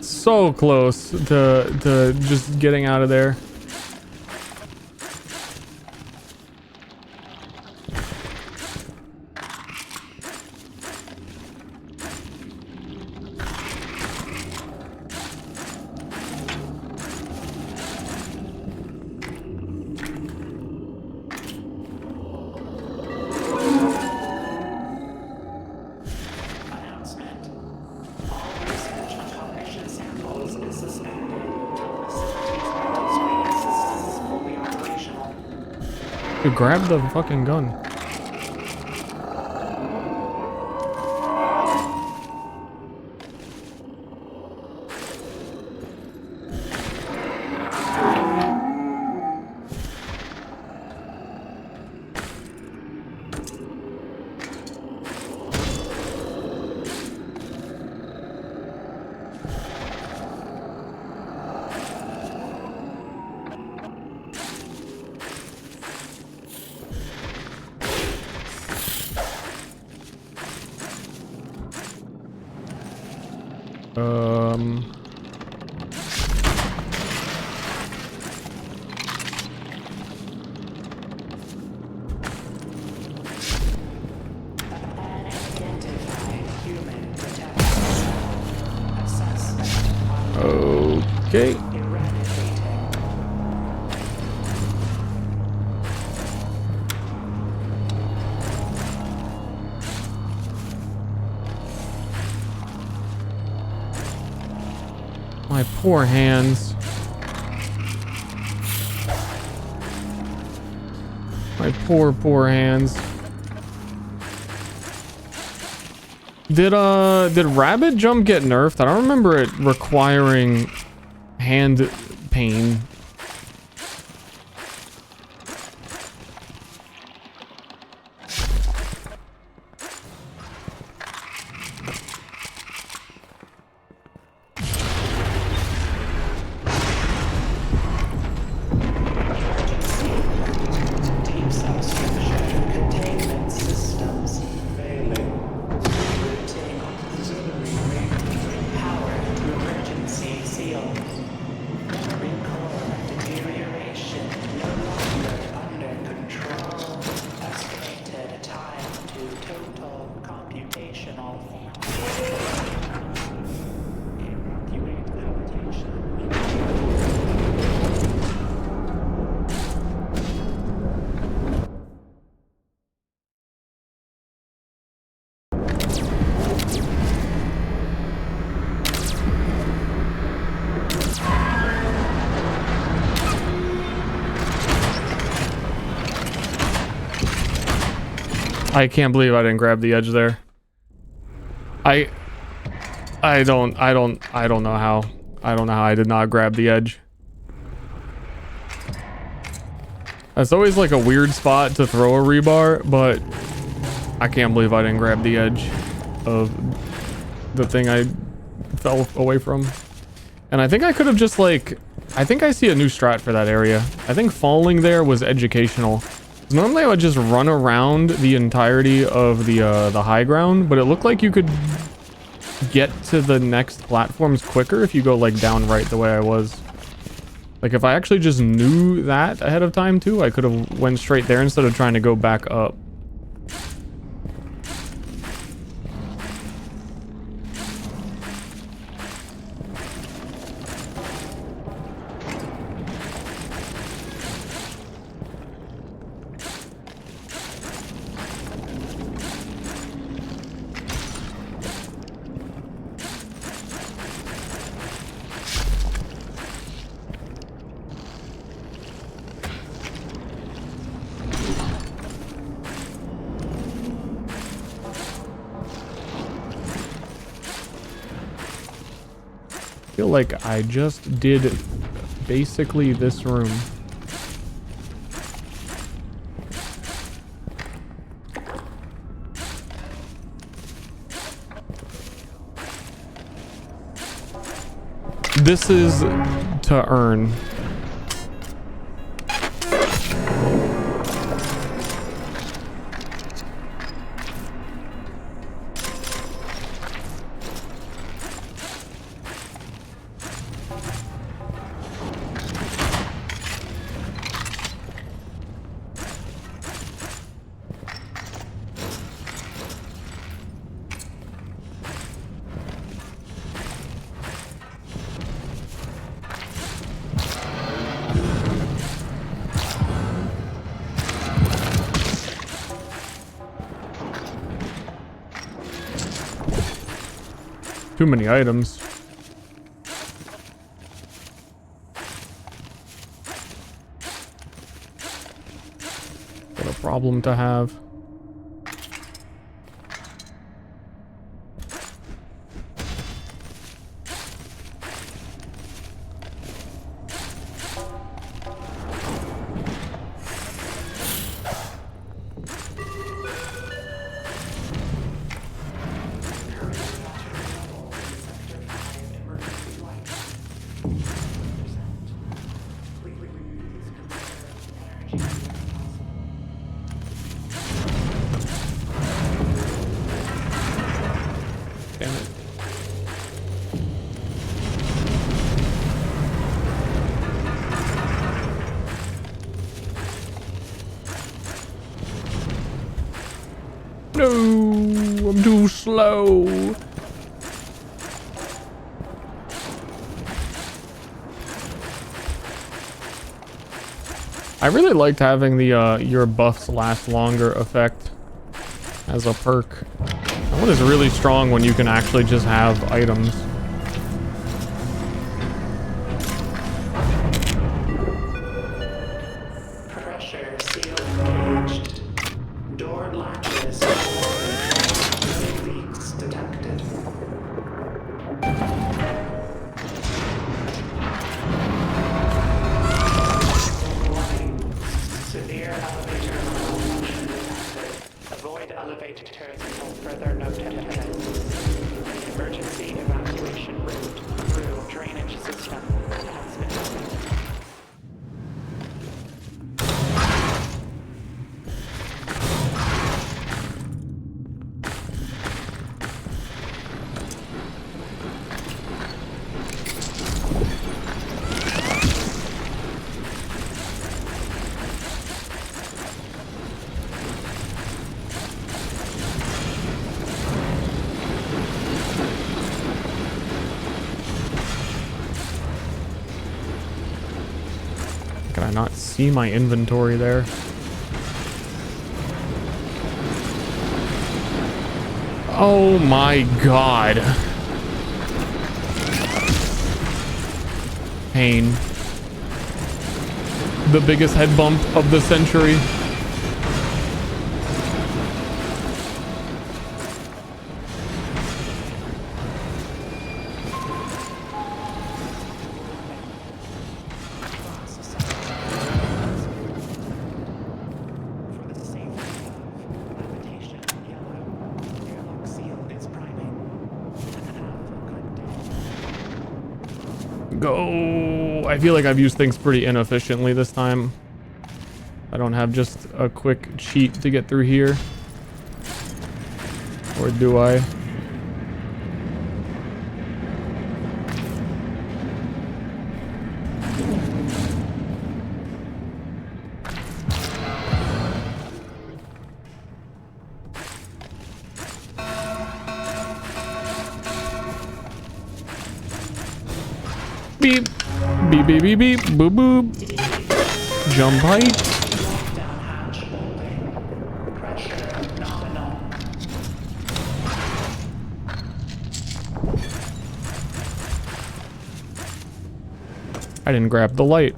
So close to just getting out of there. grab the fucking gun. Okay. My poor hands. My poor hands. Did Rabbit Jump get nerfed? I don't remember it requiring hand pain. I can't believe I didn't grab the edge there. I don't know how. I don't know how I did not grab the edge. That's always like a weird spot to throw a rebar, but I can't believe I didn't grab the edge of the thing I fell away from. And I think I could have just like, I think I see a new strat for that area. I think falling there was educational. Normally I would just run around the entirety of the high ground, but it looked like you could get to the next platforms quicker if you go like down right the way I was. Like if I actually just knew that ahead of time too, I could have went straight there instead of trying to go back up. I feel like I just did basically this room. This is to earn. Too many items. problem to have. Damn it. No, I'm too slow. I really liked having the your buffs last longer effect as a perk. That one is really strong when you can actually just have items. Pressure seal engaged. Door latches open. No leaks detected. Warning. Severe elevator malfunction detected. Avoid elevators until further notice. Emergency evacuation route through drainage system has been opened. Can I not see my inventory there? Oh my god. Pain. The biggest head bump of the century. Go. I feel like I've used things pretty inefficiently this time. I don't have just a quick cheat to get through here. Or do I? Beep. Beep, beep, beep, beep. Boop, boop. Jump height. I didn't grab the light.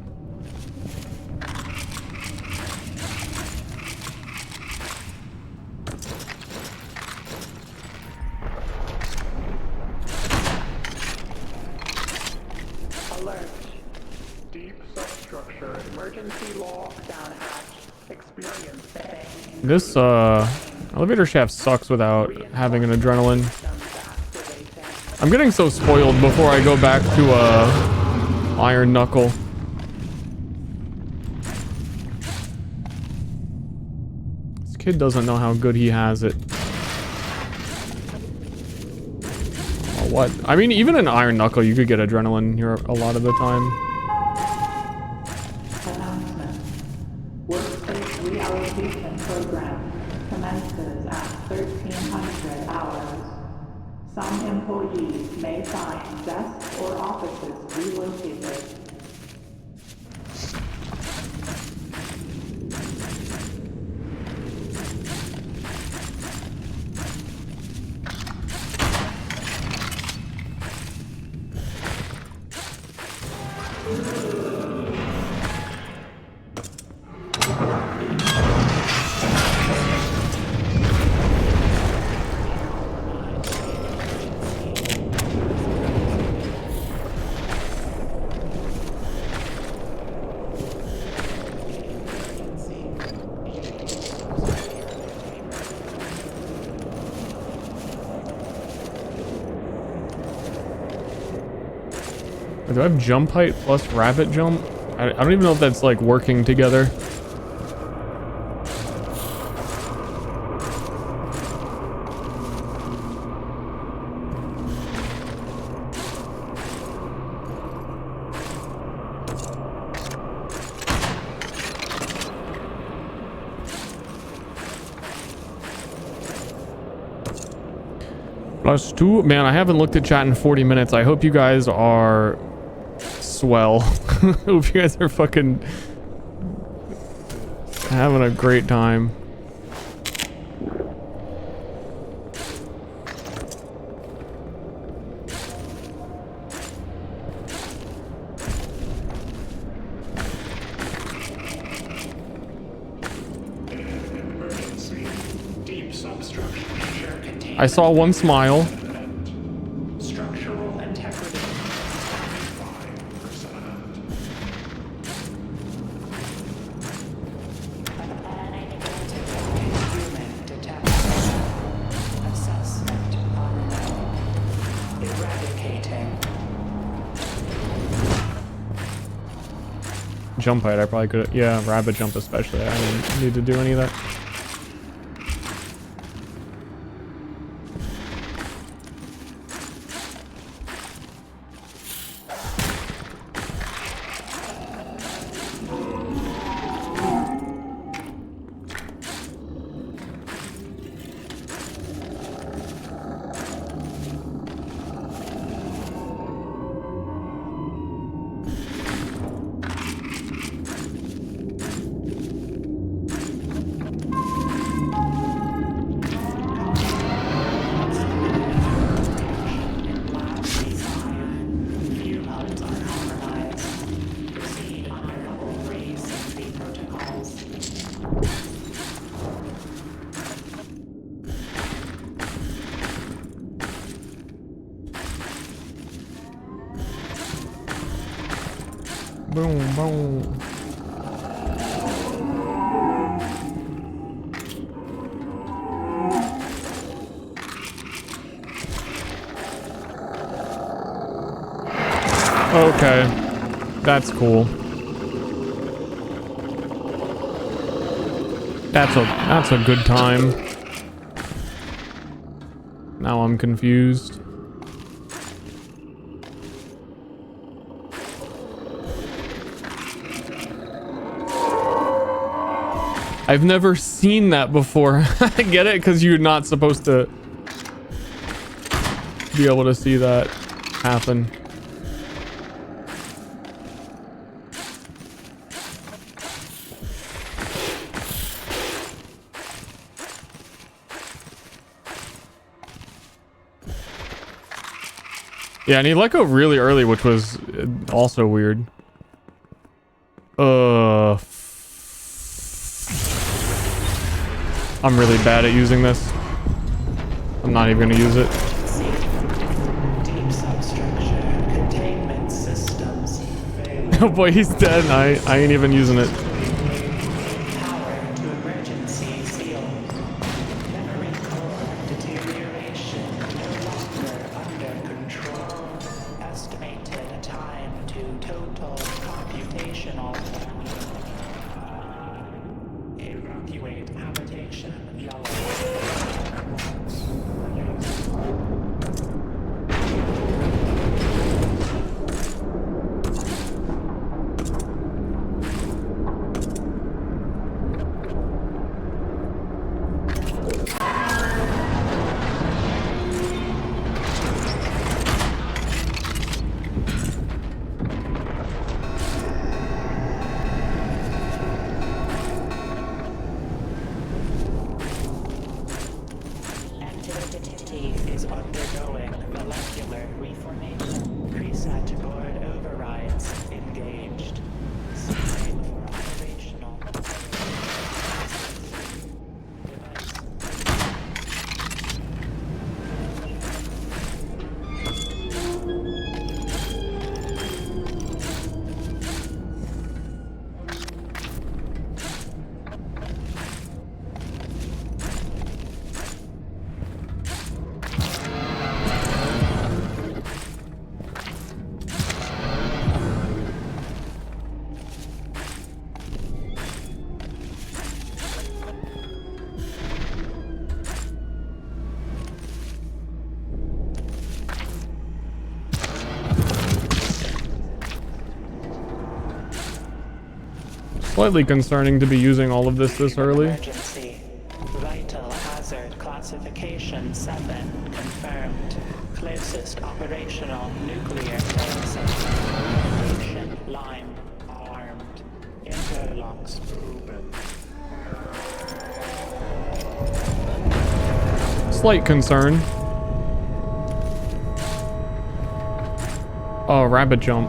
Alert. Deep substructure. Emergency lockdown hatch. Experiencing. This elevator shaft sucks without having an adrenaline. I'm getting so spoiled before I go back to Iron Knuckle. This kid doesn't know how good he has it. Oh, what? I mean, even in Iron Knuckle, you could get adrenaline here a lot of the time. Announcement. Workspace reallocation program commences at 1300 hours. Some employees may find desks or offices relocated. Do I have jump height plus rabbit jump? I don't even know if that's like working together. +2. Man, I haven't looked at chat in 40 minutes. I hope you guys are swell. Hope you guys are fucking having a great time. I saw one smile. Structural integrity. Human detection. Assessment unknown. Eradicating. Jump height, I probably could. Yeah, rabbit jump especially. I didn't need to do any of that. Boom, boom. Okay, that's cool. That's a good time. Now I'm confused. I've never seen that before. I get it, because you're not supposed to be able to see that happen. Yeah, and he let go really early, which was also weird. I'm really bad at using this. I'm not even gonna use it. Deep substructure containment systems. Oh boy, he's dead. I ain't even using it. Power to emergency seal. Memory core deterioration no longer under control. Estimated time to total computational. Evacuate habitation yellow. Is undergoing molecular reformation. Preset board overrides engaged. Sign for operational. Slightly concerning to be using all of this early. Emergency. Vital hazard classification 7 confirmed. Closest operational nuclear tail center. Location Lime. Armed. Interlocks open. Slight concern. Oh, rabbit jump.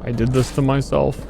I did this to myself.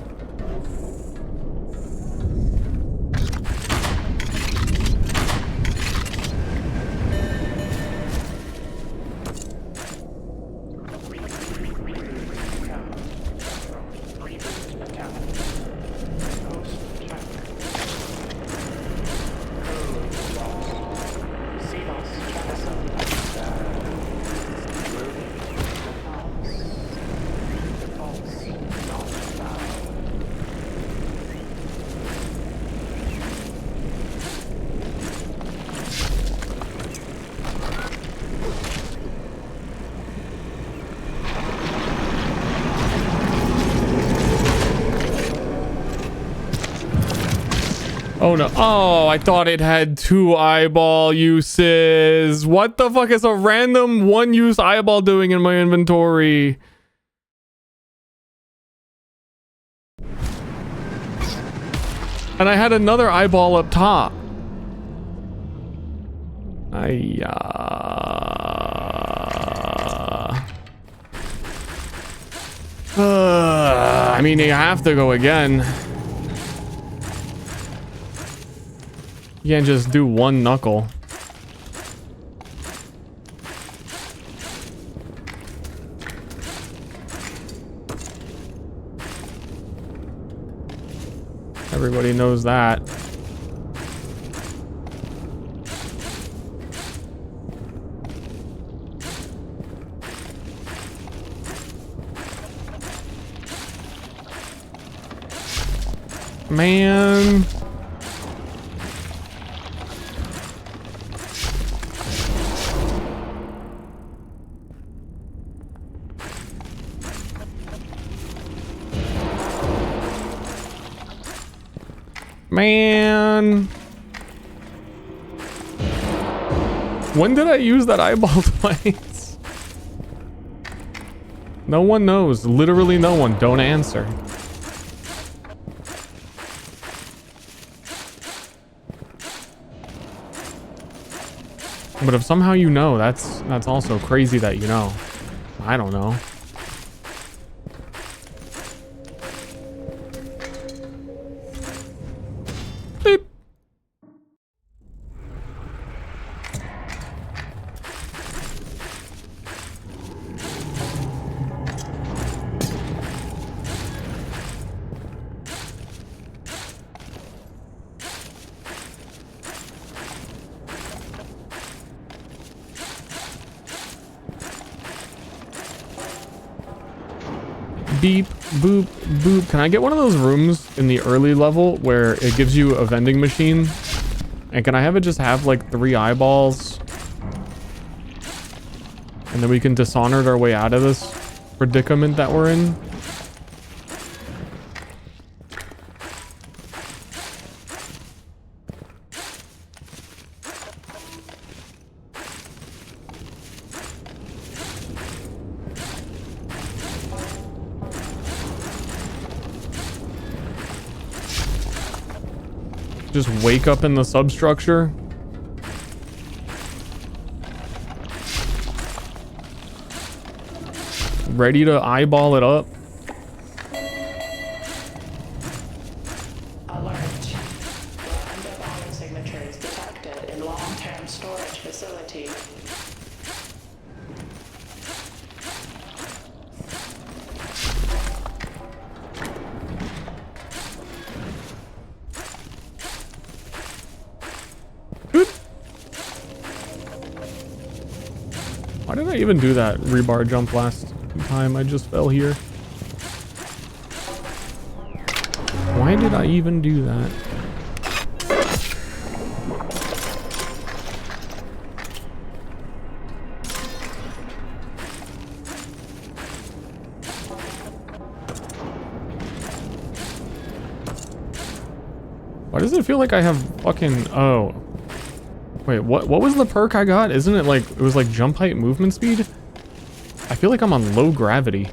Oh no. Oh, I thought it had 2 eyeball uses. What the fuck is a random 1-use eyeball doing in my inventory? And I had another eyeball up top. I mean, you have to go again. You can't just do 1 knuckle. Everybody knows that. Man. Man. When did I use that eyeball twice? No one knows. Literally no one. Don't answer. But if somehow you know, that's also crazy that you know. I don't know. Beep. Beep, boop, boop. Can I get one of those rooms in the early level where it gives you a vending machine? And can I have it just have like 3 eyeballs? And then we can dishonor our way out of this predicament that we're in? Just wake up in the substructure. Ready to eyeball it up. underground storage facility. Why did I even do that rebar jump last time? I just fell here. Why did I even do that? Why does it feel like I have fucking... Oh. Wait, what was the perk I got? Isn't it like... It was like jump height, movement speed? I feel like I'm on low gravity.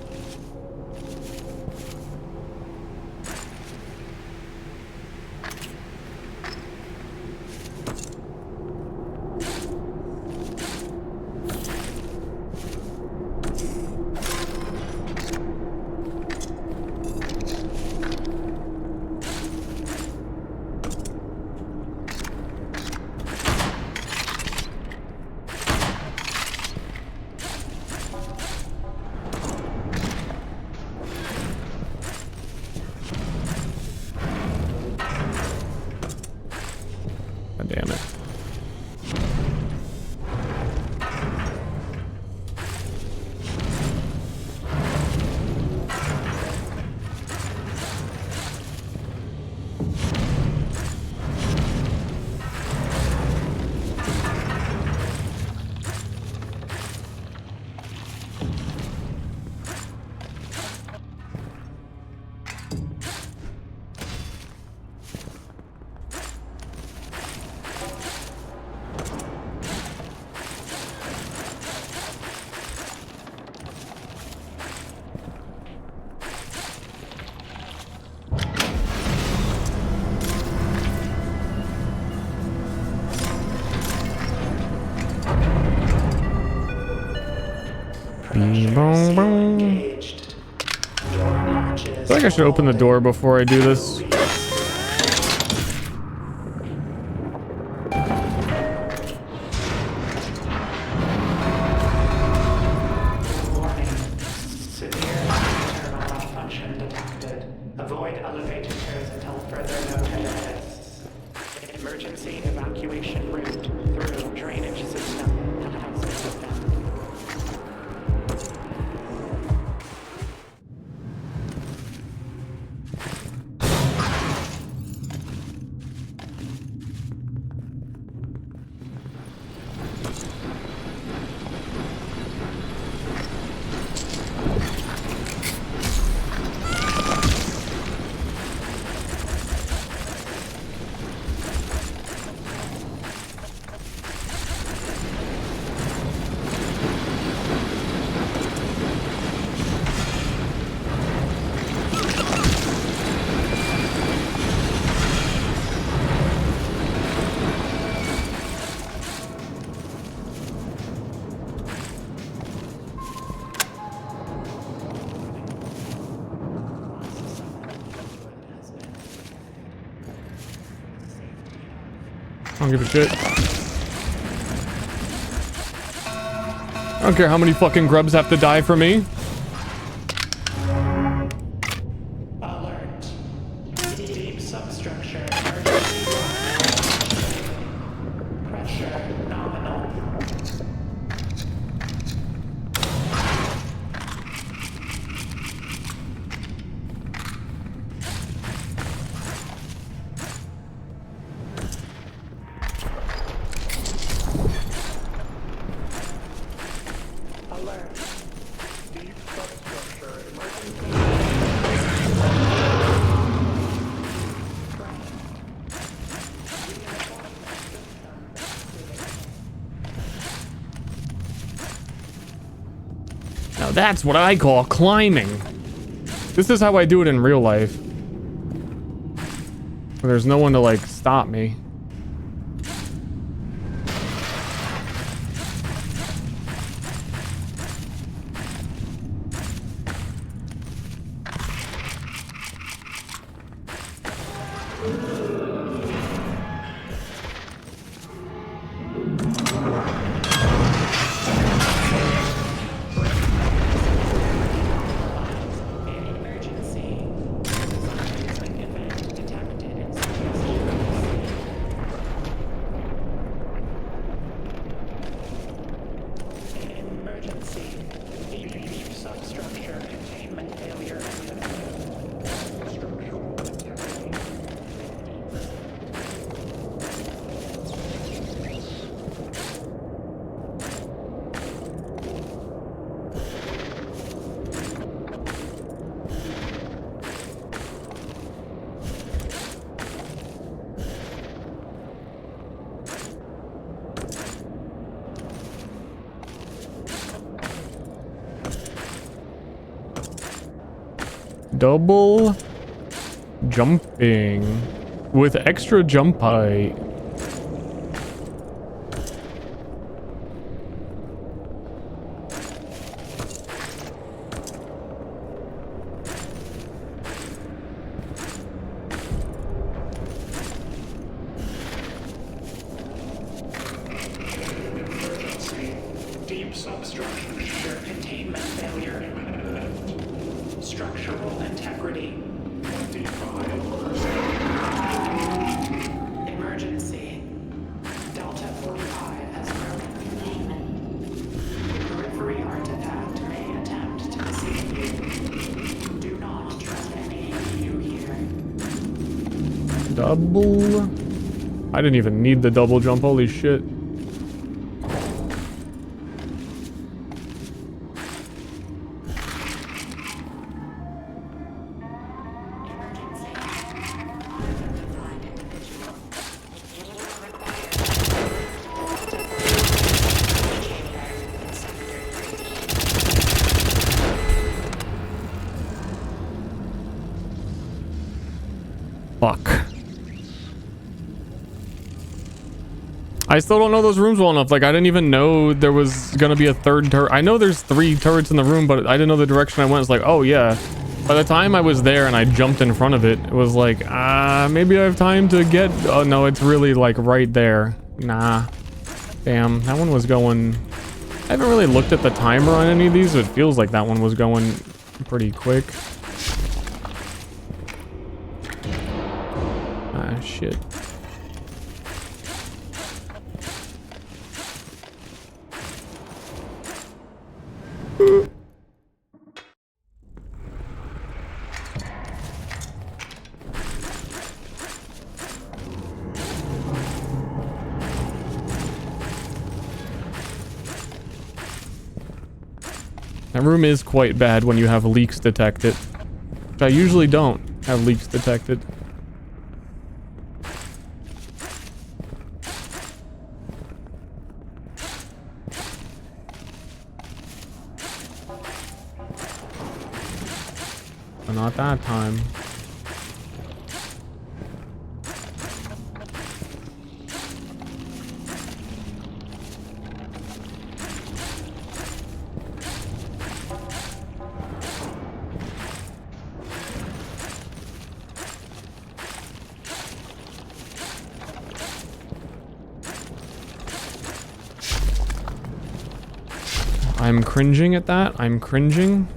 Damn it. I feel like I should open the door before I do this. Avoid elevators until further notice. Emergency evacuation route through drainage system has been opened. I don't give a shit. I don't care how many fucking grubs have to die for me. Alert. Deep substructure. Pressure nominal. Now that's what I call climbing. This is how I do it in real life. Where there's no one to like stop me. double jumping with extra jump height. Deep substructure containment failure. Structural integrity. Emergency. Delta 45 has broken containment. Periphery artifact may attempt to deceive you. Do not trust any of you here. Double. I didn't even need the double jump. Holy shit. Fuck. I still don't know those rooms well enough. Like, I didn't even know there was gonna be a third turret. I know there's 3 turrets in the room, but I didn't know the direction I went. It's like, oh yeah. By the time I was there and I jumped in front of it, it was like, maybe I have time to get... Oh no, it's really like right there. Nah. Damn, that one was going... I haven't really looked at the timer on any of these, but it feels like that one was going pretty quick. Ah, shit. That room is quite bad when you have leaks detected, which I usually don't have leaks detected. But not that time. I'm cringing at that. I'm cringing.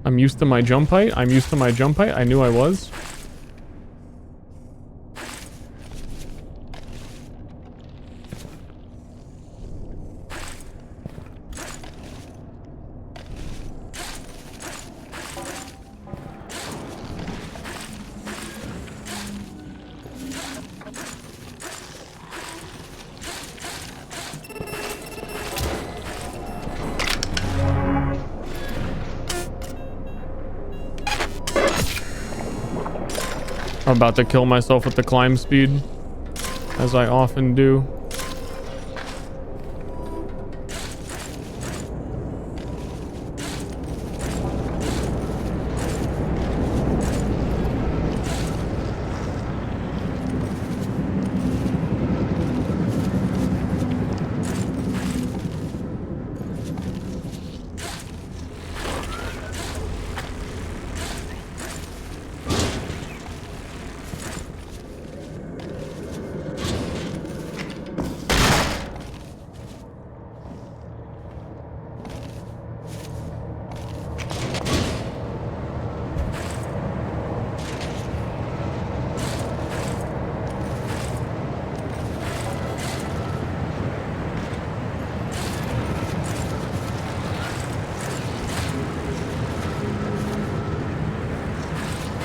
I'm used to my jump height. I'm used to my jump height. I knew I was. I'm about to kill myself with the climb speed, as I often do.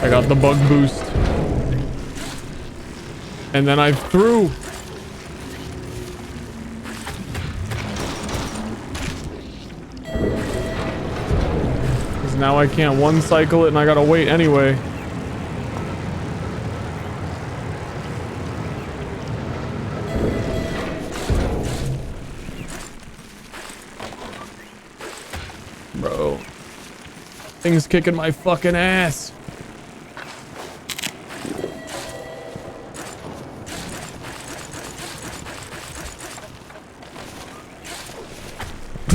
I got the bug boost. And then I threw. now I can't one cycle it and I gotta wait anyway. Bro. Thing's kicking my fucking ass.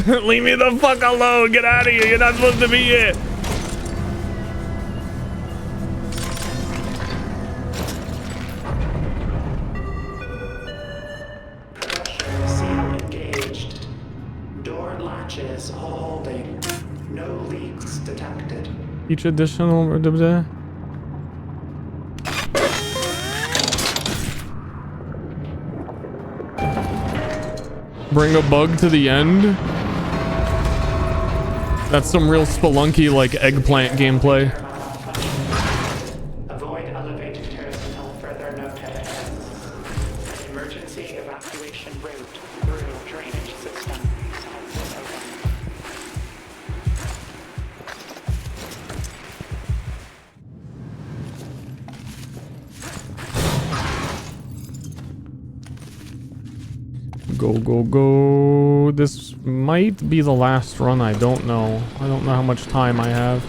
Leave me the fuck alone. Get out of here. You're not supposed to be here. Seal engaged. Door latches holding. No leaks detected. Each additional... Bring a bug to the end? That's some real Spelunky like eggplant gameplay. Avoid elevators until further notice. Emergency evacuation route through drainage system. Go, go, go. This might be the last run. I don't know. I don't know how much time I have.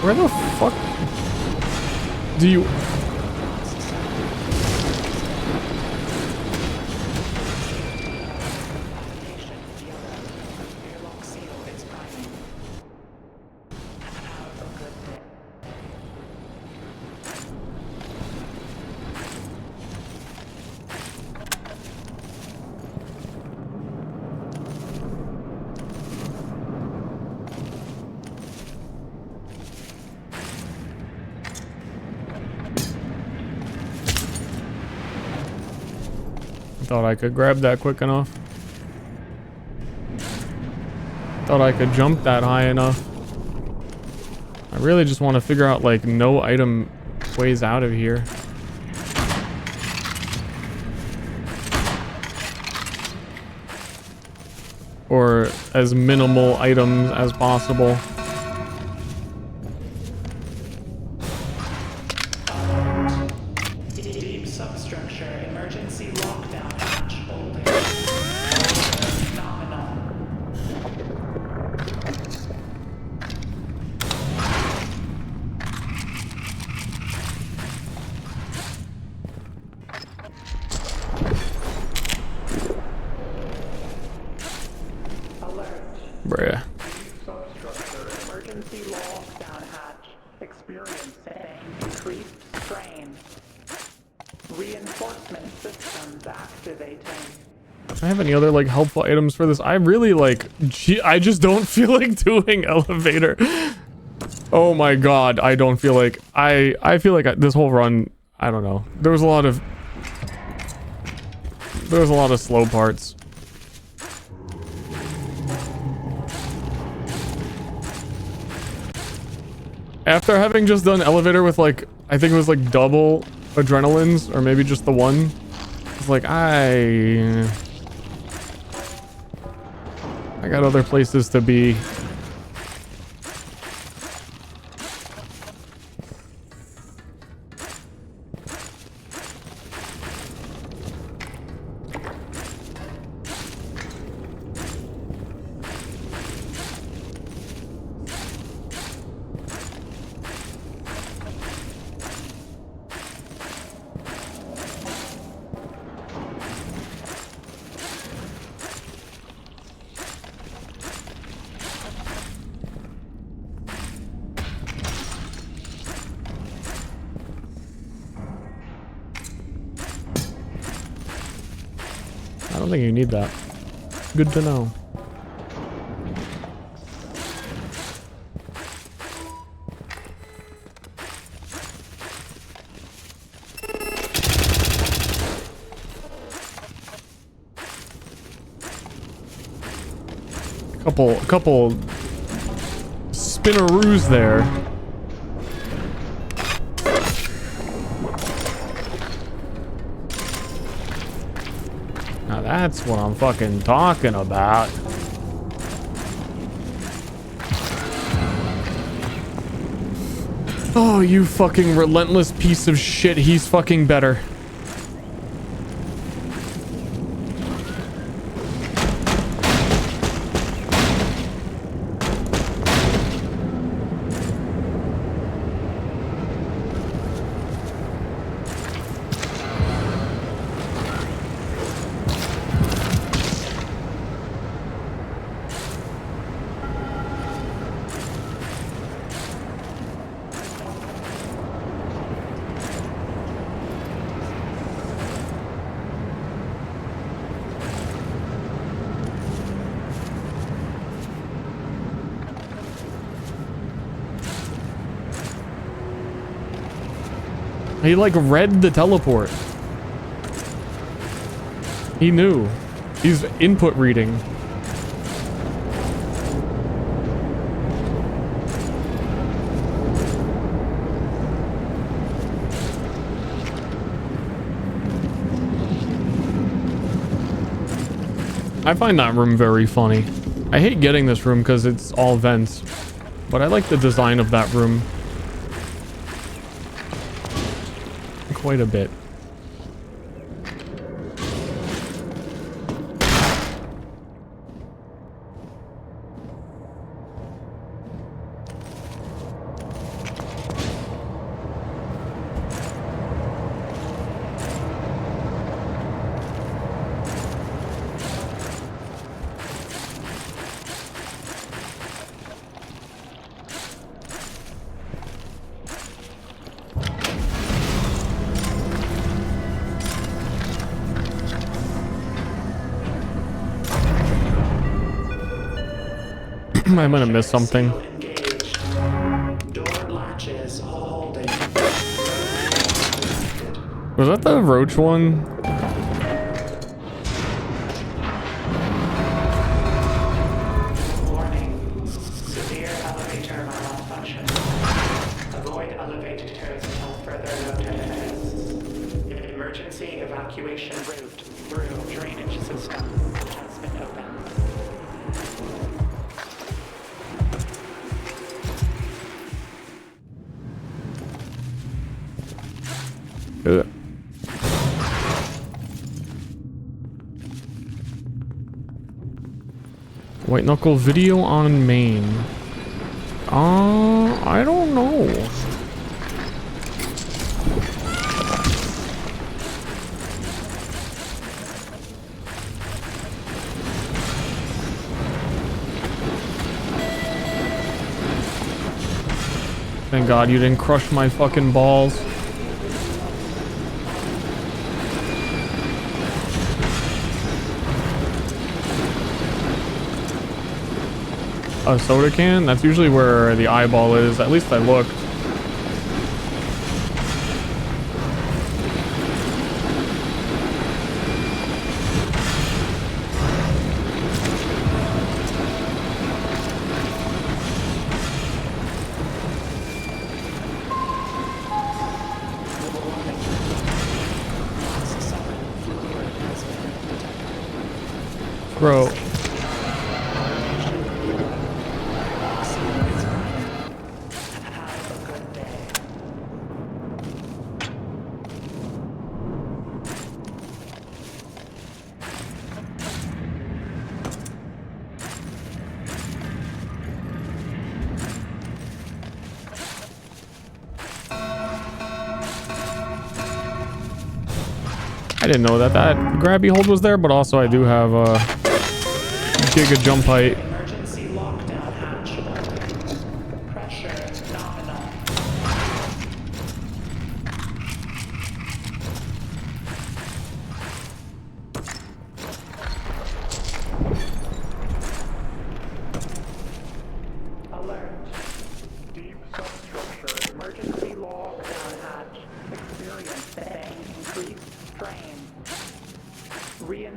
Where the fuck do you... Thought I could grab that quick enough. Thought I could jump that high enough. I really just want to figure out like no item ways out of here. Or as minimal items as possible. Deep substructure emergency lockdown hatch holding. Nominal. Bruh. Substructure emergency lockdown hatch experiencing increased strain. Reinforcement systems activating. Do I have any other like helpful items for this? I really like, I just don't feel like doing elevator. Oh my god, I don't feel like, I feel like this whole run, I don't know. There was a lot of slow parts. After having just done elevator with like, I think it was like double adrenalines, or maybe just the one. It's like, I got other places to be. I don't think you need that. Good to know. Couple spinneroos there. Now that's what I'm fucking talking about. Oh, you fucking relentless piece of shit. He's fucking better. He like read the teleport. He knew. He's input reading. I find that room very funny. I hate getting this room because it's all vents, but I like the design of that room quite a bit. I'm gonna miss something. Was that the roach one? Warning. Severe elevator malfunction. Avoid elevators until further notice. Emergency evacuation route through drainage system has been opened. Ugh. White Knuckle video on main. I don't know. Thank God you didn't crush my fucking balls. A soda can? That's usually where the eyeball is. At least I looked. Bro. I didn't know that grabby hold was there, but also I do have a giga jump height. Emergency lockdown hatch. Pressure nominal.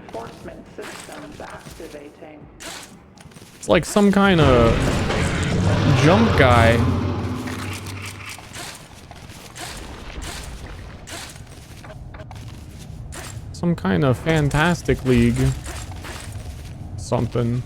Reinforcement systems activating. It's like some kind of jump guy. Some kind of Fantastic League. Something.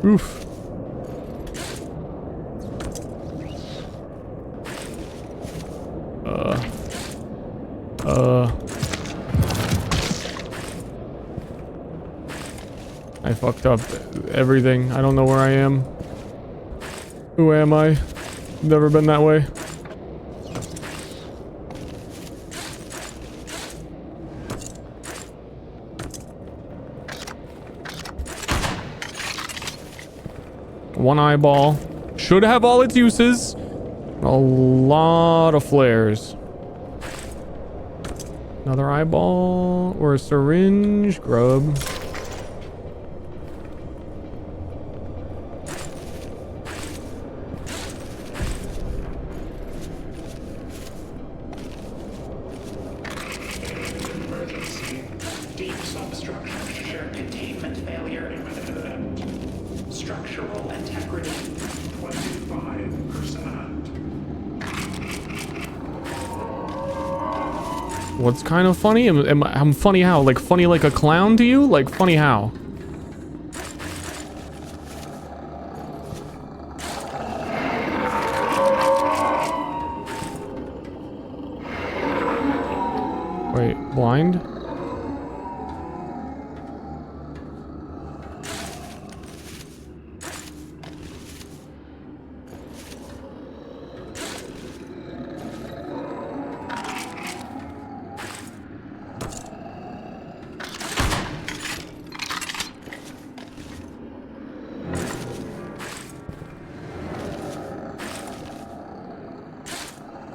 Oof. I fucked up everything. I don't know where I am. Who am I? Never been that way. One eyeball. Should have all its uses. A lot of flares. Another eyeball or a syringe. Grub. Emergency. Deep substructure containment failure imminent. Structural integrity 25%. What's kind of funny? I'm funny how? Like funny like a clown to you? Like funny how? Wait, blind?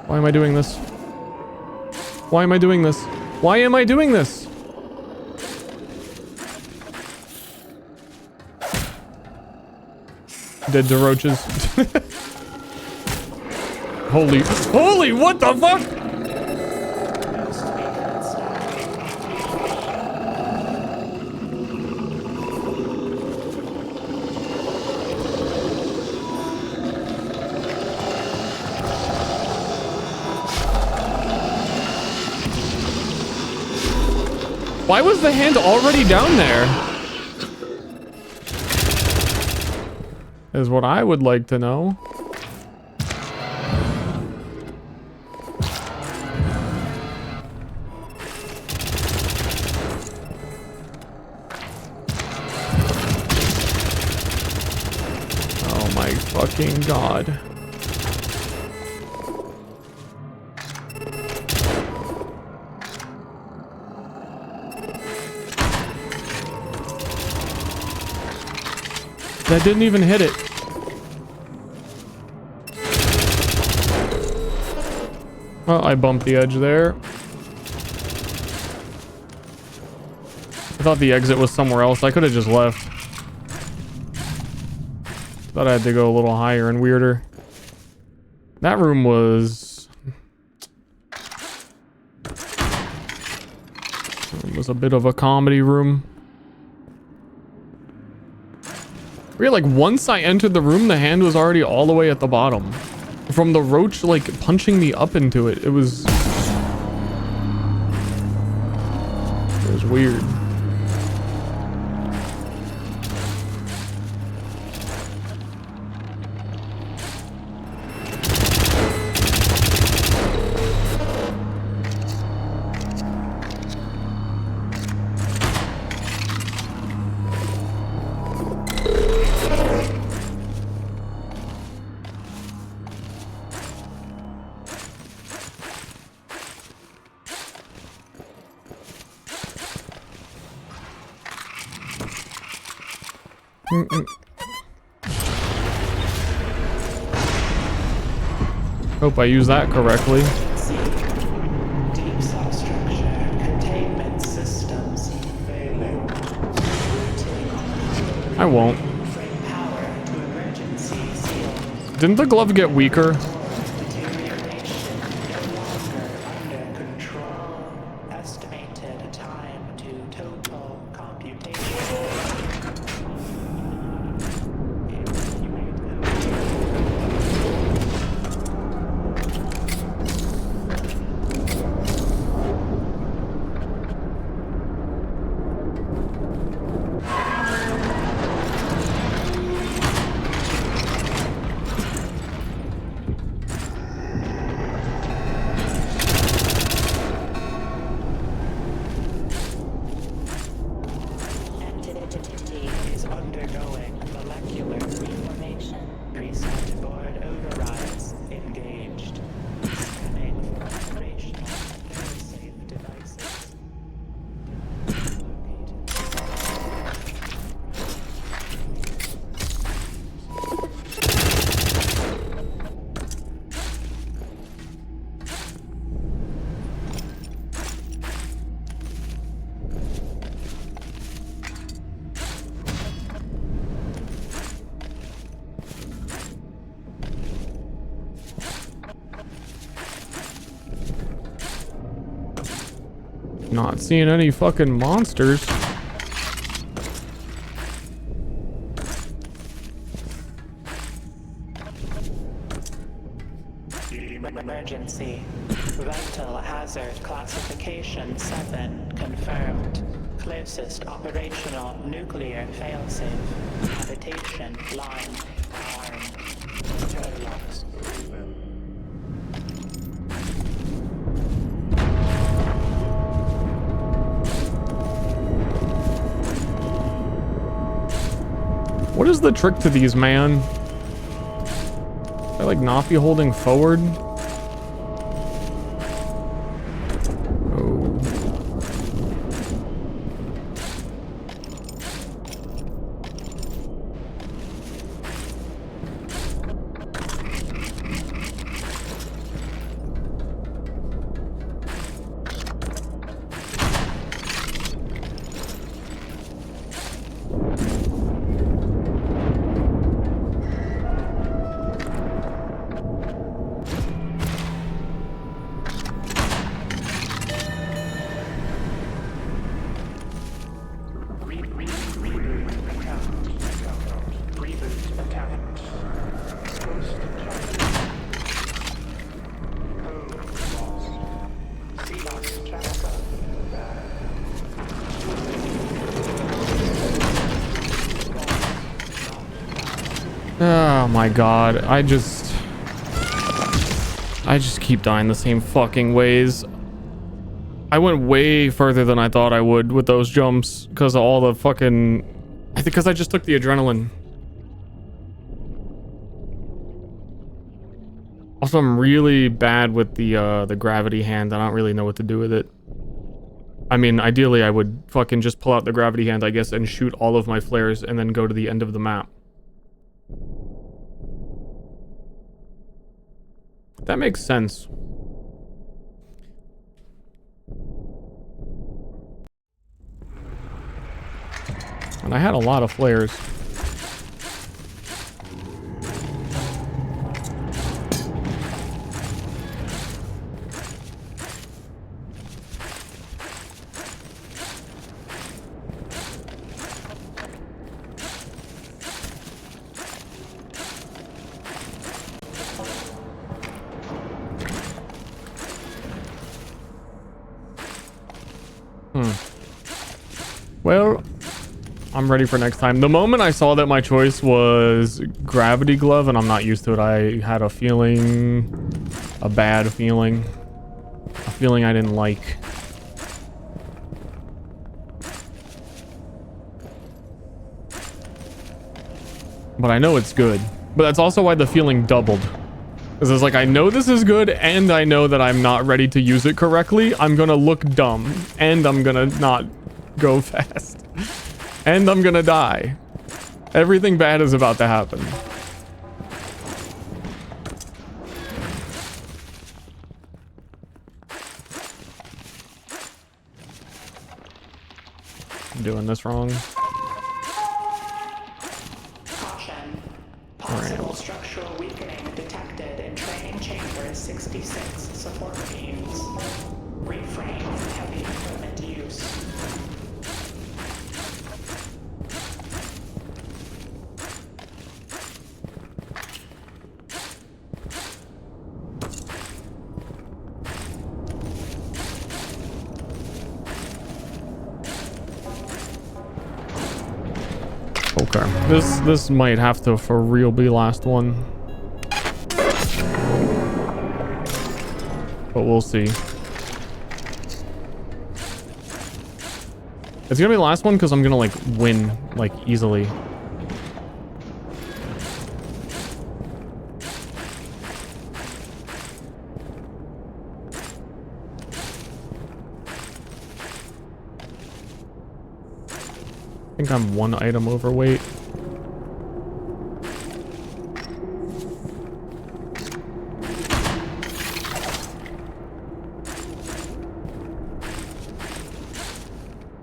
Why am I doing this? Why am I doing this? Why am I doing this? Dead to roaches. Holy, what the fuck? Why was the hand already down there? Is what I would like to know. Oh my fucking god. That didn't even hit it. Oh, I bumped the edge there. I thought the exit was somewhere else. I could have just left. Thought I had to go a little higher and weirder. That room was... It was a bit of a comedy room. Really, like once I entered the room, the hand was already all the way at the bottom. From the roach, like, punching me up into it. It was weird. Hope I use that correctly. Deep substructure, containment systems failing. I won't. Bring power to emergency seal. Didn't the glove get weaker? Deterioration no longer under control. Estimated time to total computation. Is undergoing molecular reformation. Preset board overrides engaged. Scanning for operational fail-safe devices. Not seeing any fucking monsters. Emergency. Vital hazard classification 7 confirmed. Closest operational nuclear failsafe. Habitation line armed. Turlocks proven. What is the trick to these, man? I like not be holding forward. Oh. Oh my god, I just keep dying the same fucking ways. I went way further than I thought I would with those jumps because of all the fucking... I think because I just took the adrenaline. Also, I'm really bad with the gravity hand. I don't really know what to do with it. I mean, ideally I would fucking just pull out the gravity hand, I guess, and shoot all of my flares and then go to the end of the map. That makes sense. And I had a lot of flares. Well, I'm ready for next time. The moment I saw that my choice was Gravity Glove, and I'm not used to it, I had a feeling, a bad feeling, a feeling I didn't like. But I know it's good. But that's also why the feeling doubled. Because it's like, I know this is good, and I know that I'm not ready to use it correctly. I'm gonna look dumb, and I'm gonna not go fast. And I'm gonna die. Everything bad is about to happen. I'm doing this wrong. Caution. Possible structural weakening detected in training chamber 66 support beams. Refrain from heavy equipment use. Okay, this might have to for real be last one, but we'll see. It's gonna be the last one because I'm gonna like win like easily. I think I'm one item overweight.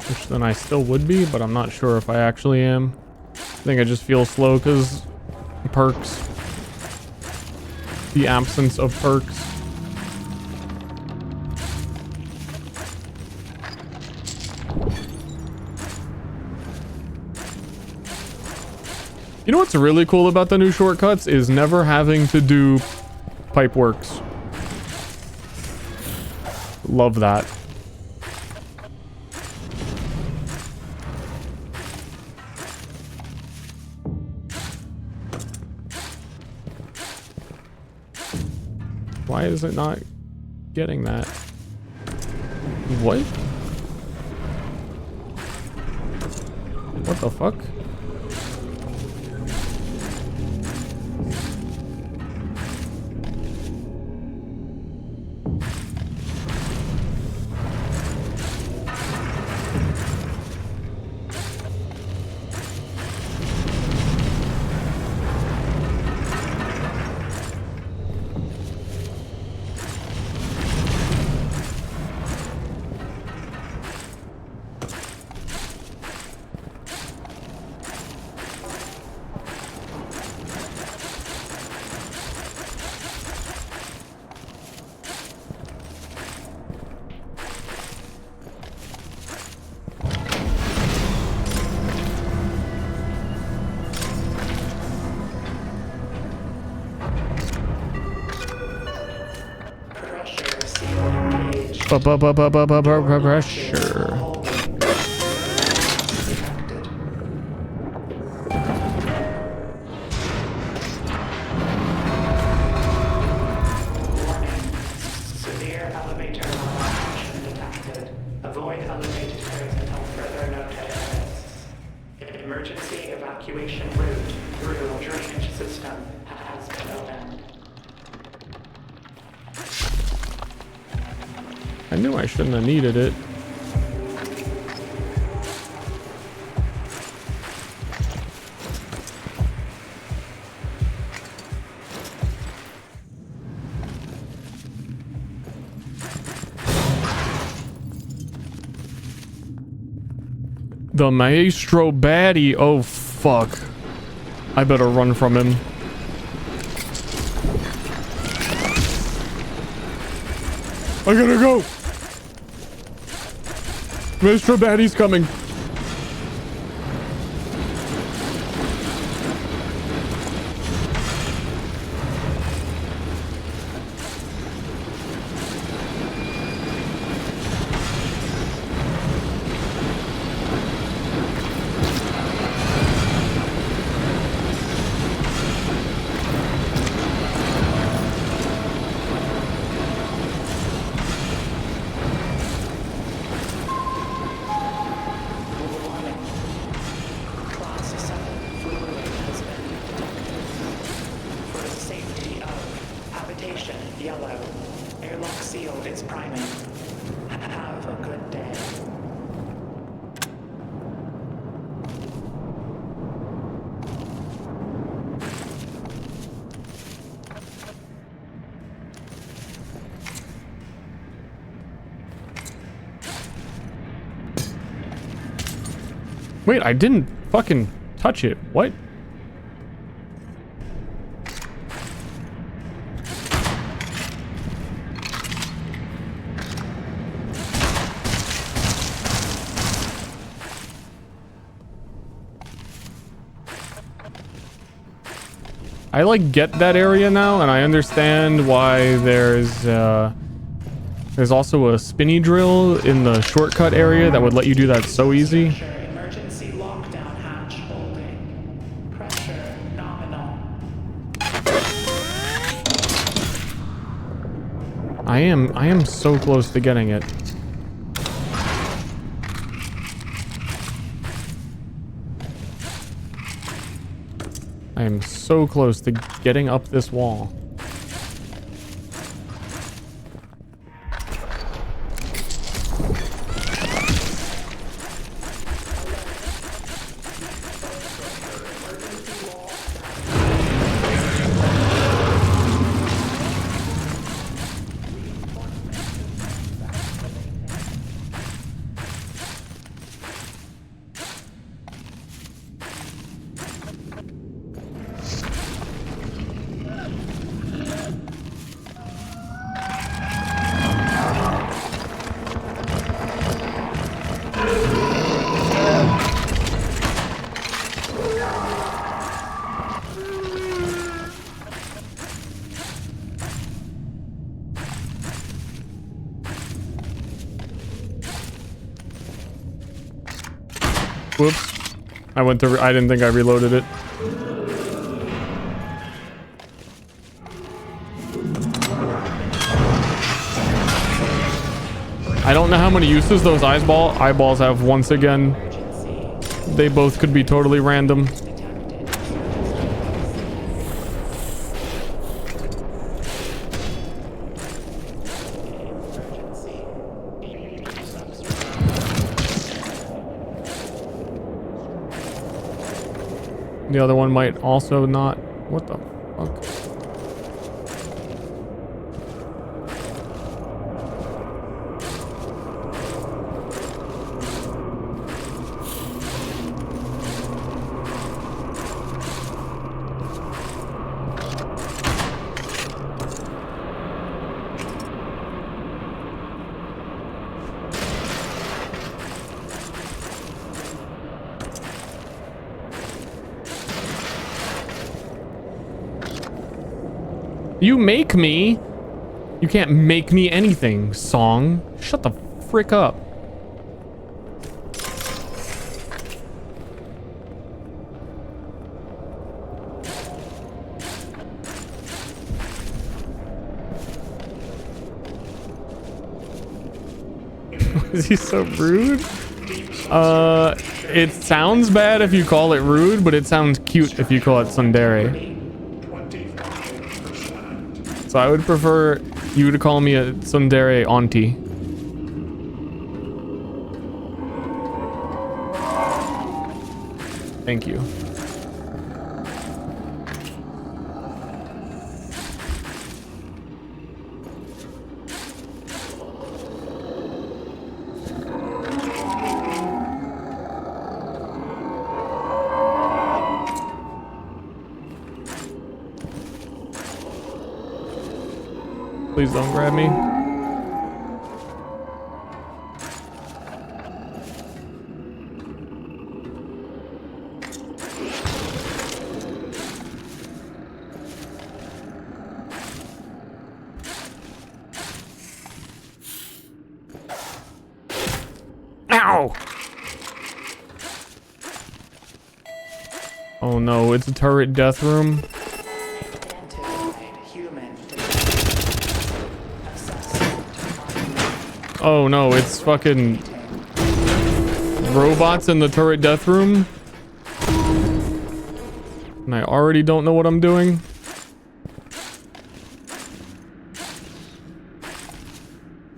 Which then I still would be, but I'm not sure if I actually am. I think I just feel slow because perks. The absence of perks. You know what's really cool about the new shortcuts is never having to do pipe works. Love that. Why is it not getting that? What? What the fuck? Pressure. Severe elevator malfunction detected. Avoid elevators until further notice. Emergency evacuation route through drainage system has been opened. I knew I shouldn't have needed it. The Maestro baddie. Oh, fuck. I better run from him. I gotta go. Maestro baddie's coming. Attention, yellow. Airlock seal is priming. Have a good day. Wait, I didn't fucking touch it. What? I like get that area now, and I understand why there's also a spinny drill in the shortcut area that would let you do that so easy. Emergency lockdown hatch holding. Pressure nominal. I am so close to getting it. I am so close to getting up this wall. Whoops. I didn't think I reloaded it. I don't know how many uses those eyeballs have once again. They both could be totally random. The other one might also not. What the fuck? You make me. You can't make me anything, song. Shut the frick up. Is he so rude? It sounds bad if you call it rude, but it sounds cute if you call it tsundere. So I would prefer you to call me a tsundere auntie. Thank you. Please don't grab me. Ow! Oh no, it's a turret death room. Oh no, it's fucking robots in the turret death room. And I already don't know what I'm doing.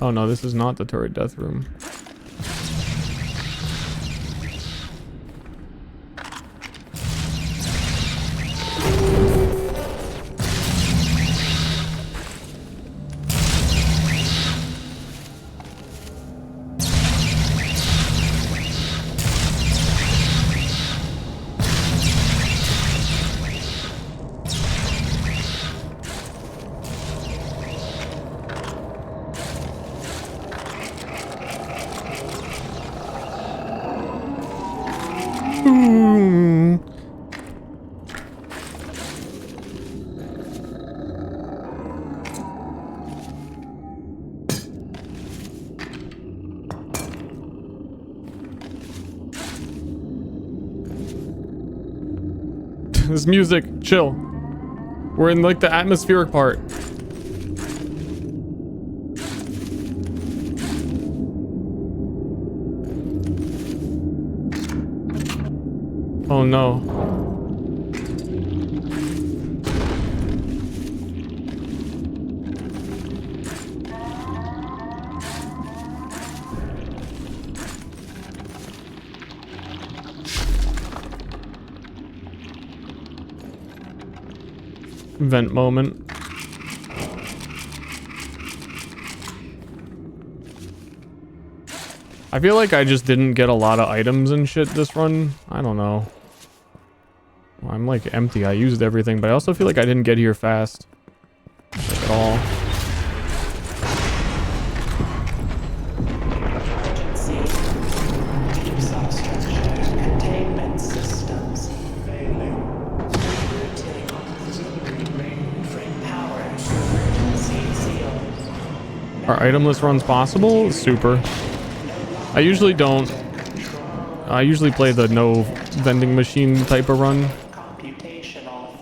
Oh no, this is not the turret death room. This music, chill. We're in like the atmospheric part. Oh no. Vent moment. I feel like I just didn't get a lot of items and shit this run. I don't know. Well, I'm like empty. I used everything, but I also feel like I didn't get here fast. Like, at all. Containment systems failing. Are itemless runs possible? Super. I usually don't. I usually play the no vending machine type of run. Computational.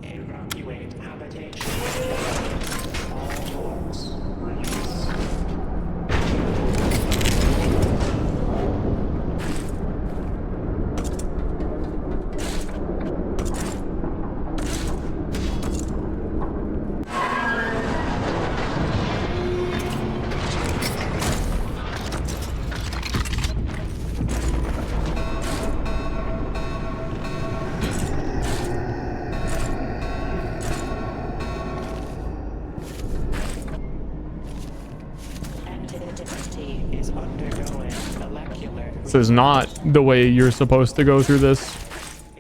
Evacuate habitation. All doors. This is not the way you're supposed to go through this.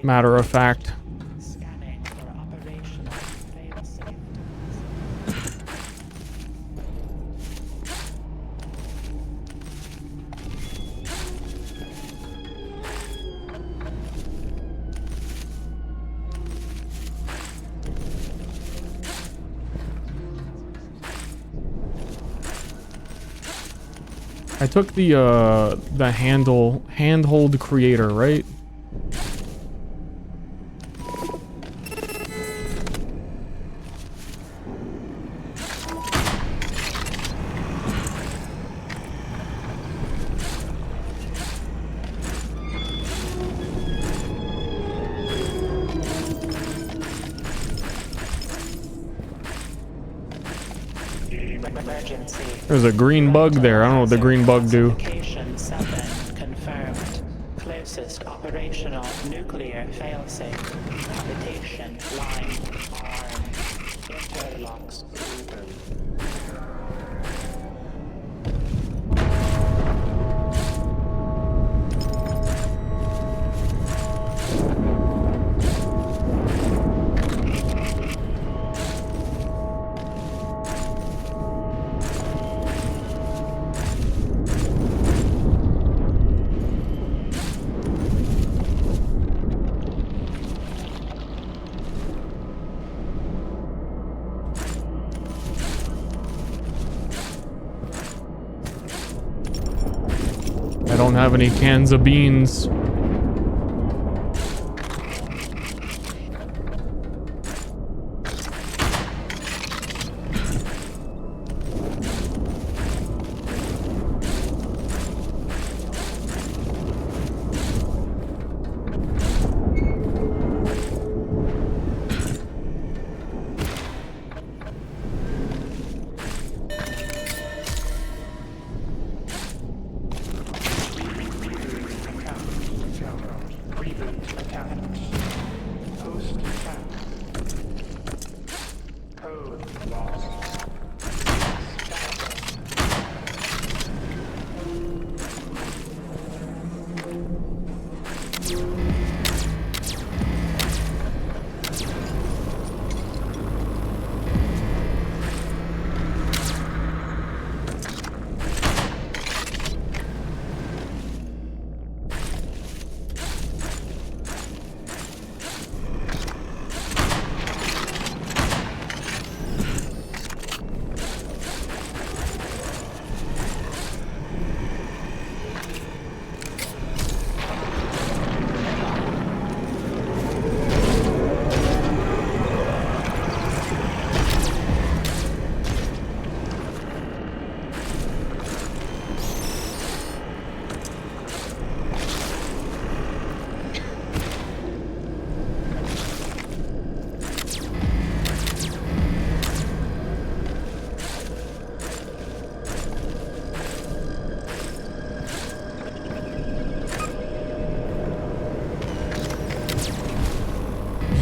Matter of fact. I took the handhold creator, right? There's a green bug there. I don't know what the green bug do. Confirmed. Closest operational nuclear failsafe. Habitation line arm. Interlocks open. I don't have any cans of beans.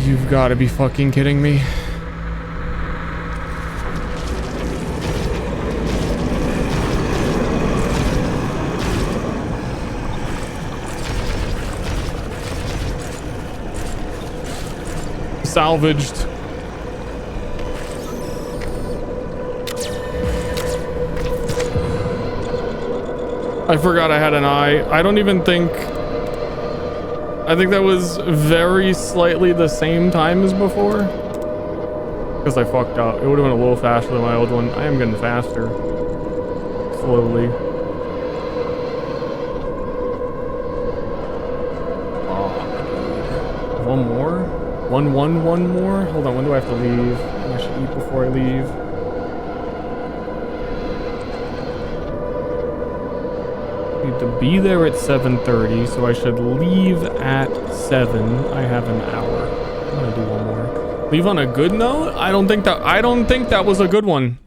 You've got to be fucking kidding me. Salvaged. I forgot I had an eye. I don't even think... I think that was very slightly the same time as before. Because I fucked up. It would have been a little faster than my old one. I am getting faster. Slowly. Oh. One more? One more? Hold on, when do I have to leave? I should eat before I leave. Need to be there at 7:30, so I should leave at 7. I have an hour. I'm gonna do one more. Leave on a good note? I don't think that was a good one.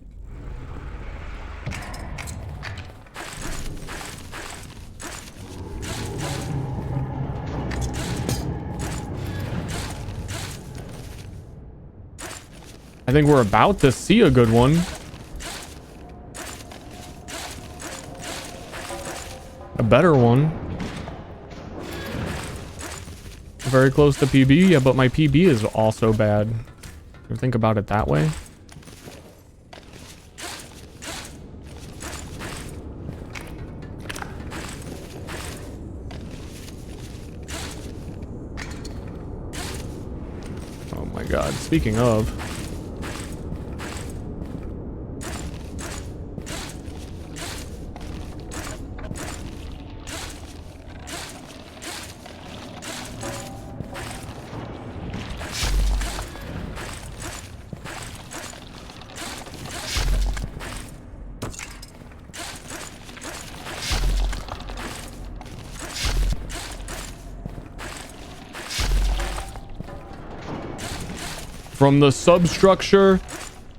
I think we're about to see a good one. A better one. Very close to PB, yeah, but my PB is also bad. You think about it that way? Oh my god, speaking of... From the substructure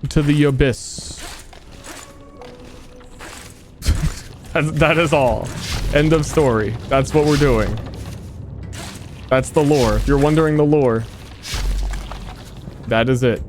to the abyss. That is all. End of story. That's what we're doing. That's the lore. If you're wondering the lore, that is it.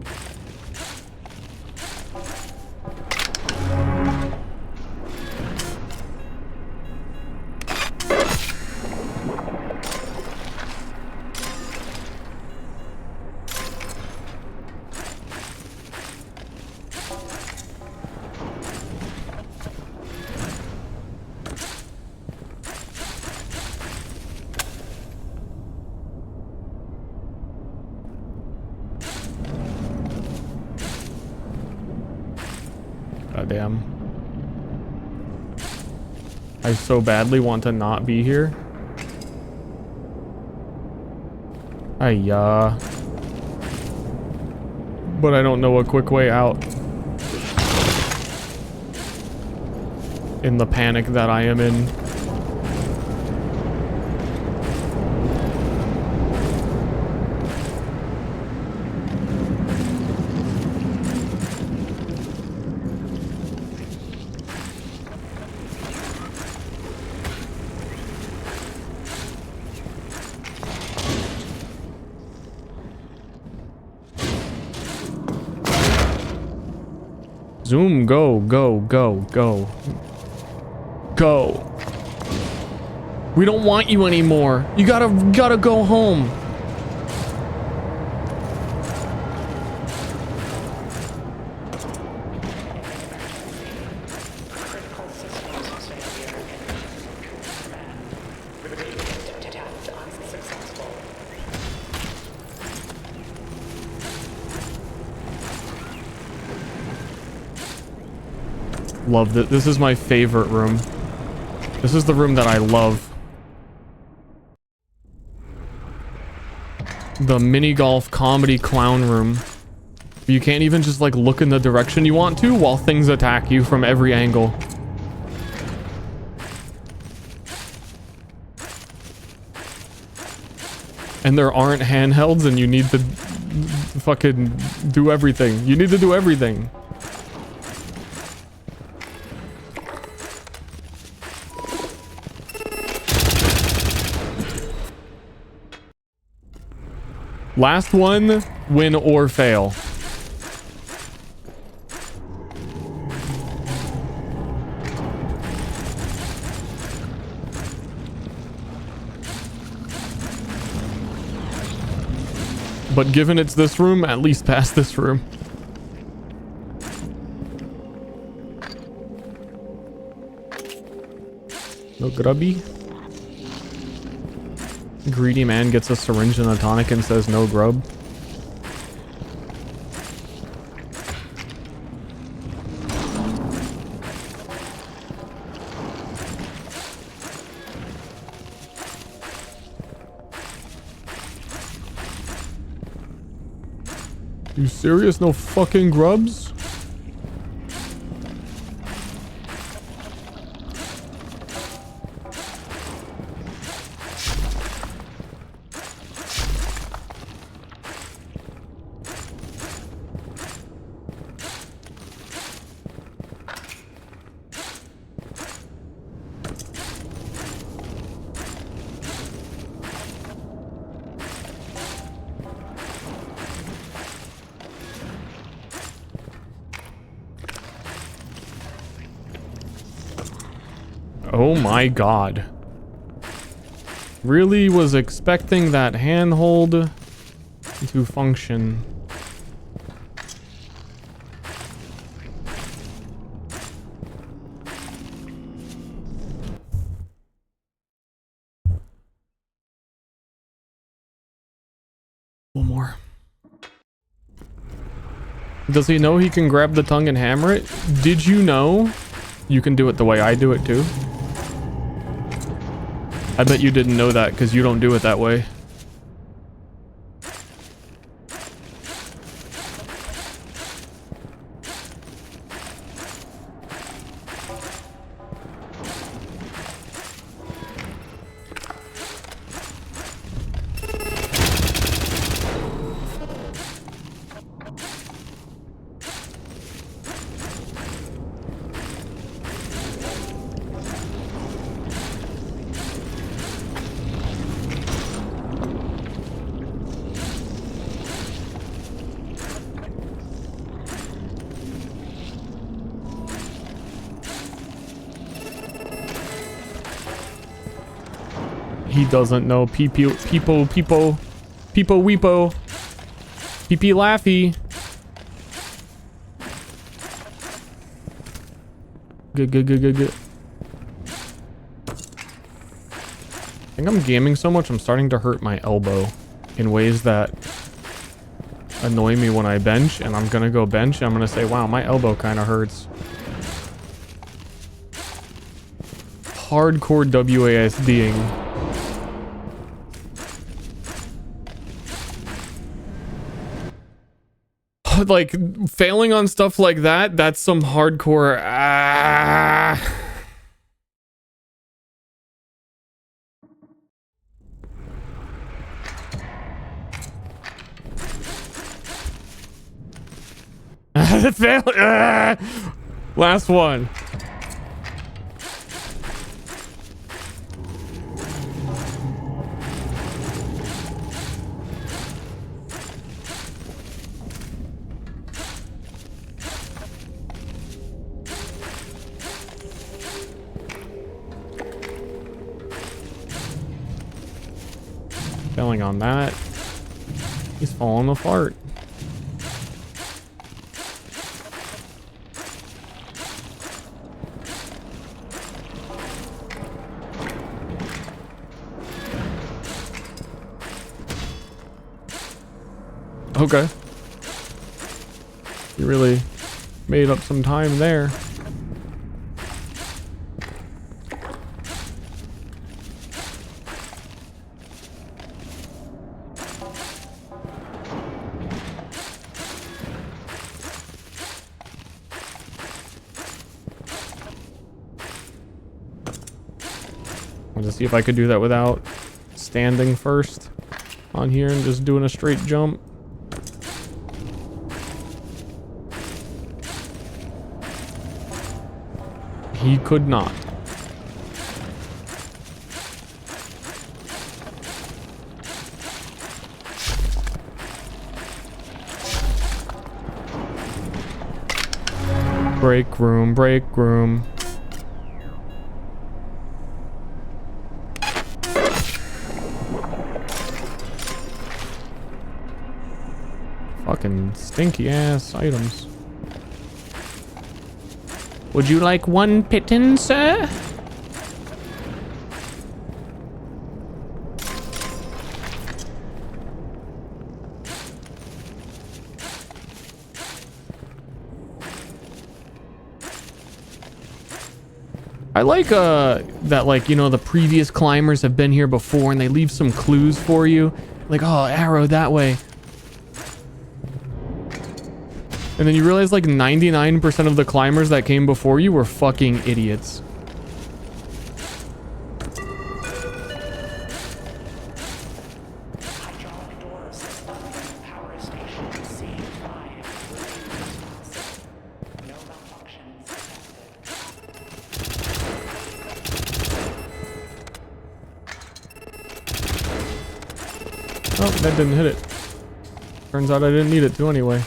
Goddamn. I so badly want to not be here. Hiya. But I don't know a quick way out. In the panic that I am in. Zoom, go, go, go, go. Go. We don't want you anymore. You gotta go home. Love that. This is my favorite room. This is the room that I love. The mini golf comedy clown room. You can't even just like look in the direction you want to while things attack you from every angle. And there aren't handhelds and you need to fucking do everything. You need to do everything. Last one, win or fail. But given it's this room, at least pass this room. No grubby. Greedy man gets a syringe and a tonic and says no grub. You serious? No fucking grubs? Oh my god. Really was expecting that handhold to function. One more. Does he know he can grab the tongue and hammer it? Did you know you can do it the way I do it too? I bet you didn't know that because you don't do it that way. He doesn't know peepo weepo pee laffy. Good. I think I'm gaming so much I'm starting to hurt my elbow in ways that annoy me when I bench, and I'm gonna go bench and I'm gonna say, wow, my elbow kind of hurts. Hardcore WASDing. Like, failing on stuff like that, that's some hardcore Last one. Failing on that. He's falling apart. Okay. You really made up some time there. I'll just see if I could do that without standing first on here and just doing a straight jump. He could not. Break room, break room. Fucking stinky ass items. Would you like one pittance, sir? I like that, like, you know, the previous climbers have been here before and they leave some clues for you. Like, oh, arrow that way. And then you realize like 99% of the climbers that came before you were fucking idiots. Hydraulic doors suspended. Power station C5. No malfunctions detected. Oh, that didn't hit it. Turns out I didn't need it to anyway.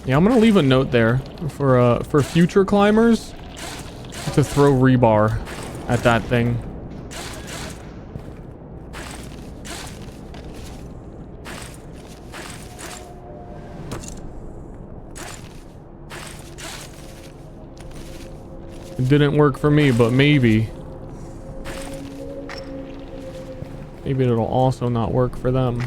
Yeah, I'm gonna leave a note there for future climbers to throw rebar at that thing. It didn't work for me, but maybe it'll also not work for them.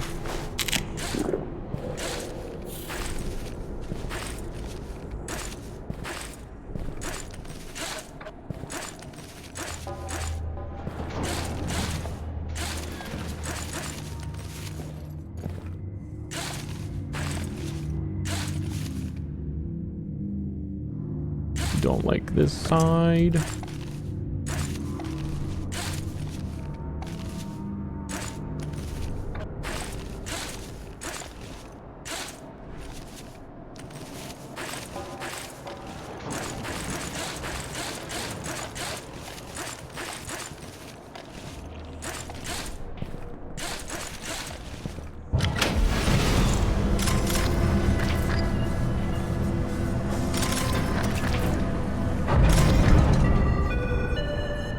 Don't like this side.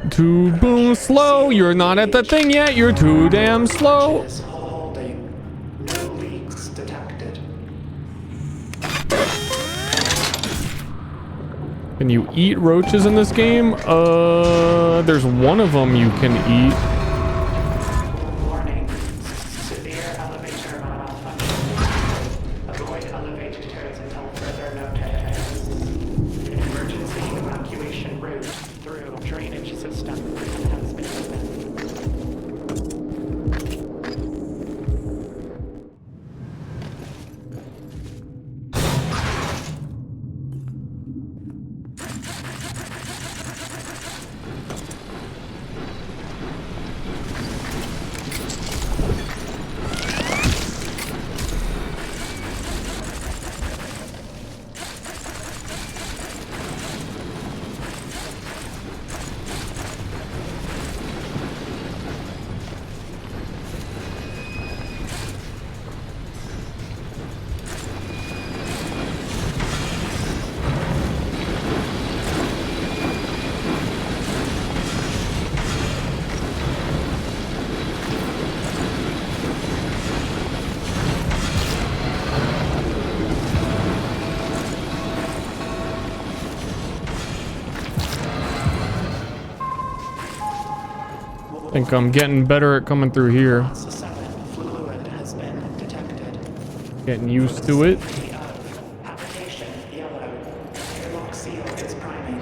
Too boom slow. You're not at the thing yet. You're too damn slow. Holding. No leaks detected. Can you eat roaches in this game? There's one of them you can eat. Warning. Severe elevator malfunction. Avoid elevators until further notice. Emergency evacuation route through drainage system has been opened. think I'm getting better at coming through here. Fluid has been detected. Getting used to it. Habitation yellow. Airlock seal is priming.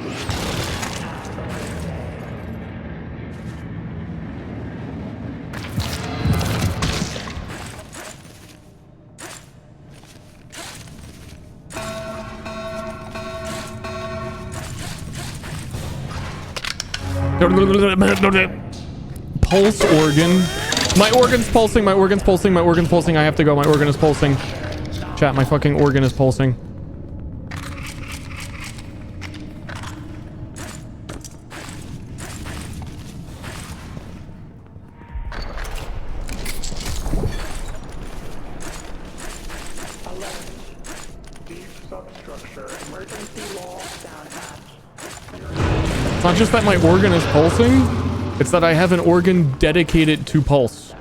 Pulse organ. My organ's pulsing, my organ's pulsing, my organ's pulsing. I have to go, my organ is pulsing. Chat, my fucking organ is pulsing. It's not just that my organ is pulsing, it's that I have an organ dedicated to pulse.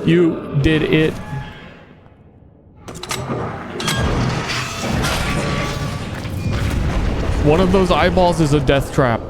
You did it. One of those eyeballs is a death trap.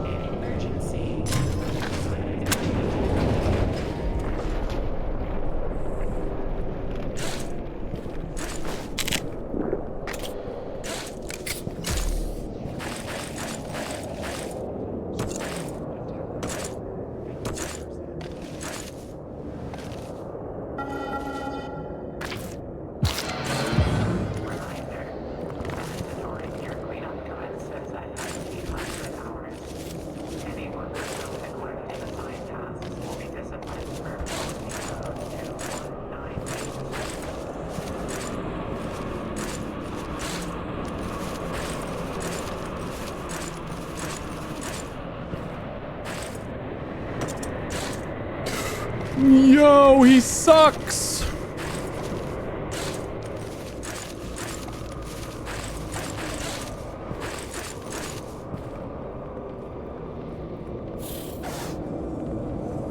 Yo, he sucks.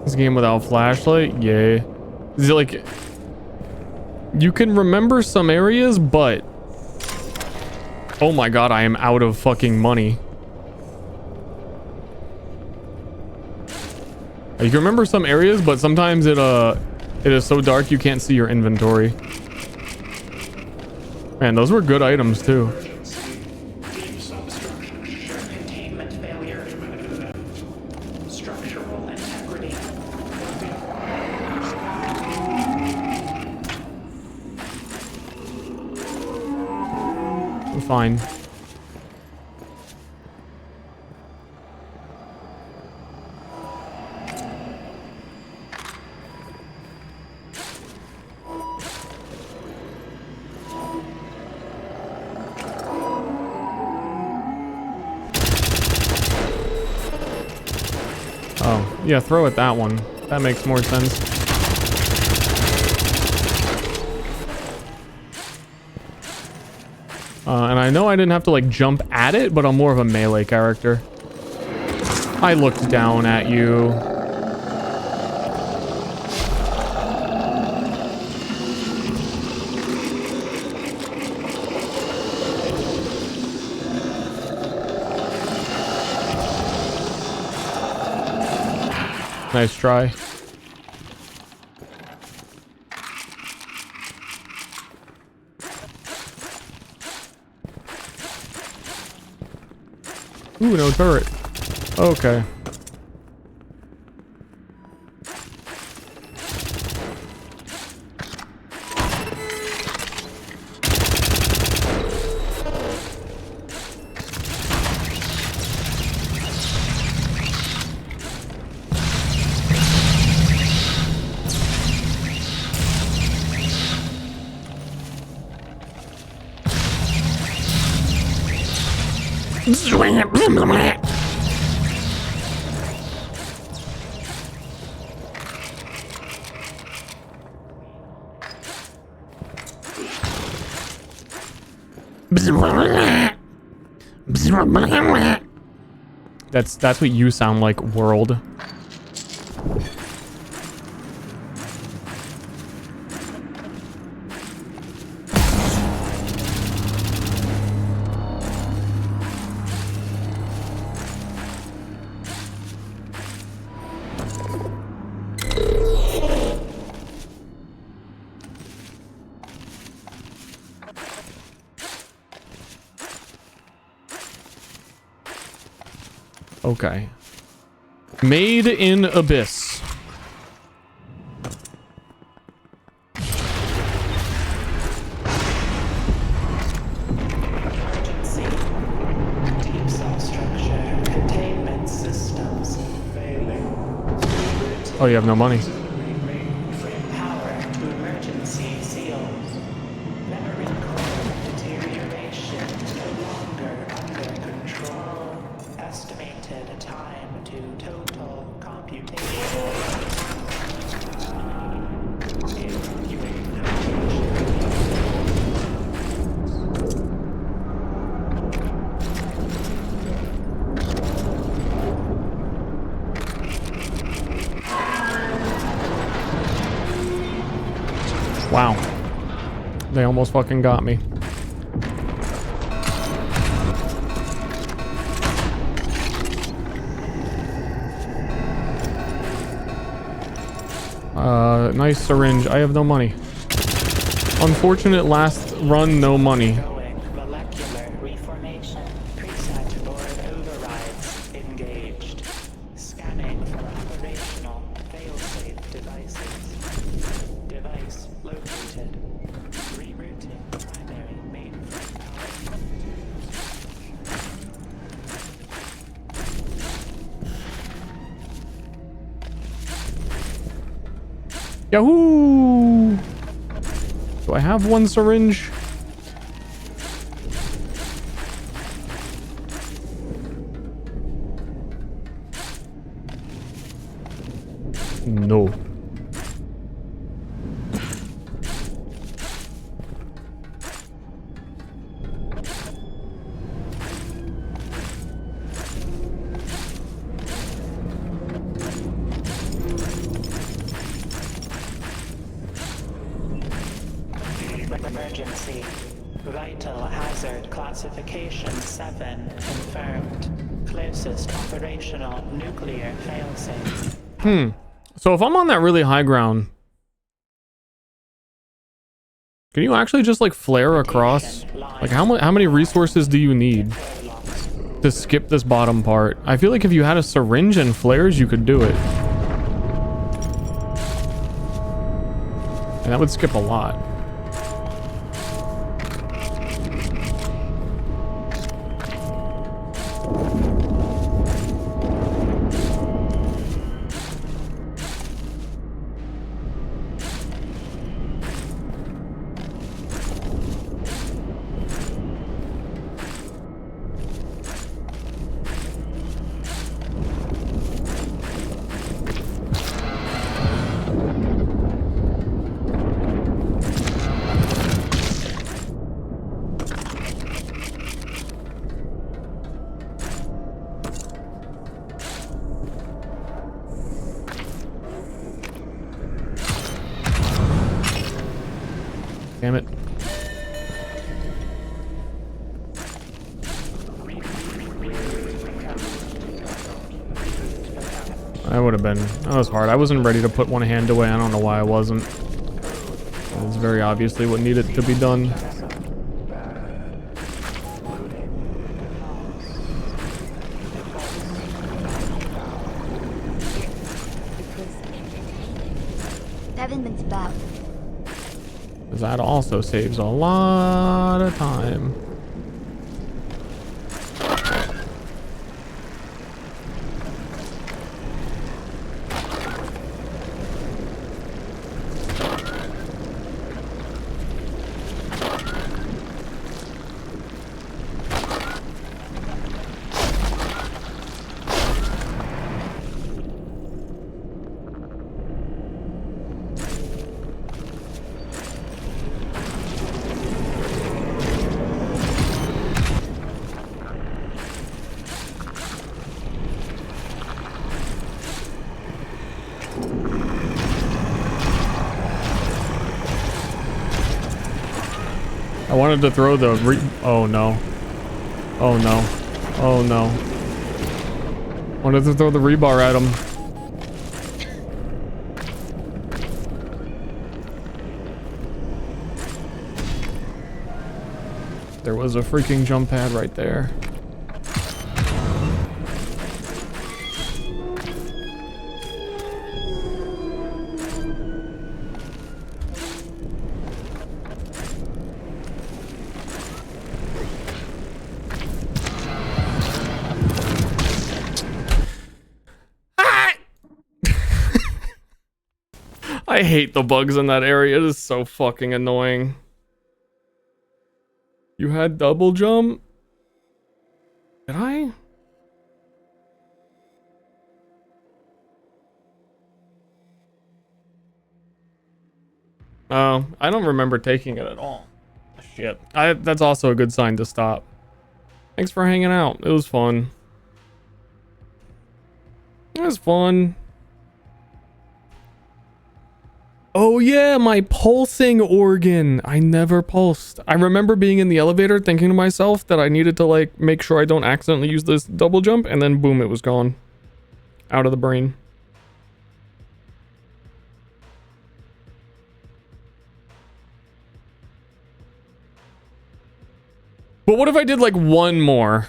This game without flashlight? Yay. Is it like you can remember some areas, but oh my god, I am out of fucking money. You can remember some areas, but sometimes it is so dark you can't see your inventory. Man, those were good items too. Deep substructure. Containment failure. Structural integrity. I'm fine. Yeah, throw at that one. That makes more sense. And I know I didn't have to like jump at it, but I'm more of a melee character. I looked down at you. Nice try. Ooh, no turret. Okay. That's what you sound like, world. Okay. Made in Abyss. Emergency. Deep substructure containment systems failing. Oh, you have no money. Power to emergency seals. Memory core deterioration no longer under control. Estimated time to total computation. Evacuate location. Wow. They almost fucking got me. Nice syringe. I have no money. Unfortunate last run, no money. Molecular reformation. Preset board overrides engaged. Scanning for operational failsafe devices. Device located. Rerouting primary mainframe power. Yahoo! Do I have one syringe? No. Emergency. Vital hazard classification 7 confirmed. Closest operational nuclear failsafe. So if I'm on that really high ground, can you actually just like flare across? Like how many resources do you need to skip this bottom part? I feel like if you had a syringe and flares, you could do it. And that would skip a lot. Damn it. That would have been... That was hard. I wasn't ready to put one hand away. I don't know why I wasn't. It's very obviously what needed to be done. Because that also saves a lot of time. I wanted to throw the oh no. Oh no. Oh no. Wanted to throw the rebar at him. There was a freaking jump pad right there. I hate the bugs in that area. It is so fucking annoying. You had double jump? Did I? Oh, I don't remember taking it at all. Shit. That's also a good sign to stop. Thanks for hanging out. It was fun. It was fun. Oh yeah, my pulsing organ. I never pulsed. I remember being in the elevator thinking to myself that I needed to like make sure I don't accidentally use this double jump, and then boom, it was gone. Out of the brain. But what if I did like one more?